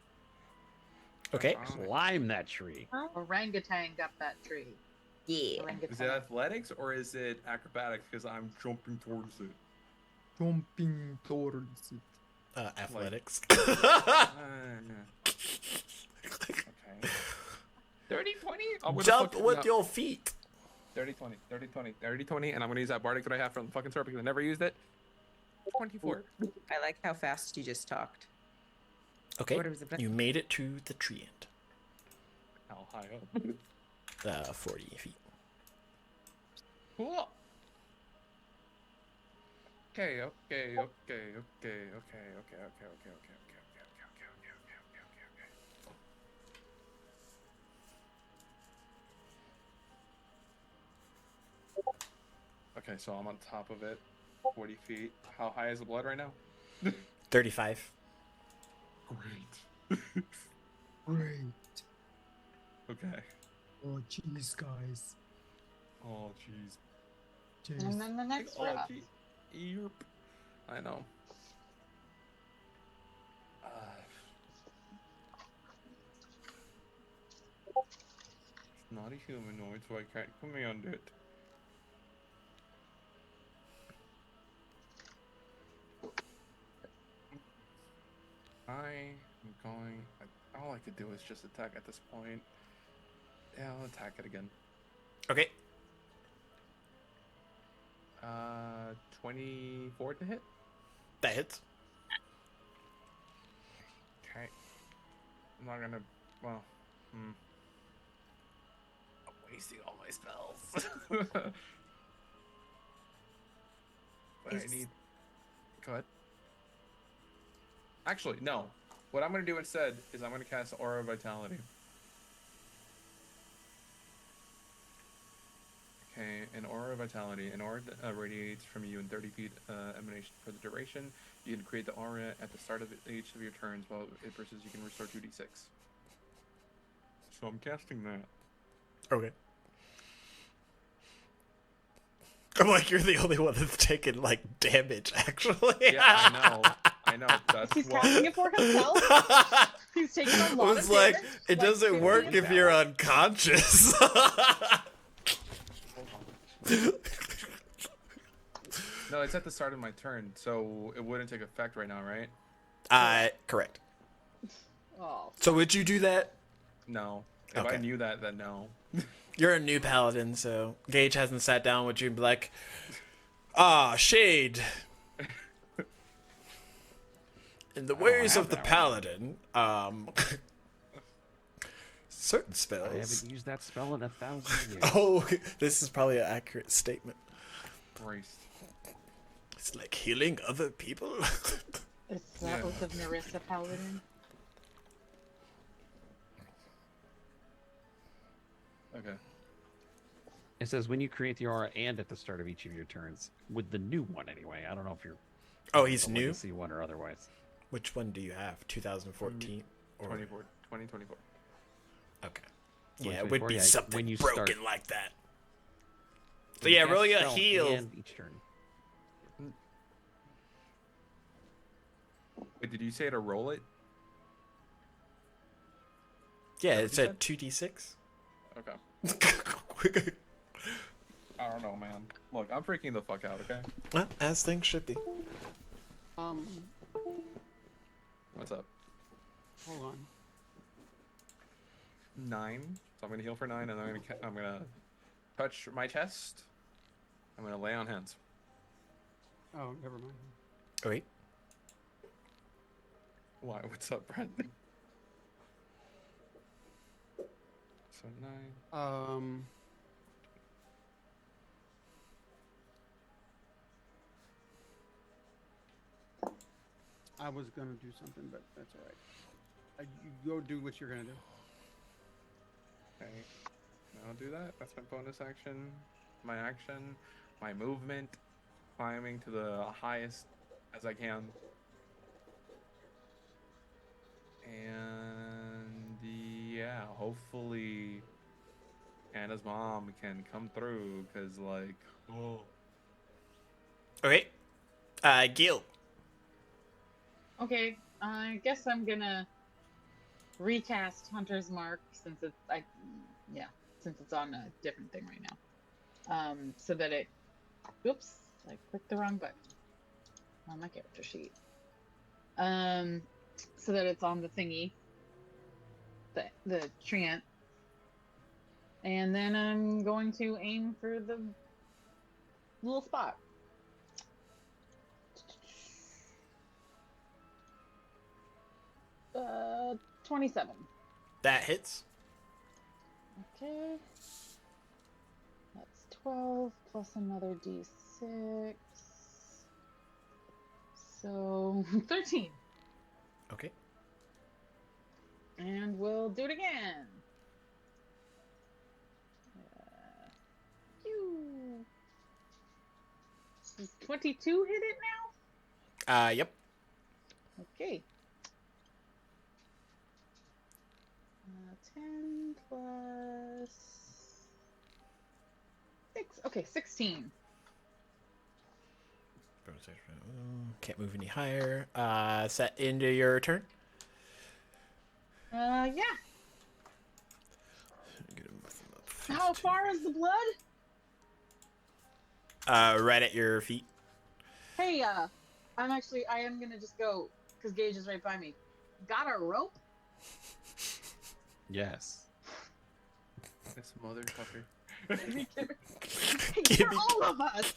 Okay. Climb that tree. Orangutan up that tree. Yeah. Orangutan. Is it athletics or is it acrobatics? Because I'm jumping towards it. Jumping towards it. Athletics. Okay. 30, 20? Jump with your feet. 30, 20, 30, 20, 30, 20, and I'm gonna use that bardic that I have from the fucking store because I never used it. 24. I like how fast you just talked. Okay. What was it? You made it to the tree end. How high up? 40 feet. Cool. Okay. Okay, so I'm on top of it, 40 feet. How high is the blood right now? 35. Great. Great. Okay. Oh, jeez, guys. Oh, jeez. Jeez. And then the next Oh, round. gee. Yerp. I know. It's not a humanoid, so I can't command it. I am going. All I could do is just attack at this point. Yeah, I'll attack it again. Okay. 24 to hit. That hits. Okay. I'm not gonna. Well, I'm wasting all my spells. But I need. Go ahead. Actually, no. What I'm gonna do instead is I'm gonna cast Aura of Vitality. Okay, an Aura of Vitality. An aura radiates from you in 30 feet emanation for the duration. You can create the aura at the start of each of your turns. While it persists, you can restore 2d6. So I'm casting that. Okay. I'm like, you're the only one that's taken, like, damage, actually. Yeah, I know. I know. That's He's why. casting it for himself. He's taking a I lot was of like, damage. it like doesn't 50 work and if down. you're unconscious. No, it's at the start of my turn, so it wouldn't take effect right now, right? Correct. Oh, So would you do that? No. If I Okay. knew that, then no. You're a new paladin, so Gage hasn't sat down with you and be like, Shade. In the ways have of the that paladin, certain I spells. haven't used that spell in 1,000 years. Oh, this is probably an accurate statement. Christ. It's like healing other people. Is Yeah. Oath of Nerissa Paladin? Okay. It says when you create the aura and at the start of each of your turns, with the new one anyway. I don't know if you're Oh, he's the new? legacy one or otherwise. Which one do you have? 2014? Or... 2024. Okay. Yeah, it would 2024, be yeah, something when you broken start. like that. So When you yeah, cast roll your spell heal. and each turn. Wait, did you say to roll it? Yeah, what it you said 2d6. Okay. I don't know, man. Look, I'm freaking the fuck out, okay? Well, as things should be. What's up? Hold on. 9. So I'm gonna heal for 9, and I'm gonna touch my chest. I'm gonna lay on hands. Oh, never mind. Oh, wait. Why? What's up, Brent? So 9. I was gonna do something, but that's all right. You go do what you're gonna do. Okay. I'll do that. That's my bonus action. My action. My movement. Climbing to the highest as I can. And yeah, hopefully Anna's mom can come through, cause like, oh. Okay. Gil. Okay, I guess I'm gonna recast Hunter's Mark since it's on a different thing right now. So that it, oops, I clicked the wrong button on my character sheet. So that it's on the thingy, the treant, and then I'm going to aim for the little spot. 27. That hits. Okay. That's 12 plus another d6. So 13. Okay. And we'll do it again. Pew. Does 22 hit it now? Yep. Okay. 10 plus 6. Okay, 16. Can't move any higher. Set into your turn. Yeah. How far is the blood? Right at your feet. Hey, I am gonna just go, because Gage is right by me. Got a rope? Yes. This motherfucker. Hey, for all of us!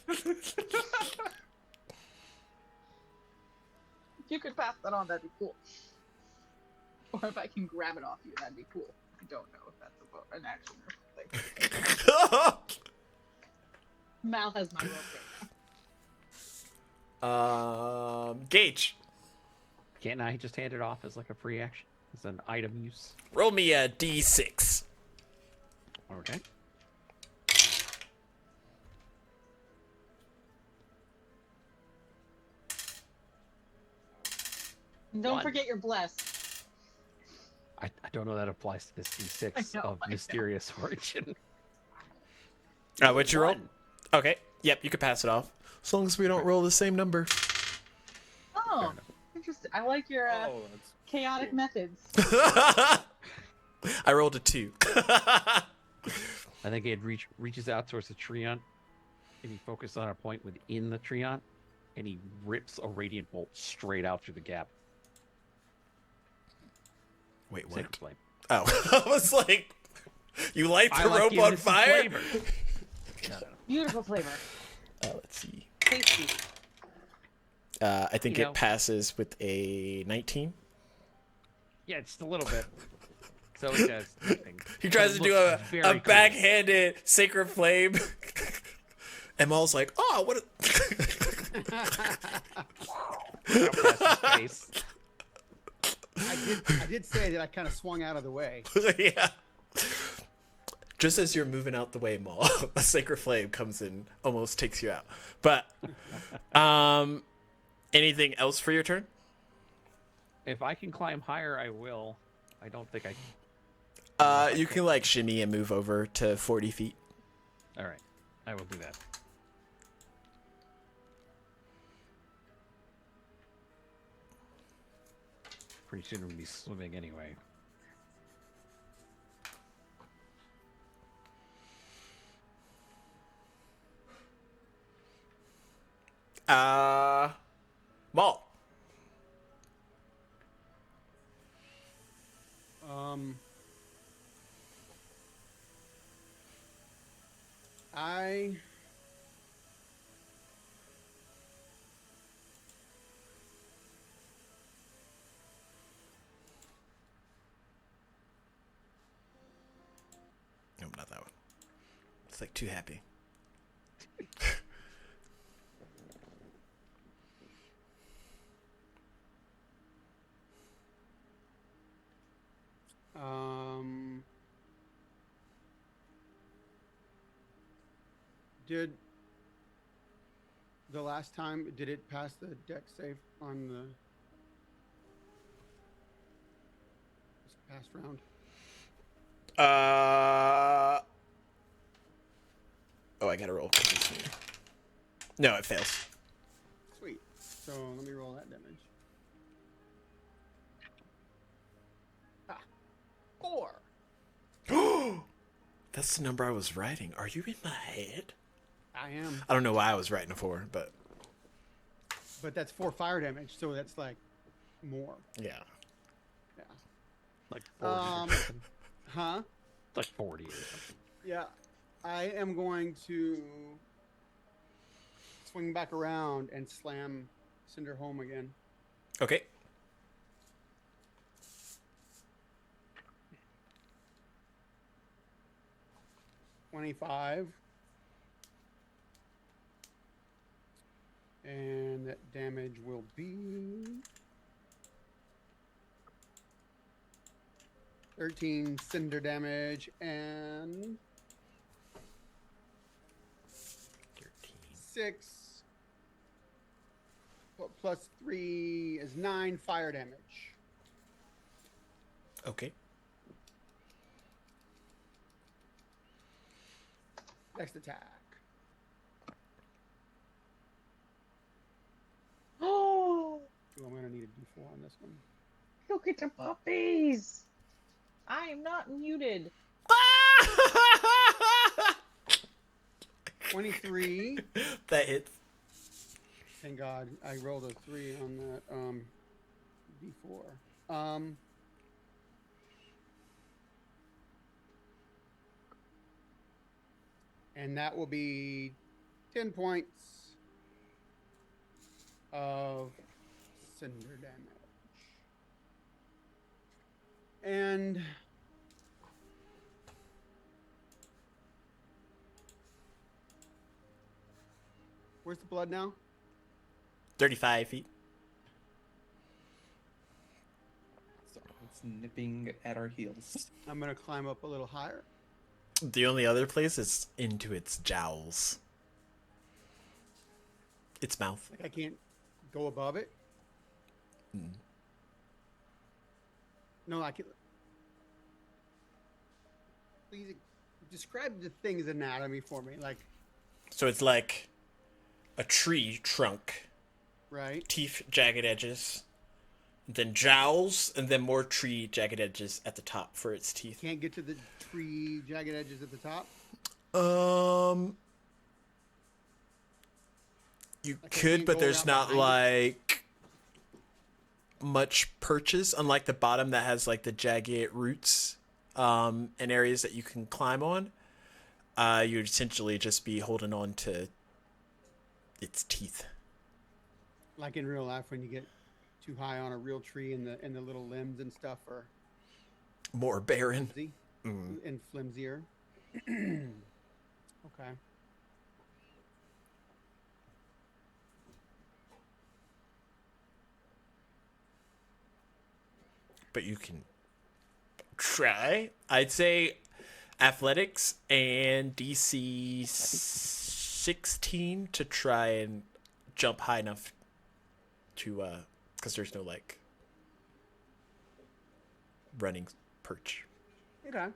If you could pass that on, that'd be cool. Or if I can grab it off you, that'd be cool. I don't know if that's an action or something. Mal has my rope right now. Gage. Can't I just hand it off as like a free action? As an item use? Roll me a d6. Okay. Don't One. forget you're blessed. I don't know that applies to this D6 I know, of mysterious origin. What'd you roll? One. Okay. Yep, you can pass it off. As long as we don't roll the same number. Oh, interesting. I like your Oh, that's chaotic cool. methods. I rolled a 2. I think it reaches out towards the treant, and he focuses on a point within the treant, and he rips a radiant bolt straight out through the gap. Wait, Sacred what? flame. Oh, I was like, you light I the like rope giving on it some fire? flavor. No. Beautiful flavor. Let's see. Tasty. I think You it know. passes with a 19. Yeah, just a little bit. So it does nothing. He tries It to do looks a very cool. backhanded sacred flame. And Maul's like, oh, what? How fast is space? I did say that I kind of swung out of the way. Yeah. Just as you're moving out the way, Maul, a sacred flame comes in, almost takes you out. But, anything else for your turn? If I can climb higher, I will. I don't think I can. You can like shimmy and move over to 40 feet. All right, I will do that. Pretty soon we'll be swimming anyway. Maul. I No, not that one. It's like too happy. did the last time, did it pass the deck safe on the this past round? Oh, I gotta roll. No, it fails. Sweet. So let me roll that damage. 4. That's the number I was writing. Are you in my head? I am. I don't know why I was writing a 4, but But that's 4 fire damage, so that's like more. yeah. Yeah. Like 40 or something. Huh? Like 40 or something. Yeah. I am going to swing back around and slam Cinder home again. Okay. $25. And that damage will be 13 cinder damage and 6 plus 3 is 9 fire damage. Okay. Next attack. Oh, Ooh, I'm gonna need a D4 on this one. look at the puppies. I am not muted. 23. That hits. Thank God I rolled a 3 on that D4. And that will be 10 points of cinder damage. And where's the blood now? 35 feet. So it's nipping at our heels. I'm gonna climb up a little higher. The only other place is into its jowls. Its mouth. Like I can't go above it. No, I can. Please describe the thing's anatomy for me. Like, So it's like a tree trunk, right? teeth, jagged edges, then jowls, and then more tree jagged edges at the top for its teeth. Can't get to the tree jagged edges at the top. You Like I could, can't but go there's around not behind like much perches, unlike the bottom that has like the jagged roots and areas that you can climb on. You'd essentially just be holding on to its teeth. Like in real life, when you get too high on a real tree and the little limbs and stuff are More barren. flimsy Mm. and flimsier. Okay. but you can try. I'd say athletics and DC 16 to try and jump high enough to because there's no like running perch. Okay.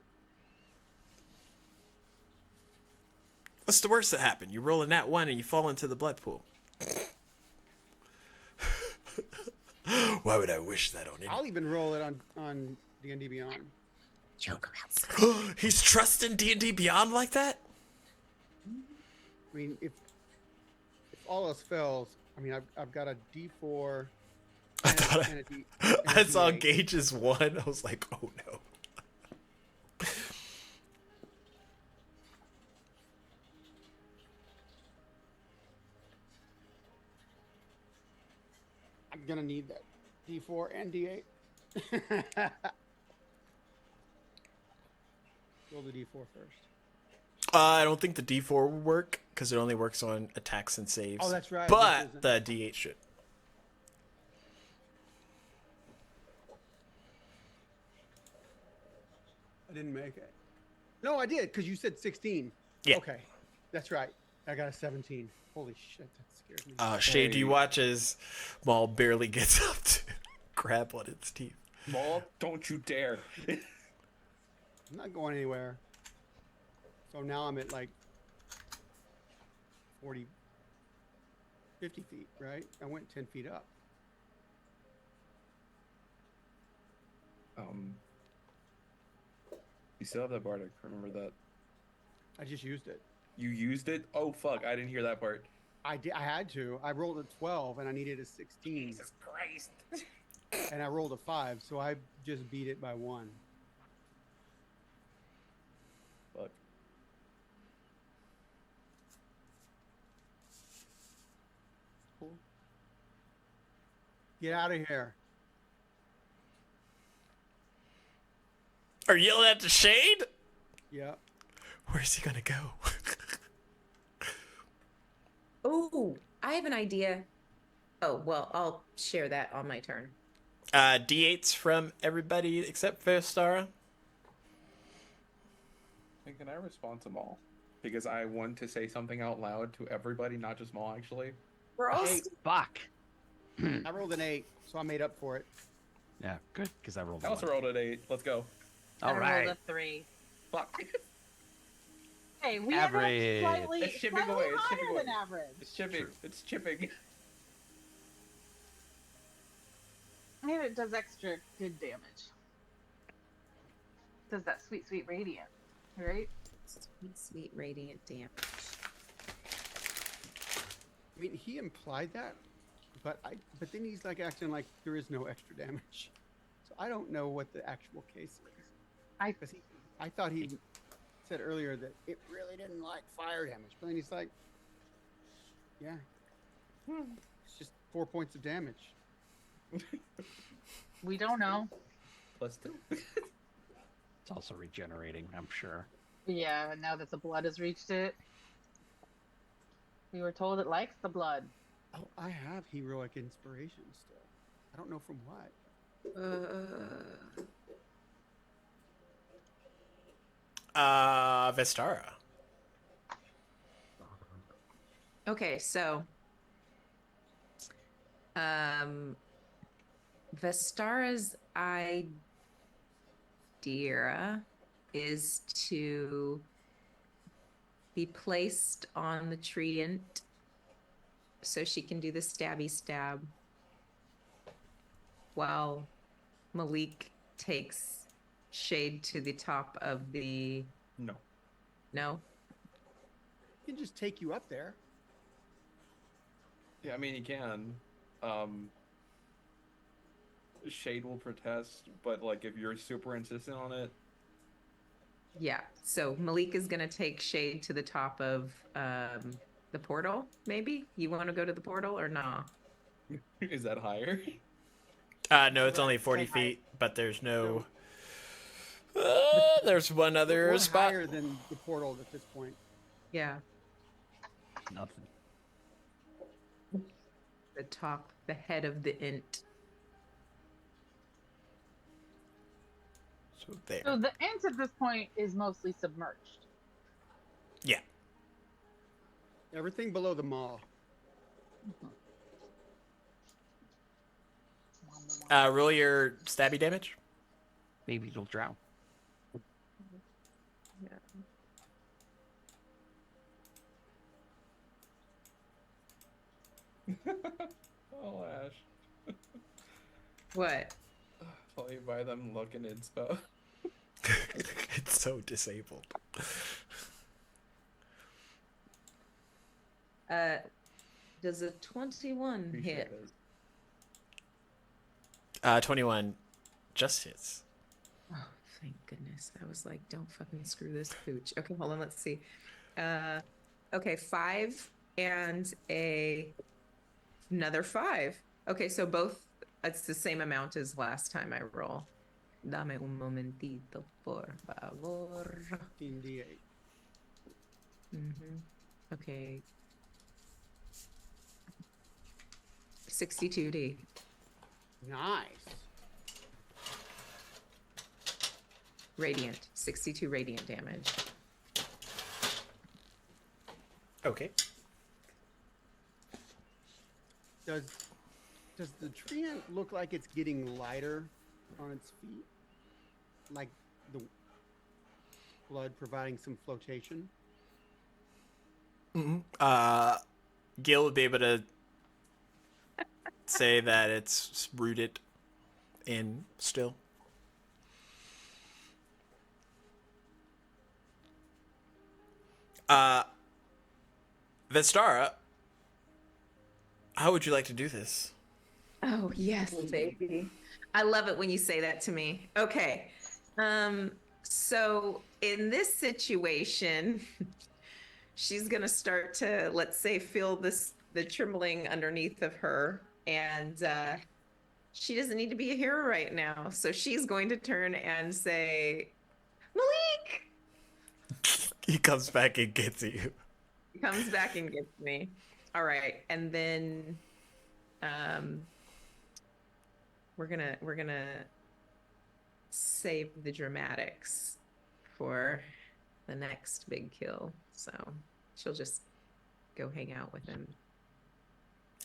What's the worst that happened? You roll a nat 1 and you fall into the blood pool. Why would I wish that on I'll anyone? even roll it on D&D Beyond. Joke about He's trusting D&D Beyond like that? I mean, if all else fails, I mean, I've got a D4 I and, thought and a D. I saw D8. Gage's 1. I was like, oh no. I'm gonna need that D4 and D8. Roll the D4 first. I don't think the D4 will work because it only works on attacks and saves. Oh, that's right. But This the D8 should. I didn't make it. No, I did because you said 16. Yeah. Okay, that's right. I got a 17. Holy shit, that scared me. Shay, do you watch as Maul barely gets up to grab one of its teeth? Maul, don't you dare. I'm not going anywhere. So now I'm at like 40, 50 feet, right? I went 10 feet up. You still have that bardic. Remember that. I just used it. You used it? Oh, fuck. I didn't hear that part. I did. I had to. I rolled a 12 and I needed a 16. Jesus Christ. And I rolled a 5, so I just beat it by 1. Fuck. Get out of here. Are you yelling at the Shade? Yeah. Where's he gonna go? Oh, I have an idea. Oh, well, I'll share that on my turn. D8s from everybody except for Stara. Hey, can I respond to Maul? Because I want to say something out loud to everybody, not just Maul, actually. We're all Hey. Fuck. I rolled an 8, so I made up for it. Yeah, good, because I rolled I a also one. rolled an 8. Let's go. All I right. rolled a 3. Fuck. Hey, we Average. ended up slightly, It's chipping slightly away, it's higher chipping away. than average. It's chipping. True. It's chipping. I mean, it does extra good damage. Does that sweet, sweet radiant, right? sweet, sweet radiant damage. I mean, he implied that, but then he's like acting like there is no extra damage. So I don't know what the actual case is. I thought he said earlier that it really didn't like fire damage, but then he's like, yeah, it's just 4 points of damage. We don't know. Plus 2. It's also regenerating, I'm sure. Yeah, and now that the blood has reached it, we were told it likes the blood. Oh, I have heroic inspiration still. I don't know from what. Vestara. Okay, so Vestara's idea is to be placed on the treant so she can do the stabby stab while Malik takes Shade to the top of the... No. No? He can just take you up there. Yeah, I mean, he can. Shade will protest, but, like, if you're super insistent on it... Yeah, so Malik is gonna take Shade to the top of the portal, maybe? You want to go to the portal or nah? Is that higher? No, it's only 40 feet, but there's no... there's one We're other spot. higher than the portal at this point. Yeah, Nothing. the top, the head of the int. there. So the ant at this point is mostly submerged. Yeah. Everything below the maw. Roll your stabby damage. Maybe it'll drown. Oh, Ash. What? While you buy them looking in spell. It's so disabled. Does a 21 Pretty sure hit? it is. 21 just hits. Oh, thank goodness. I was like, don't fucking screw this pooch. Okay, hold on. Let's see. Okay, 5 and another 5. Okay, so both, it's the same amount as last time I roll. Dame un momentito, por favor. 15d8. Okay. 62D. Nice. Radiant. 62 radiant damage. Okay. Does the treant look like it's getting lighter on its feet? Like the blood providing some flotation? Gil would be able to say that it's rooted in still. Vestara, how would you like to do this? Oh, yes, baby. I love it when you say that to me. Okay. So in this situation, she's going to start to, let's say, feel the trembling underneath of her. And she doesn't need to be a hero right now. So she's going to turn and say, Malik! He comes back and gets you. He comes back and gets me. All right. And then we're gonna save the dramatics for the next big kill. So she'll just go hang out with him.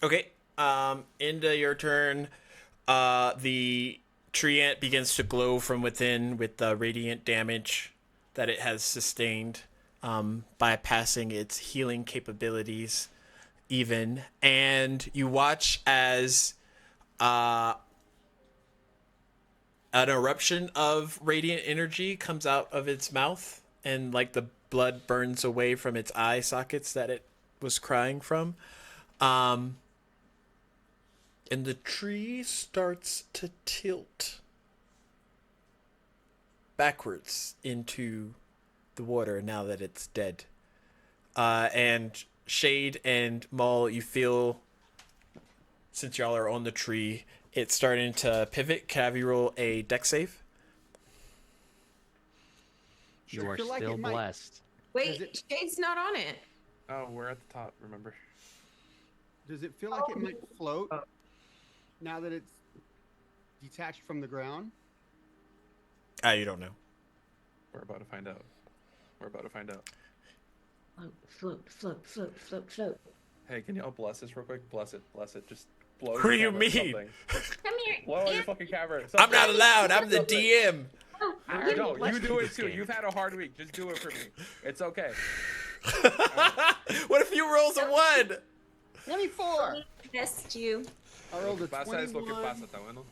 Okay. Into your turn. The treant begins to glow from within with the radiant damage that it has sustained, bypassing its healing capabilities even. And you watch as an eruption of radiant energy comes out of its mouth, and like the blood burns away from its eye sockets that it was crying from. And the tree starts to tilt backwards into the water now that it's dead. And Shade and Maul, you feel, since y'all are on the tree, it's starting to pivot. Can I have you roll a dex save? You are feel like still it might- blessed. Wait, Shade's not on it. Oh, we're at the top, remember? Does it feel like it might float now that it's detached from the ground? You don't know. We're about to find out. We're about to find out. Float, float, float, float, float. Hey, can y'all bless this real quick? Bless it, bless it. Just blow. What your do you camera or mean? something. Come here. Blow on your fucking camera. I'm not Something. allowed. I'm the Something. DM. No, Let's you do do it this too. game. You've had a hard week. Just do it for me. It's okay. What if you rolls a 1? 24! Missed you. I rolled a Pasa es lo que 21. pasa, ¿tá bueno?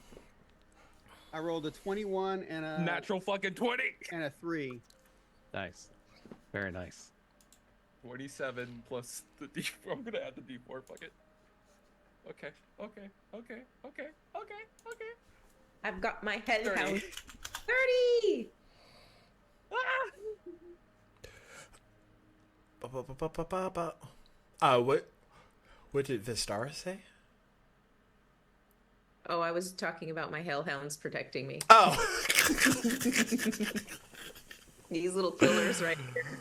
I rolled a 21 and a Natural fucking 20. and a 3. Nice. Very nice. 27 plus the D4. I'm gonna add the D4. Fuck it. Okay. Okay. Okay. Okay. Okay. Okay. I've got my head 30. held. 30! What did Vistara say? Oh, I was talking about my hellhounds protecting me. Oh. These little killers right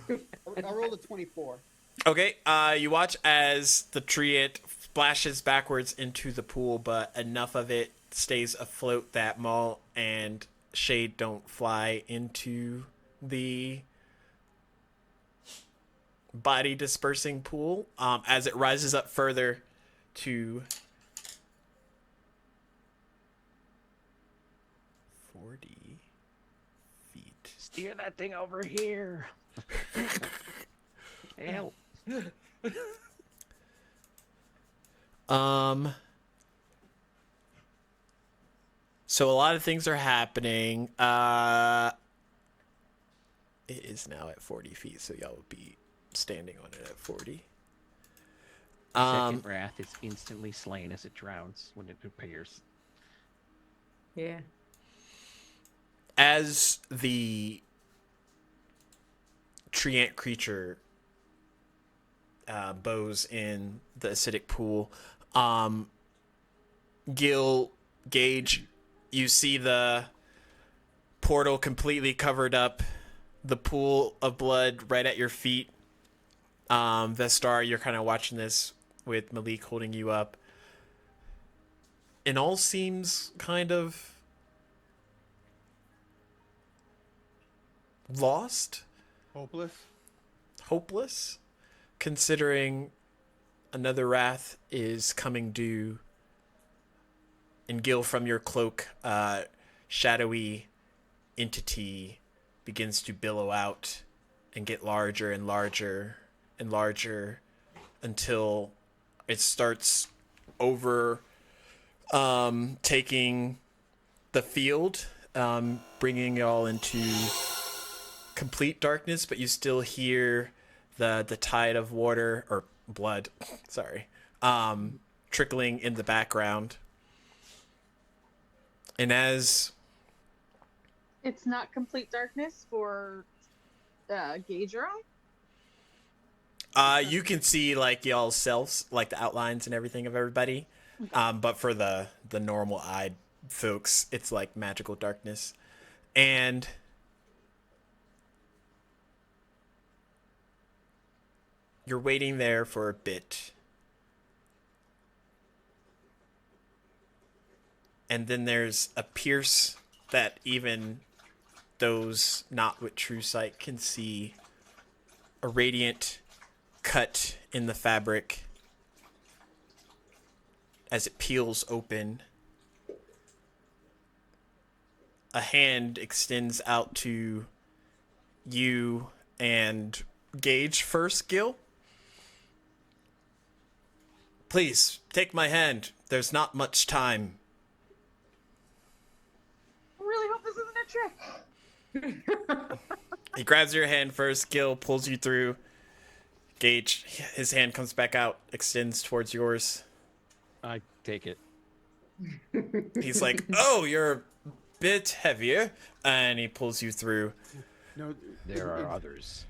here. I rolled a 24. Okay, you watch as the treant splashes backwards into the pool, but enough of it stays afloat that Maul and Shade don't fly into the body dispersing pool. As it rises up further to 40 feet. Steer that thing over here. Help. So a lot of things are happening. It is now at 40 feet, so y'all will be standing on it at 40. Second wrath is instantly slain as it drowns when it appears. Yeah. As the treant creature bows in the acidic pool, Gil, Gage, you see the portal completely covered up, the pool of blood right at your feet. Vestar, you're kind of watching this with Malik holding you up. It all seems kind of lost, hopeless, considering another wrath is coming due. And Gil, from your cloak, shadowy entity begins to billow out and get larger and larger and larger until it starts over taking the field, bringing y'all into complete darkness, but you still hear the tide of water or blood, sorry, trickling in the background. And as It's not complete darkness for Gage or I? you can see like y'all's selves, like the outlines and everything of everybody. But for the normal eyed folks, it's like magical darkness. And you're waiting there for a bit. And then there's a pierce that even those not with true sight can see. A radiant cut in the fabric as it peels open. A hand extends out to you and Gage first, Gil. Please, take my hand. There's not much time. I really hope this isn't a trick. He grabs your hand first. Gil pulls you through. Gage, his hand comes back out, extends towards yours. I take it. He's like, oh, you're a bit heavier. And he pulls you through. No, There are others.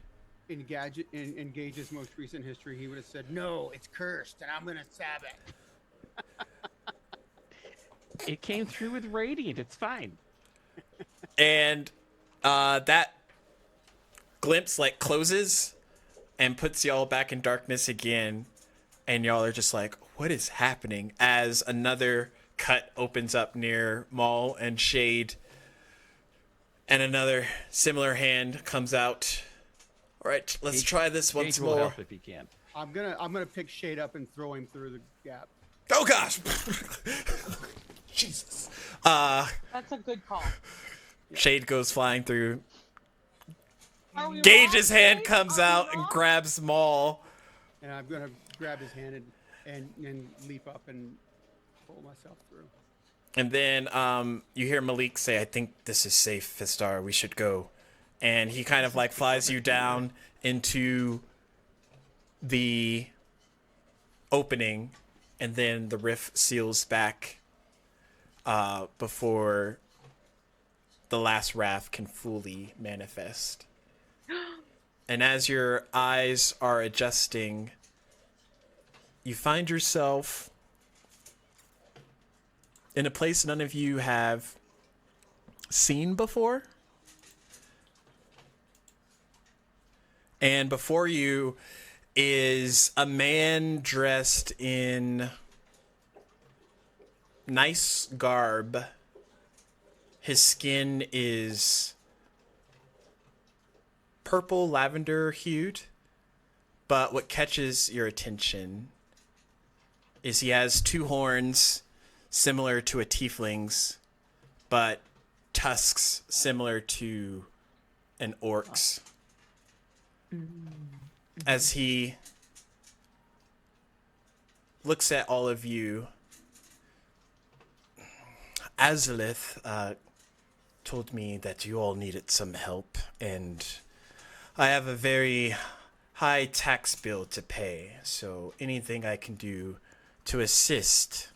in Gage's most recent history, he would have said, "No, it's cursed, and I'm gonna stab it." It came through with radiant. It's fine. And that glimpse like closes and puts y'all back in darkness again. And y'all are just like, what is happening? As another cut opens up near Maul and Shade. And another similar hand comes out. All right, let's try this once Gage will more. help if he can. I'm gonna pick Shade up and throw him through the gap. Oh gosh! Jesus. That's a good call. Shade goes flying through. Are we Gage's wrong, hand Gage? comes Are we out and wrong? grabs Maul. And I'm gonna grab his hand and leap up and pull myself through. And then you hear Malik say, I think this is safe, Fistar. We should go. And he kind of like flies you down into the opening. And then the rift seals back before the last wrath can fully manifest. And as your eyes are adjusting, you find yourself in a place none of you have seen before. And before you is a man dressed in nice garb. His skin is purple lavender hued, but what catches your attention is he has two horns similar to a tiefling's, but tusks similar to an orc's. As he looks at all of you, Azalith told me that you all needed some help, and I have a very high tax bill to pay, so anything I can do to assist.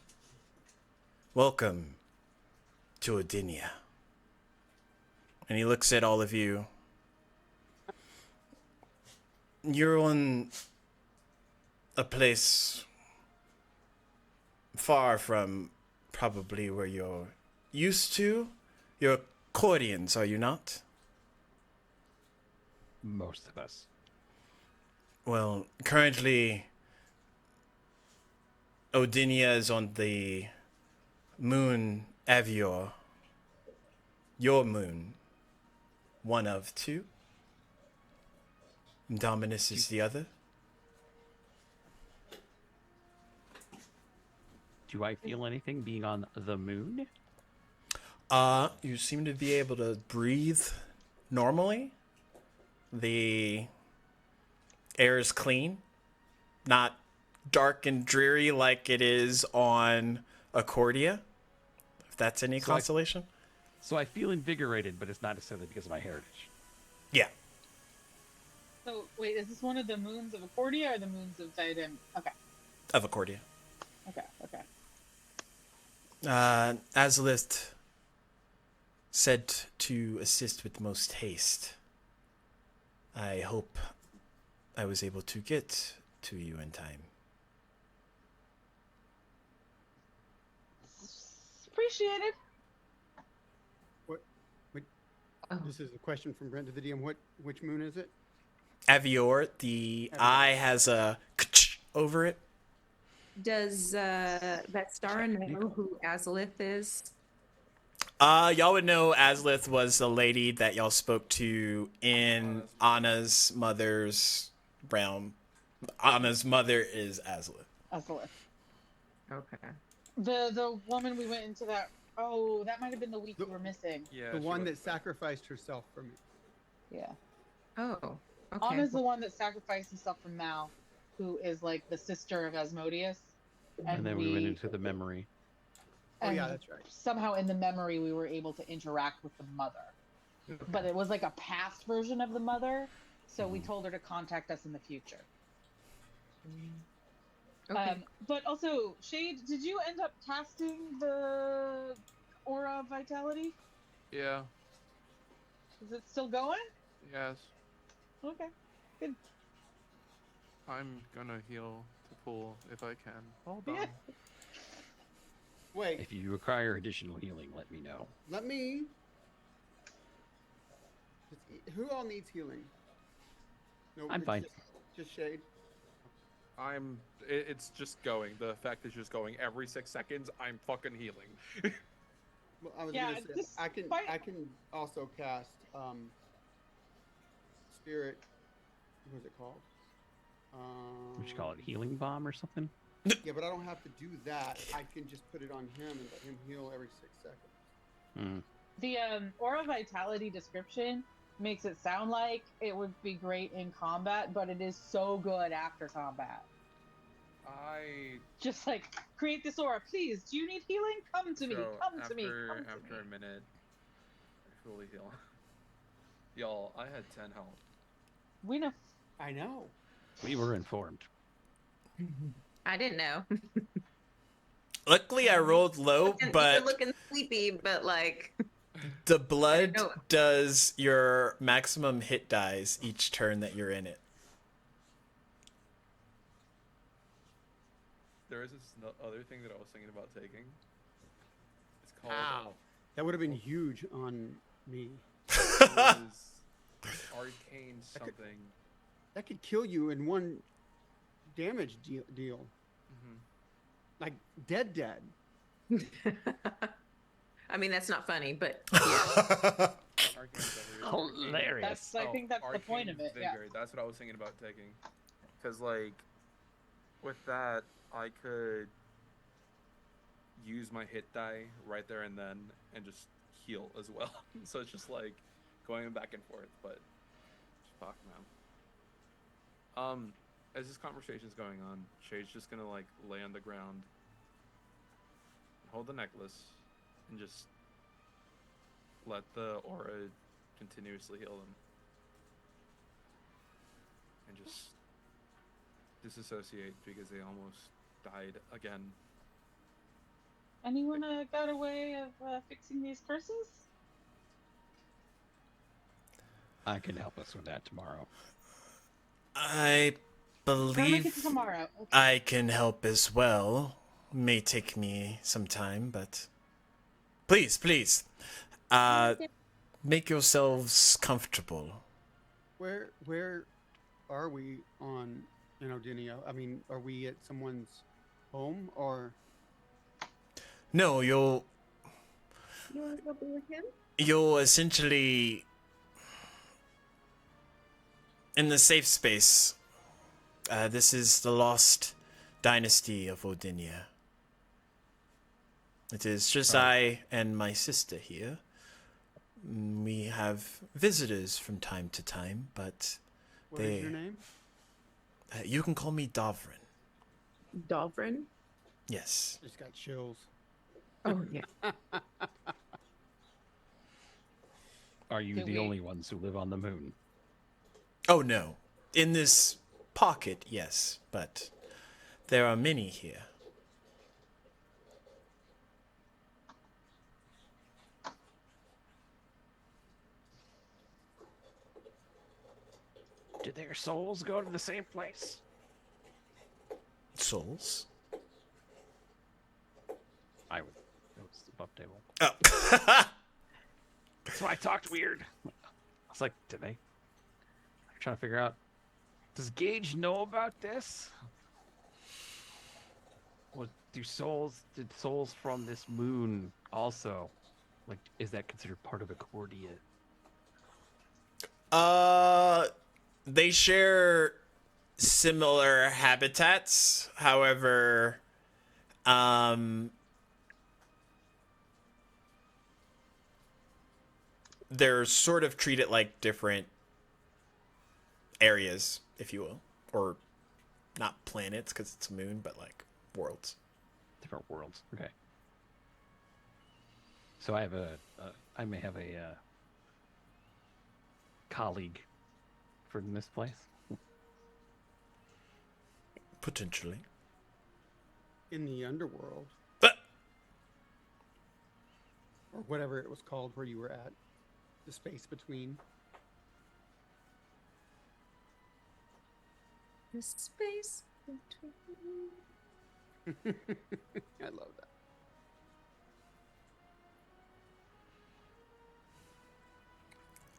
Welcome to Odinia. And he looks at all of you. You're on a place far from probably where you're used to. You're Achordians, are you not? Most of us. Well, currently, Odinia is on the moon Avior. Your moon. One of two. Dominus is the other. Do I feel anything being on the moon? You seem to be able to breathe normally. The air is clean, not dark and dreary like it is on Achordia, if that's any consolation. So I feel invigorated, but it's not necessarily because of my heritage. Yeah. So wait, is this one of the moons of Achordia or the moons of Diadem? Okay. Of Achordia. Okay. Okay. Azalith said to assist with most haste. I hope I was able to get to you in time. Appreciated. This is a question from Brent to the DM. Which moon is it? Avior, the eye has a over it. Does that star know who Azalith is? Y'all would know Azalith was the lady that y'all spoke to in Anna's mother's realm. Anna's mother is Azalith. Azalith. Okay. The woman we went into that. Oh, that might have been the week we were missing. Yeah. The she one was- that sacrificed herself for me. Yeah. Oh. Okay. Anna's the one that sacrificed himself for Mal, who is like the sister of Asmodeus. And then we went into the memory. Oh yeah, and that's right. somehow in the memory we were able to interact with the mother. But it was like a past version of the mother, so we told her to contact us in the future. Okay. But also, Shade, did you end up casting the Aura of Vitality? Yeah. Is it still going? Yes. Okay. Good. I'm gonna heal to pool if I can. Hold Yeah. on. Wait, If you require additional healing, let me know. let me. Who all needs healing? No, I'm it's fine. Just Shade. It's just going. The effect is just going. Every 6 seconds, I'm fucking healing. Well, I was Yeah, gonna say just I can fight- I can also cast Spirit. What is it called? Would you call it healing bomb or something? Yeah, but I don't have to do that. I can just put it on him and let him heal every 6 seconds. The Aura Vitality description makes it sound like it would be great in combat, but it is so good after combat. Just like, create this aura, please. Do you need healing? Come to me. So Come to me. Come to after me. a minute, I fully heal. Y'all, I had 10 health. We know. I know. We were informed. I didn't know. Luckily, I rolled low, You're but looking sleepy, but like. the blood know. does your maximum hit dies each turn that you're in it. There is this other thing that I was thinking about taking. It's called. Ow. That would have been huge on me. It is arcane something. That could kill you in one damage deal. Mhm. Like dead. I mean, that's not funny, but yeah. Arcane's everywhere. Hilarious. I think that's the point of Arcane it. Yeah. Vigor, that's what I was thinking about taking. Because, like, with that, I could use my hit die right there and then and just heal as well. So it's just like going back and forth, but fuck, man. As this conversation's going on, Shay's just gonna like lay on the ground, hold the necklace, and just let the aura continuously heal them. And just disassociate because they almost died again. Anyone got a way of fixing these curses? I can help us with that tomorrow. I Don't make it believe to tomorrow. Okay. I can help as well. May take me some time, but please, please, make yourselves comfortable. Where are we on Odinia? I mean, are we at someone's home or? No, You want to go be with him? you're essentially in the safe space. This is the lost dynasty of Odinia. It is just I and my sister here. We have visitors from time to time, but What is your name? You can call me Davrin. Dolphin? Yes. Just got chills. Oh, yeah. Are you Do the we- only ones who live on the moon? Oh no. In this pocket, yes, but there are many here. Do their souls go to the same place? Souls? I would. It was above table. Oh. So I talked weird. I was like, did they? I'm trying to figure out. Does Gage know about this? What did souls from this moon also? Like, is that considered part of Achordia? They share similar habitats. However, they're sort of treated like different areas, if you will, or not planets because it's a moon, but like worlds. Different worlds. Okay. So I have I may have a colleague from this place. Potentially. In the underworld, But or whatever it was called where you were at, the space between. The space between. I love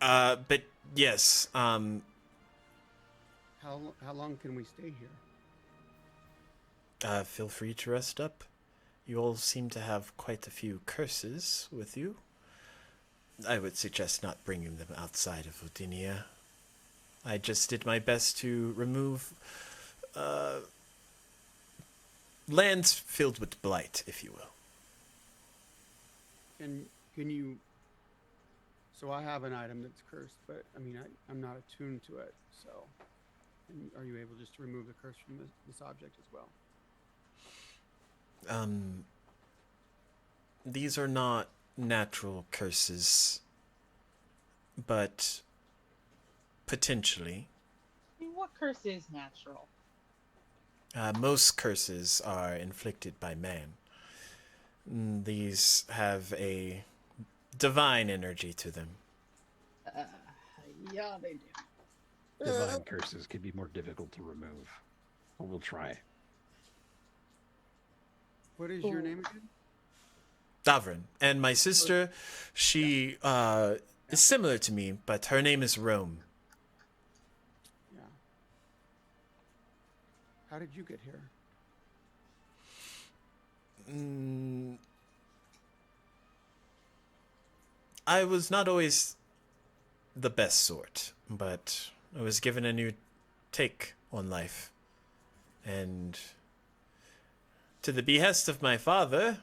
that. but yes, How long can we stay here? feel free to rest up. You all seem to have quite a few curses with you. I would suggest not bringing them outside of Odinia. I just did my best to remove lands filled with blight, if you will. Can you? So I have an item that's cursed, but I mean I'm not attuned to it. So, are you able just to remove the curse from this object as well? These are not natural curses, but potentially. I mean, what curse is natural? Most curses are inflicted by man. These have a divine energy to them. Yeah, they do. Divine curses can be more difficult to remove. But we'll try. What is your name again? Davrin. And my sister, she is similar to me, but her name is Rome. Yeah. How did you get here? I was not always the best sort, but I was given a new take on life. And to the behest of my father,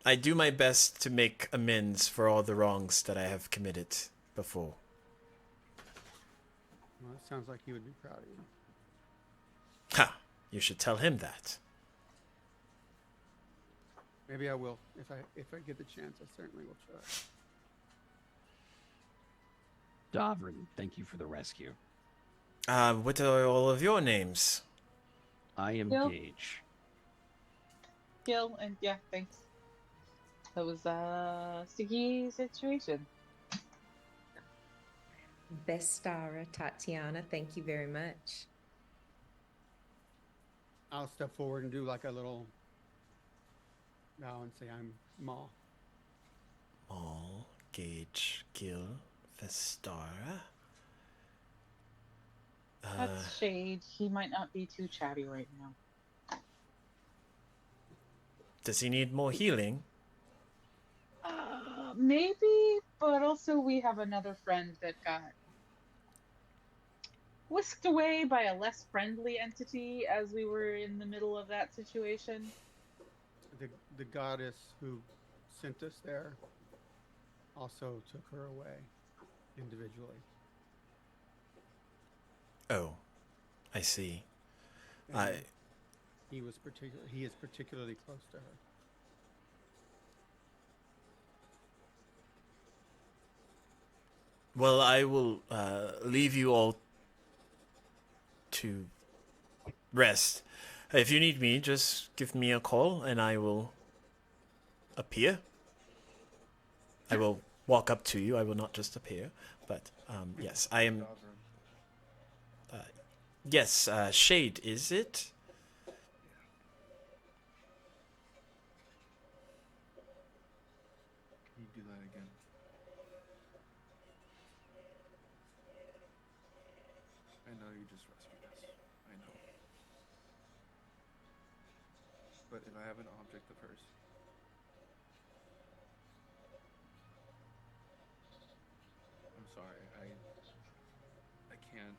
I do my best to make amends for all the wrongs that I have committed before. Well, it sounds like he would be proud of you. Ha! You should tell him that. Maybe I will. If I get the chance, I certainly will try. Davrin, thank you for the rescue. What are all of your names? I am Gil? Gage. Gil, and yeah, thanks. That was a sticky situation. Vestara, Tatiana, thank you very much. I'll step forward and do like a little bow and say I'm Maul. Maul, Gage, Gil, Vestara. That's Shade. He might not be too chatty right now. Does he need more healing? Maybe, but also we have another friend that got whisked away by a less friendly entity as we were in the middle of that situation. The goddess who sent us there also took her away individually. Oh, I see. And he is particularly close to her. Well, I will leave you all to rest. If you need me, just give me a call and I will appear. I will walk up to you. I will not just appear. But yes, I am. Yes, Shade, is it? Can you do that again? I know you just rescued us. I know. But if I have an object of hers, I'm sorry. I can't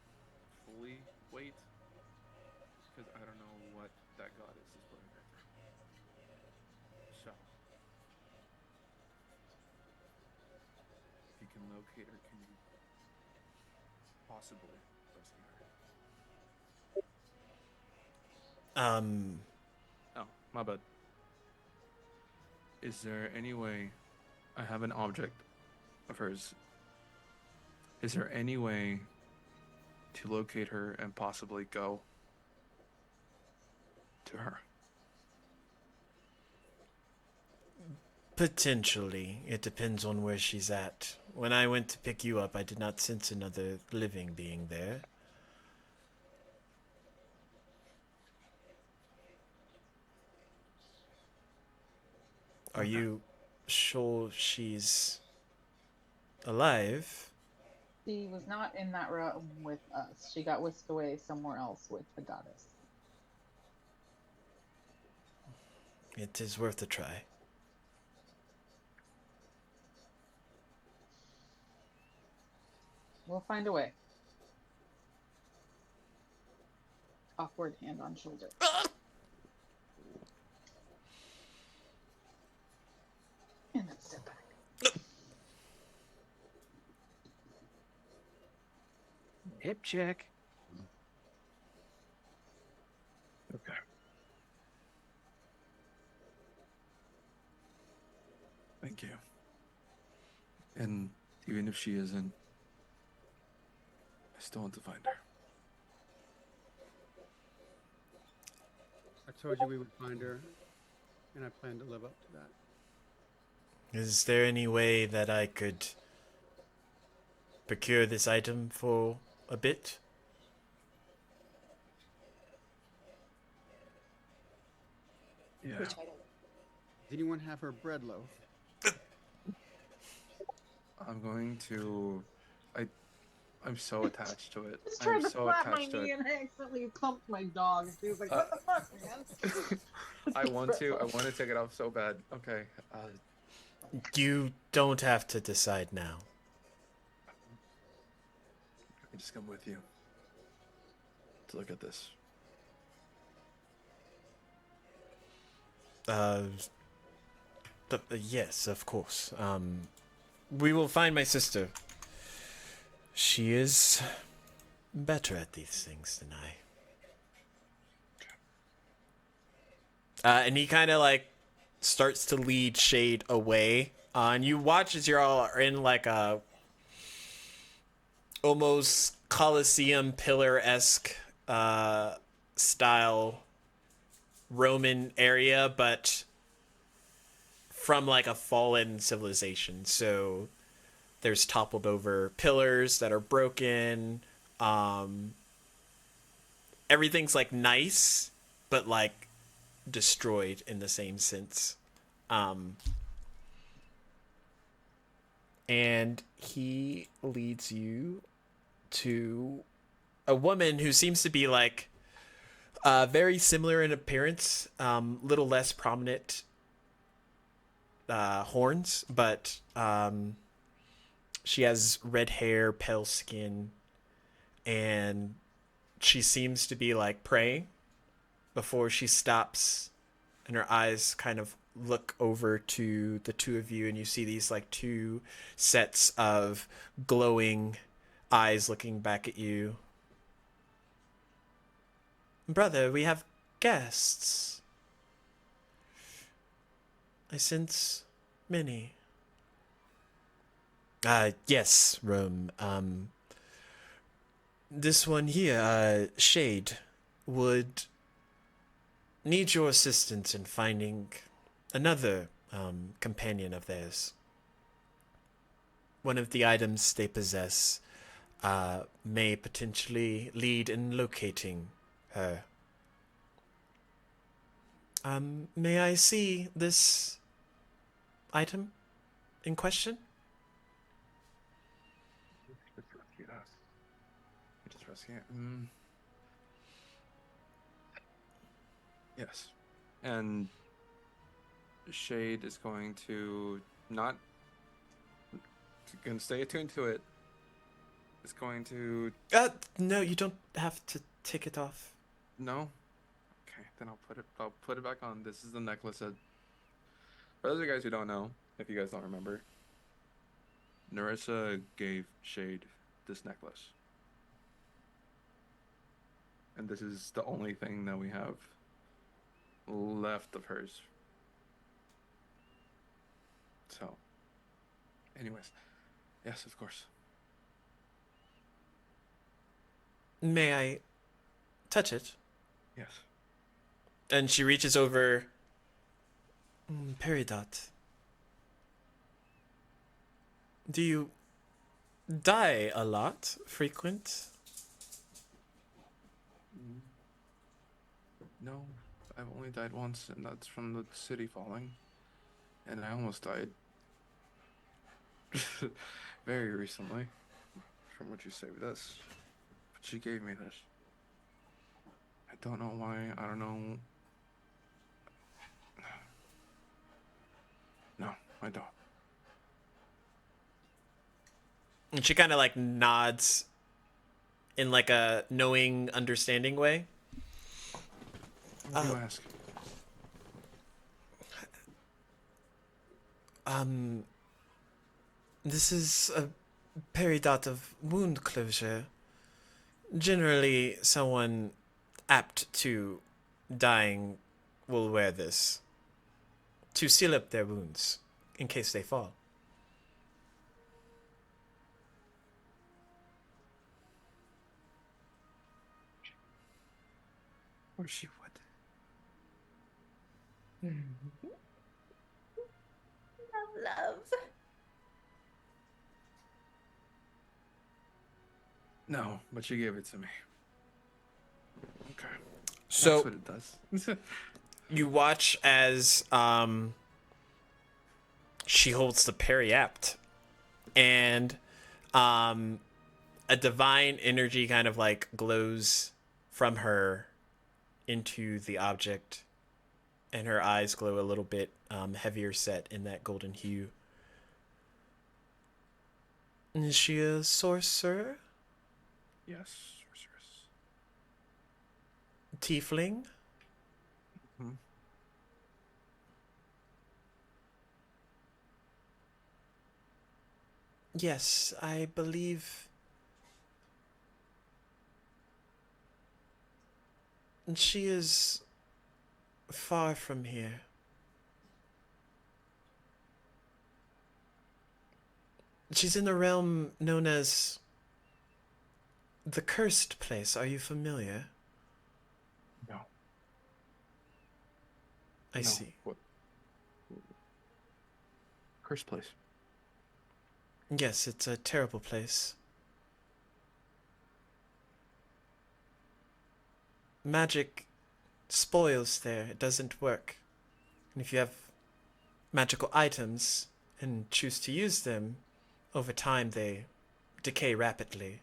fully wait because I don't know what that goddess is putting her through. So, if you can locate her, can you possibly rescue her? Oh, my bad. Is there any way I have an object of hers? Is there any way to locate her and possibly go to her? Potentially. It depends on where she's at. When I went to pick you up, I did not sense another living being there. Are you sure she's alive? She was not in that room with us. She got whisked away somewhere else with the goddess. It is worth a try. We'll find a way. Awkward hand on shoulder. And then step back. Hip check. Okay. Thank you. And even if she isn't, I still want to find her. I told you we would find her, and I plan to live up to that. Is there any way that I could procure this item for a bit? Yeah. Which I don't. Does anyone have her bread loaf? I'm going to. I'm so attached to it. Just I'm tried to so slap my attached to knee it. and I accidentally thumped my dog. He was like, "What the fuck, man?" I want to take it off so bad. Okay. You don't have to decide now. I just come with you to look at this. Yes, of course. We will find my sister. She is better at these things than I. And he kind of like starts to lead Shade away. And you watch as you're all in like a almost Colosseum pillar-esque style Roman area, but from like a fallen civilization. So there's toppled over pillars that are broken. Everything's like nice, but like destroyed in the same sense. And he leads you to a woman who seems to be like very similar in appearance, little less prominent horns, but she has red hair, pale skin, and she seems to be like praying before she stops, and her eyes kind of look over to the two of you, and you see these like two sets of glowing eyes looking back at you. Brother, we have guests. I sense many. Yes, Rome. This one here, Shade, would need your assistance in finding another companion of theirs. One of the items they possess may potentially lead in locating her. May I see this item in question? Just rescue it. Yes. And Shade is going to not going to stay attuned to it. It's going to No, you don't have to take it off. no. Okay, then I'll put it back on. This is the necklace that, for those of you guys who don't know, if you guys don't remember, Narissa gave Shade this necklace. And this is the only thing that we have left of hers. So, anyways, yes, of course. May I touch it? Yes. And she reaches over. Peridot. Do you die a lot? Frequent? No, I've only died once, and that's from the city falling. And I almost died. Very recently. From what you say with this. But she gave me this. I don't know why. I don't know. No, I don't. And she kind of like nods in like a knowing, understanding way. What do you ask? This is a peridot of wound closure. Generally, someone apt to dying will wear this to seal up their wounds in case they fall. Or she would. Love. No, but she gave it to me. Okay. So That's what it does. you watch as she holds the periapt, and a a divine energy kind of like glows from her into the object, and her eyes glow a little bit heavier set in that golden hue. Is she a sorcerer? Yes, sorceress. Tiefling? Hmm. Yes, I believe. She is far from here. She's in the realm known as the Cursed Place. Are you familiar? No. I No. see. What? Cursed place. Yes, it's a terrible place. Magic spoils there. It doesn't work. And if you have magical items and choose to use them, over time they decay rapidly.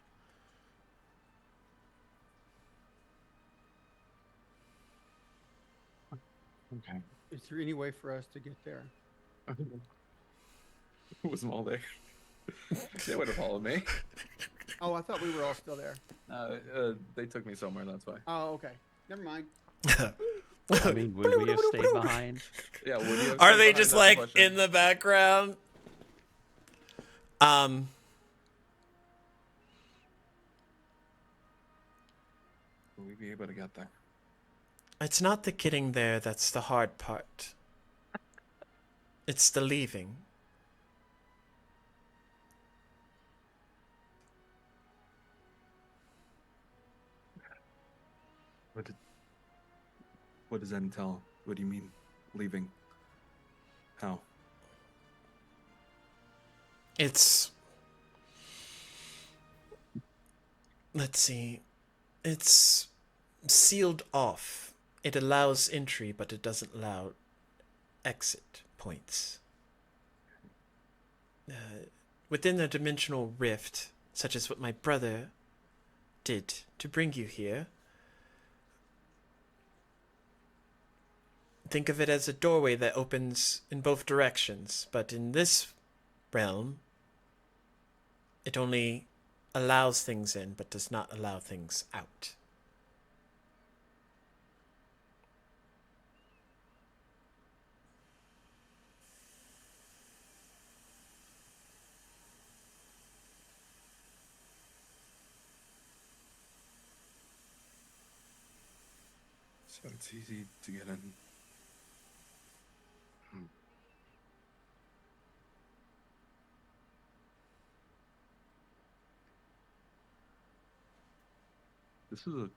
Okay. Is there any way for us to get there? It was all there. They would have followed me. Oh, I thought we were all still there. They took me somewhere. That's why. Oh, okay. Never mind. I mean, would we have stayed behind? Yeah. Would you have Are stayed they behind? just That's the like question. in the background? Will we be able to get there? It's not the getting there that's the hard part. It's the leaving. What does that entail? What do you mean, leaving? How? It's... Let's see. It's sealed off. It allows entry, but it doesn't allow exit points. Within the dimensional rift, such as what my brother did to bring you here, think of it as a doorway that opens in both directions, but in this realm, it only allows things in, but does not allow things out. So it's easy to get in. This is a.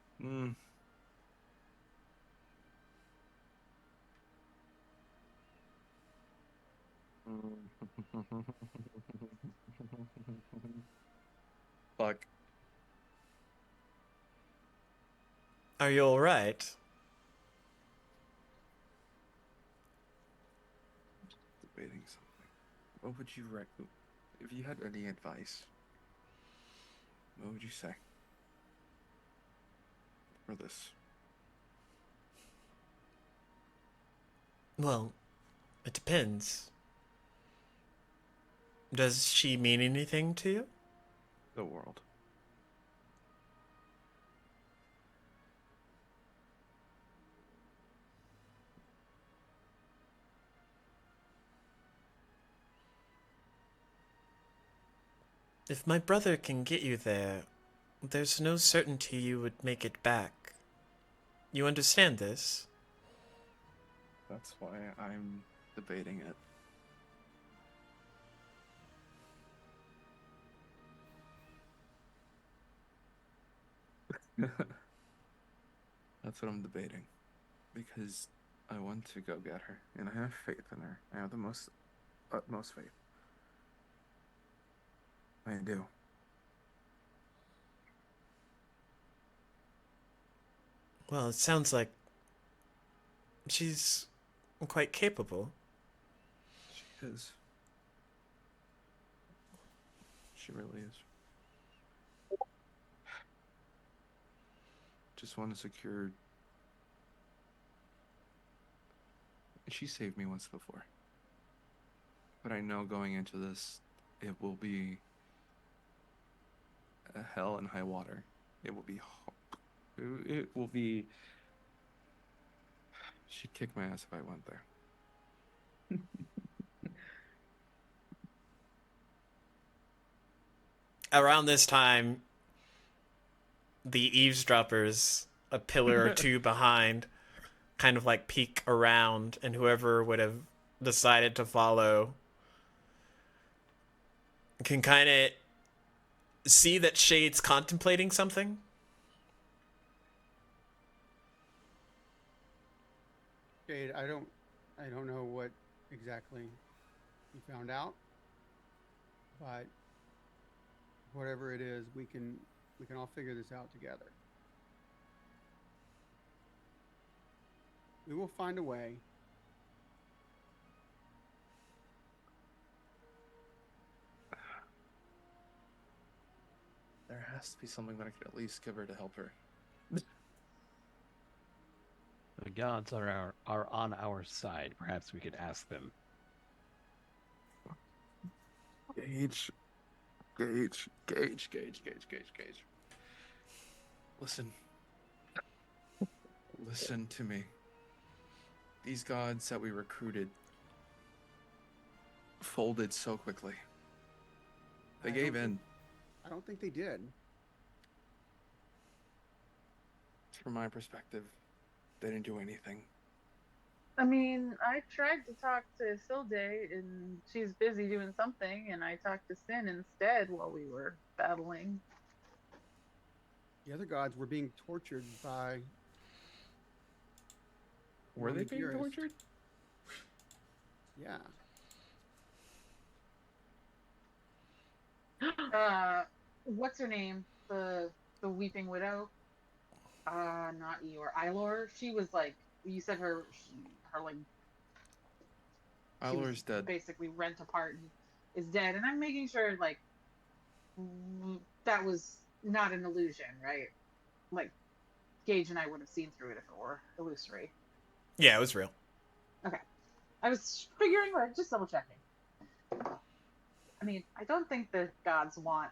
Fuck. Are you alright? Debating something. What would you recommend? If you had any advice, what would you say for this? Well, it depends. Does she mean anything to you? The world. If my brother can get you there, there's no certainty you would make it back. You understand this? That's why I'm debating it. That's what I'm debating. Because I want to go get her, and I have faith in her. I have the utmost faith. I do. Well, it sounds like she's quite capable. She is. She really is. just want to secure. She saved me once before. But I know going into this, it will be a hell and high water. It will be. It will be. She'd kick my ass if I went there. Around this time, the eavesdroppers, a pillar or two behind, kind of like peek around, and whoever would have decided to follow can kind of see that Shade's contemplating something. Jade, I don't know what exactly you found out, but whatever it is, we can all figure this out together. We will find a way. There has to be something that I could at least give her to help her. The gods are on our side. Perhaps we could ask them. Gage. Listen. Listen to me. These gods that we recruited folded so quickly. They gave in. I don't think they did. From my perspective, they didn't do anything. I mean, I tried to talk to Isilde, and she's busy doing something, and I talked to Sin instead while we were battling. The other gods were being tortured by. Were they being Dearest. tortured? Yeah. What's her name? The Weeping Widow. Not Eeyore. Ilor. She was like, you said her like. Ilor's dead. Basically rent apart and is dead, and I'm making sure like that was not an illusion, right? Like Gage and I would have seen through it if it were illusory. Yeah, it was real. Okay, I was figuring, like, just double checking. I mean, I don't think the gods want.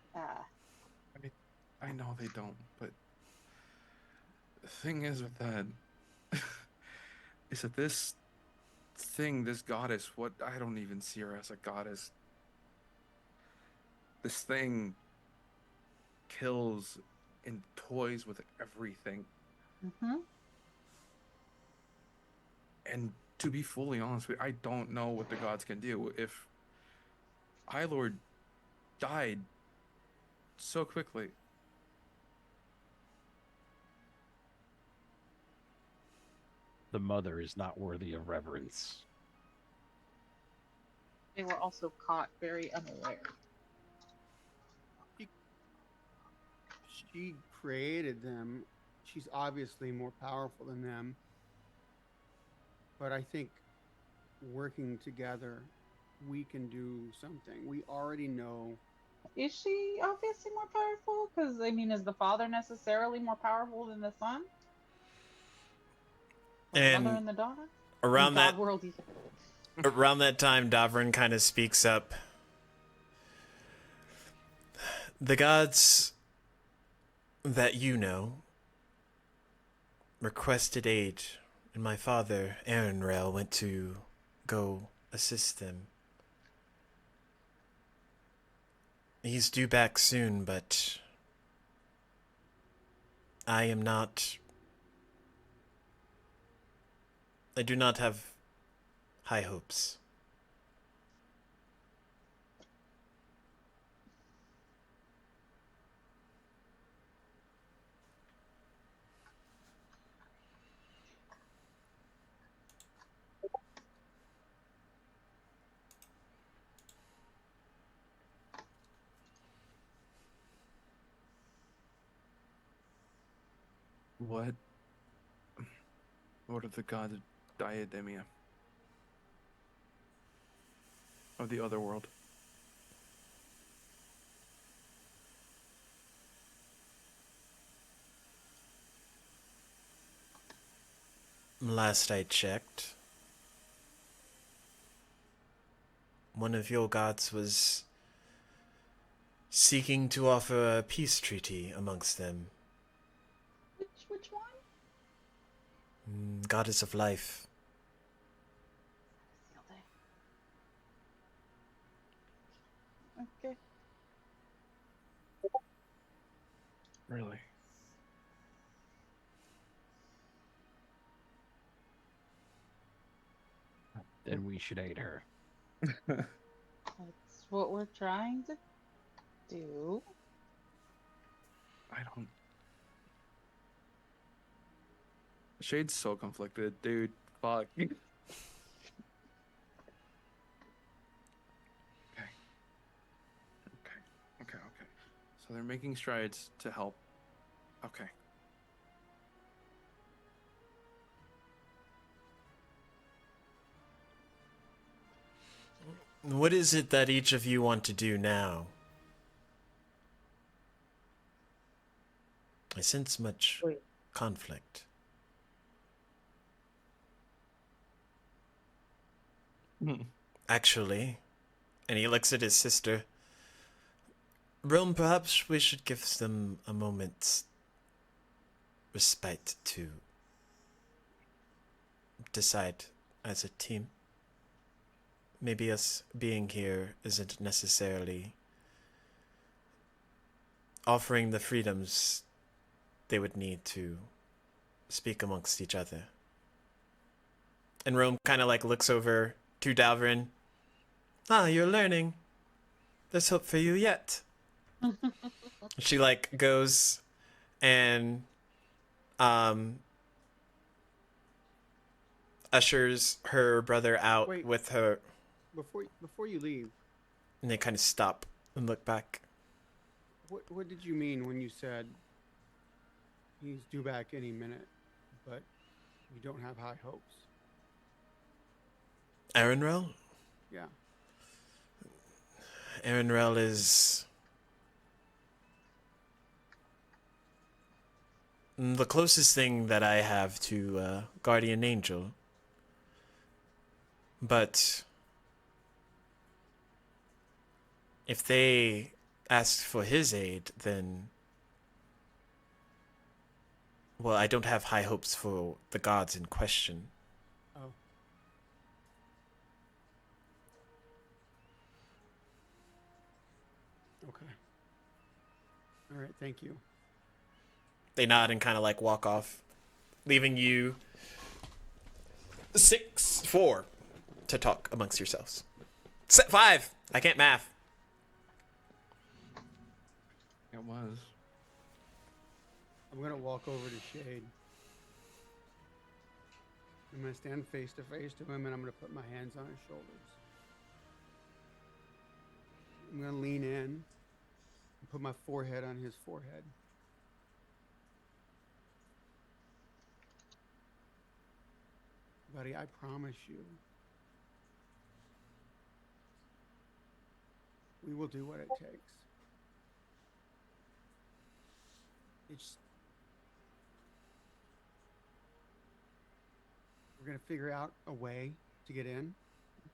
I know they don't, but the thing is with that is that this thing, this goddess, what I don't even see her as a goddess. This thing kills and toys with everything. Mm-hmm. And to be fully honest with you, I don't know what the gods can do. If Ilord died so quickly, The mother is not worthy of reverence. They were also caught very unaware. She created them. She's obviously more powerful than them. But I think working together, we can do something. We already know. Is she obviously more powerful? Because, I mean, is the father necessarily more powerful than the son? Or the And mother and the daughter? around In that God world, around that time, Davrin kind of speaks up. The gods that you know requested aid, and my father, Aaronrail, went to go assist them. He's due back soon, but I do not have high hopes. what of the gods of Diademia? Of the other world? Last I checked, one of your gods was seeking to offer a peace treaty amongst them. Which one? Goddess of life. Okay. Really? Then we should aid her. That's what we're trying to do. I don't. Shade's so conflicted, dude. Fuck. Okay. Okay. So they're making strides to help. Okay. What is it that each of you want to do now? I sense much Wait. conflict. Actually, and he looks at his sister. Rome, perhaps we should give them a moment's respite to decide as a team. Maybe us being here isn't necessarily offering the freedoms they would need to speak amongst each other. And Rome kind of like looks over to Dalvin. Ah, you're learning. There's hope for you yet. She like goes and ushers her brother out Wait. with her, Before you leave, and they kind of stop and look back. what did you mean when you said he's due back any minute, but you don't have high hopes? Aaronrel? Yeah. Aaronrel is the closest thing that I have to Guardian Angel. But if they asked for his aid, then, well, I don't have high hopes for the gods in question. Oh. Okay. All right. Thank you. They nod and kind of like walk off, leaving you 4 to talk amongst yourselves. 5. I can't math. It was. I'm gonna walk over to Shade. I'm gonna stand face to face to him, and I'm gonna put my hands on his shoulders. I'm gonna lean in and put my forehead on his forehead. Buddy, I promise you, we will do what it takes. We're going to figure out a way to get in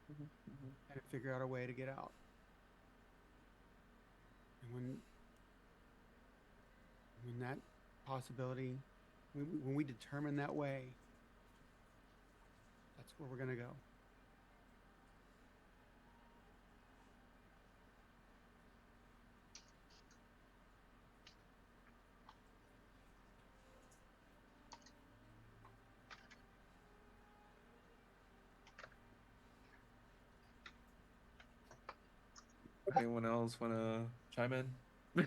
and figure out a way to get out. And when that possibility, when we determine that way, that's where we're going to go. Anyone else want to chime in? I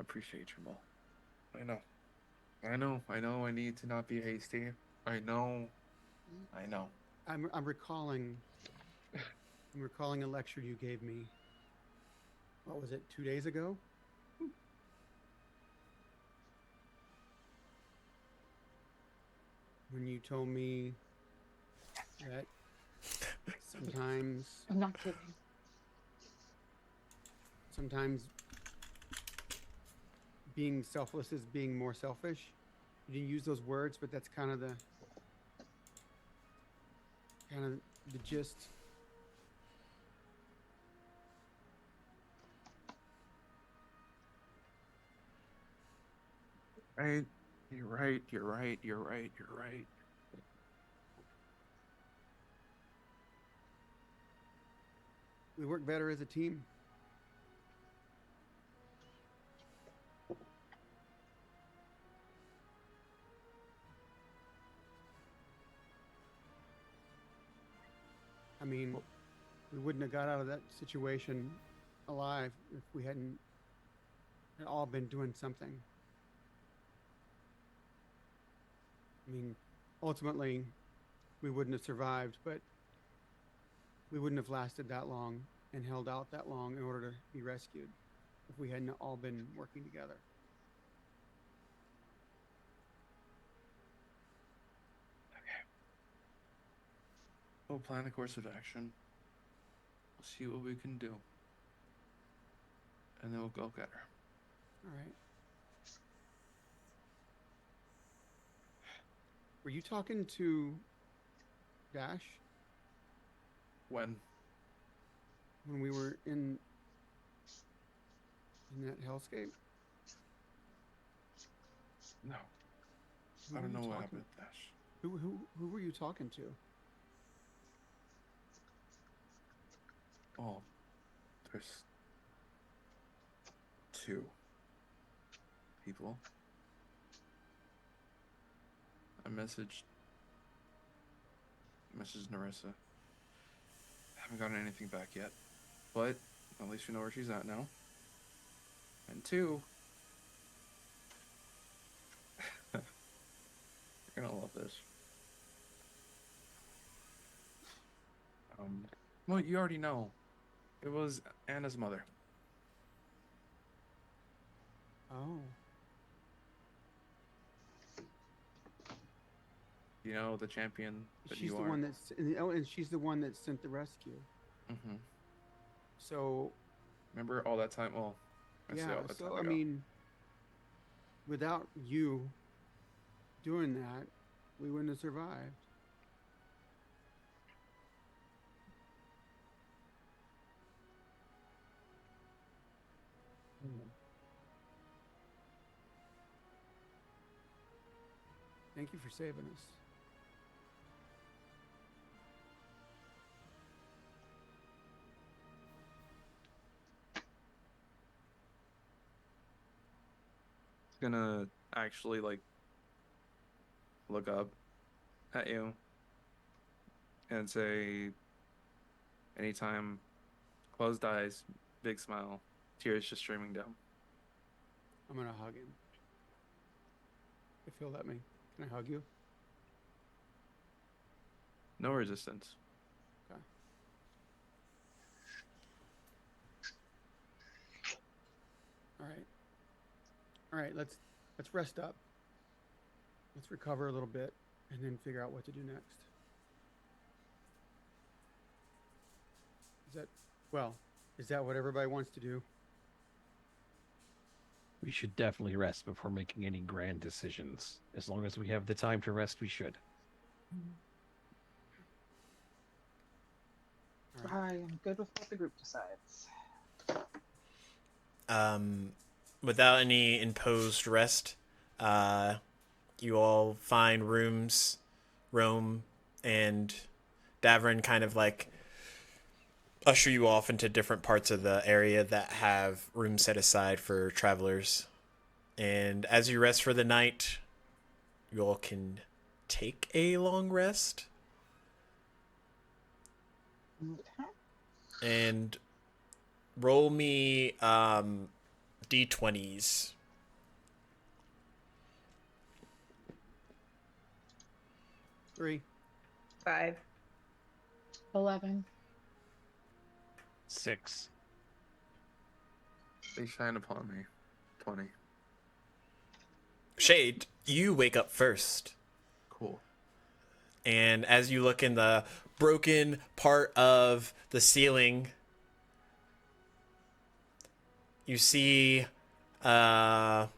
appreciate you, Mo. I know. I need to not be hasty. I know. I'm recalling a lecture you gave me. What was it, 2 days ago? When you told me that sometimes I'm not kidding. sometimes being selfless is being more selfish. You didn't use those words, but that's kind of the kind of the gist. Right. You're right. You're right. You're right. You're right. We work better as a team. I mean, we wouldn't have got out of that situation alive if we hadn't had all been doing something. I mean, ultimately, we wouldn't have survived, but we wouldn't have lasted that long and held out that long in order to be rescued if we hadn't all been working together. We'll plan a course of action. We'll see what we can do. And then we'll go get her. All right. Were you talking to Dash When? when we were in that hellscape? No. Who I were don't you know what talking- happened with Dash. Who were you talking to? Oh. There's 2 people. I messaged Narissa. Haven't gotten anything back yet. But at least we know where she's at now. And 2, you're gonna love this. Well, you already know. It was Anna's mother. Oh. You know, the champion that She's you the are. one that's and she's the one that sent the rescue. Mm-hmm. So Remember all that time? Well, I say yeah, all that so time I ago. mean, without you doing that, we wouldn't have survived. Thank you for saving us. Gonna actually like look up at you and say, anytime, closed eyes, big smile, tears just streaming down. I'm gonna hug him. If he'll let me. Can I hug you? No resistance. Okay. All right, let's rest up. Let's recover a little bit and then figure out what to do next. Is that what everybody wants to do? We should definitely rest before making any grand decisions. As long as we have the time to rest, we should. All right. I am good with what the group decides. Without any imposed rest, you all find rooms, Rome and Davrin kind of like usher you off into different parts of the area that have rooms set aside for travelers. And as you rest for the night, you all can take a long rest. Okay. And roll me d20s. 3. 5. 11. 6. They shine upon me. 20. Shade, you wake up first. Cool. And as you look in the broken part of the ceiling, you see a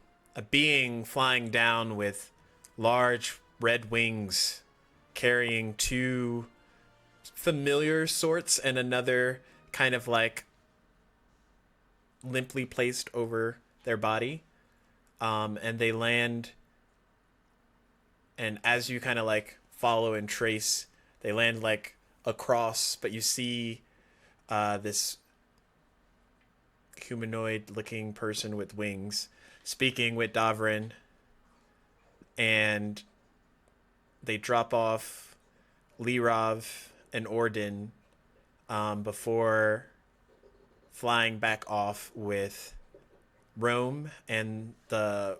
being flying down with large red wings, carrying 2 familiar sorts and another kind of like limply placed over their body. And they land, and as you kind of like follow and trace, they land like across, but you see this humanoid looking person with wings speaking with Davrin, and they drop off Lirov and Orden before flying back off with Rome and the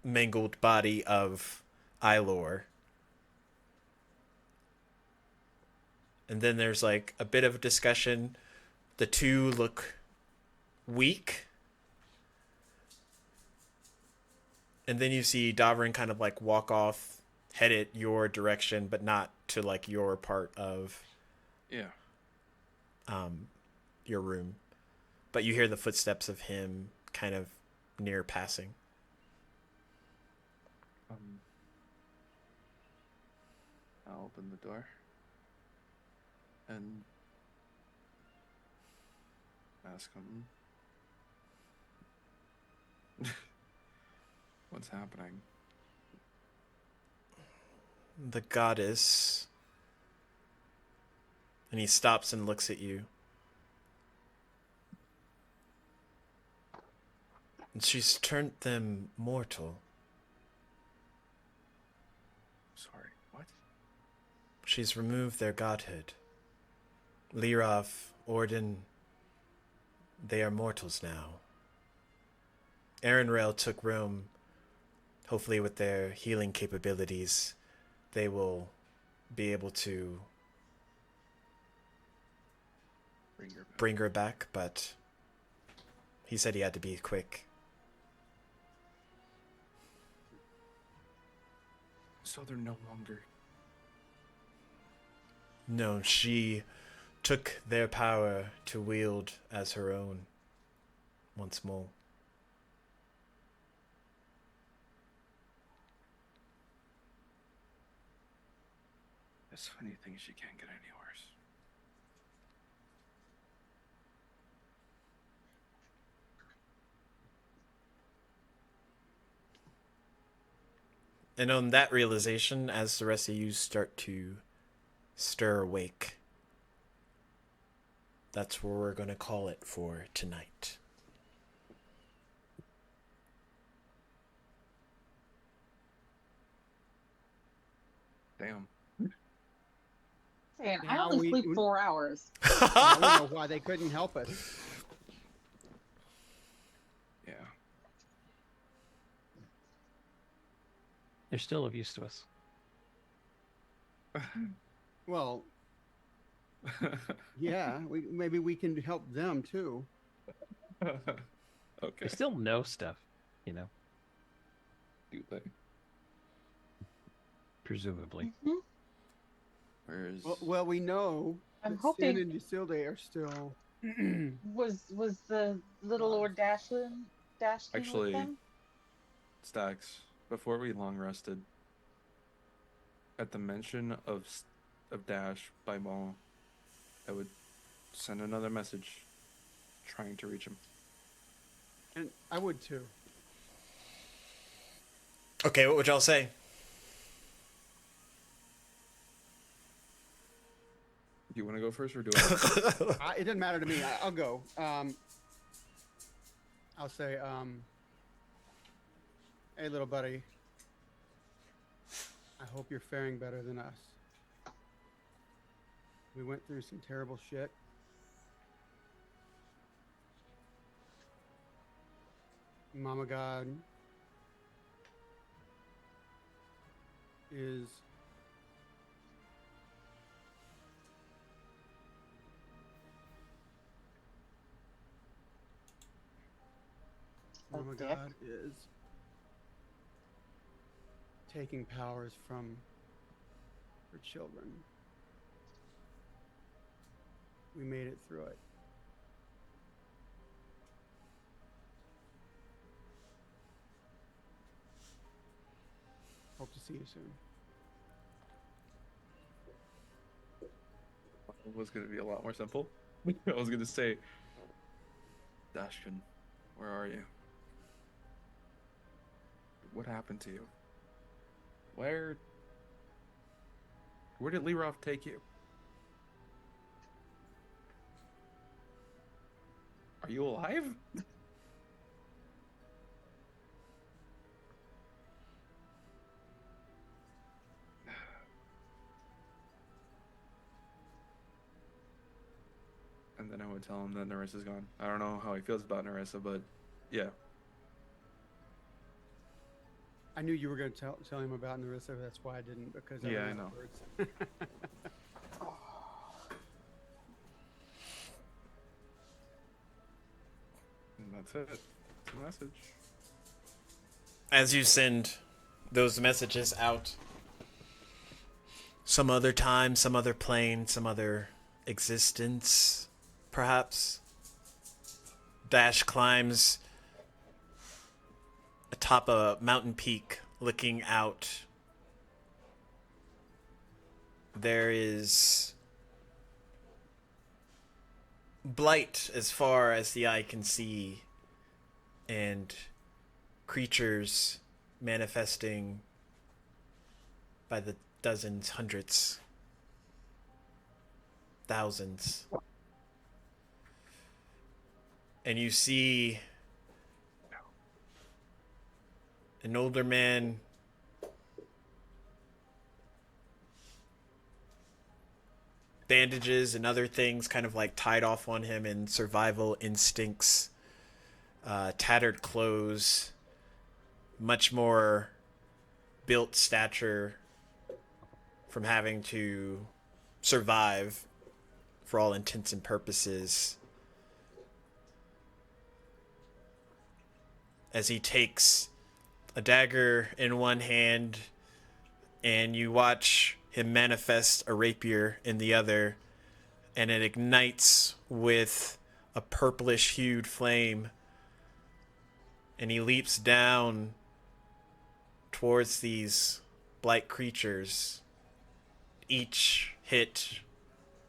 mangled body of Ilor. And then there's like a bit of a discussion. The two look weak. And then you see Davrin kind of like walk off, headed your direction, but not to like your part of Yeah. your room. But you hear the footsteps of him kind of near passing. I'll open the door and ask him what's happening. The goddess. And he stops and looks at you. And she's turned them mortal. Sorry, what? She's removed their godhood. Lirov, Orden, they are mortals now. Rail took Rome. Hopefully with their healing capabilities, they will be able to bring her back, but he said he had to be quick. So they're no longer... No, she took their power to wield as her own once more. There's so many things she can't get any worse. And on that realization, as the rest of you start to stir awake, that's where we're going to call it for tonight. Damn. And I Now only sleep we- 4 hours. Now we know why they couldn't help us. Yeah. They're still of use to us. Well, yeah, maybe we can help them too. Okay. They still know stuff, you know, Do they? presumably. Mhm. Where's... Well, we know I'm that hoping- Sin and Isilde are still. Was the little Lord Dashlin Actually- with them? Stacks, before we long rested, at the mention of Dash by Maul, I would send another message trying to reach him. And I would too. Okay, what would y'all say? Do you want to go first or do I? It doesn't matter to me. I'll go. I'll say, hey, little buddy. I hope you're faring better than us. We went through some terrible shit. Mama God is Oh, Mama dick. God is taking powers from her children. We made it through it. Hope to see you soon. was going to be a lot more simple. I was going to say, Dashkin, where are you? What happened to you? Where did Leroth take you? Are you alive? And then I would tell him that Narissa's gone. I don't know how he feels about Narissa, but yeah. I knew you were going to tell him about Narissa. That's why I didn't, because Yeah, I know. Words. And that's it. It's a message. As you send those messages out, some other time, some other plane, some other existence, perhaps, Dash climbs atop a mountain peak, looking out. There is blight as far as the eye can see, and creatures manifesting by the dozens, hundreds, thousands. And you see an older man bandages and other things kind of like tied off on him in survival instincts, tattered clothes, much more built stature from having to survive for all intents and purposes, as he takes a dagger in one hand and you watch him manifest a rapier in the other, and it ignites with a purplish hued flame, and he leaps down towards these blight creatures, each hit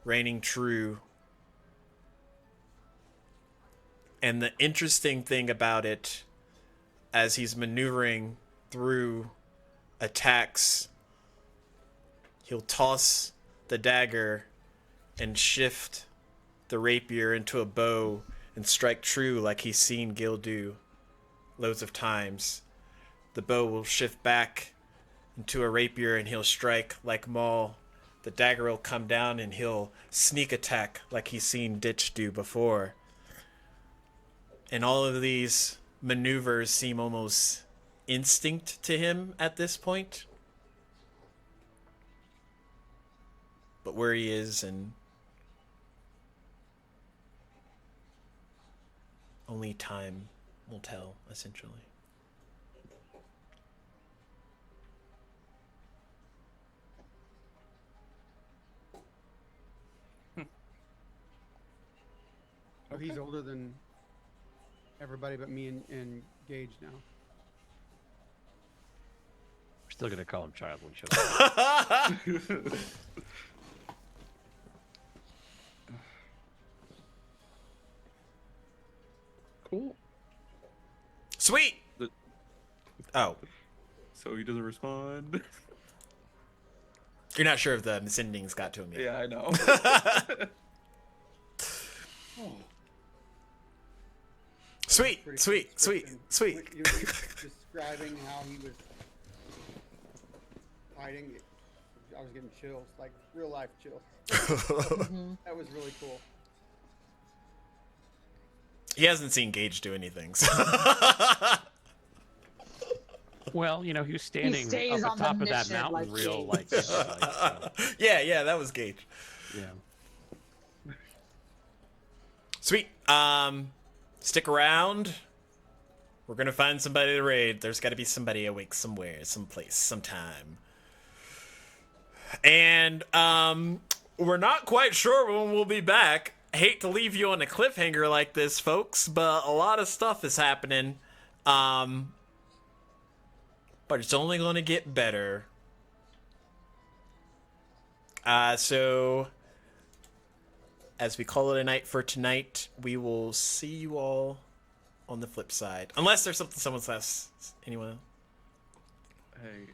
raining true. And the interesting thing about it, as he's maneuvering through attacks, he'll toss the dagger and shift the rapier into a bow and strike true like he's seen Gil do loads of times. The bow will shift back into a rapier and he'll strike like Maul. The dagger will come down and he'll sneak attack like he's seen Ditch do before. And all of these maneuvers seem almost instinct to him at this point. But where he is, and only time will tell, essentially. Oh, he's older than everybody but me and Gage now. We're still gonna call him child when he shows up. Cool. Sweet! Oh. So he doesn't respond. You're not sure if the sendings got to him yet. Yeah, I know. Sweet, Pretty sweet, good sweet, description. sweet. When you were describing how he was fighting, I was getting chills, like real life chills. That was really cool. He hasn't seen Gage do anything, so. Well, you know, he was standing stays up on the the top of that mission mountain like real, Gage. like, so, Yeah, that was Gage. yeah. Sweet. Stick around. We're gonna find somebody to raid. There's gotta be somebody awake somewhere, someplace, sometime. And, we're not quite sure when we'll be back. I hate to leave you on a cliffhanger like this, folks, but a lot of stuff is happening. But it's only gonna get better. So as we call it a night for tonight. We will see you all on the flip side. Unless there's something someone says. Anyone? Hey,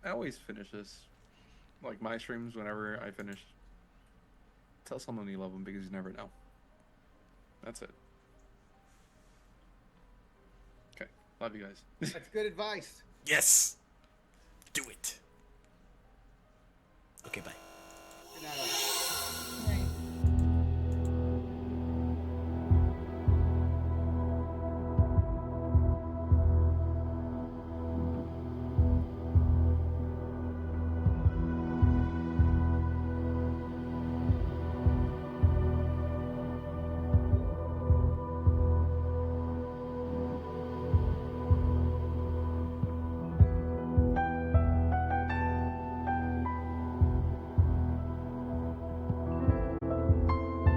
I always finish this. Like my streams, whenever I finish, tell someone you love them because you never know. That's it. Okay, love you guys. That's good advice. Yes. Do it. Okay, bye. Good night.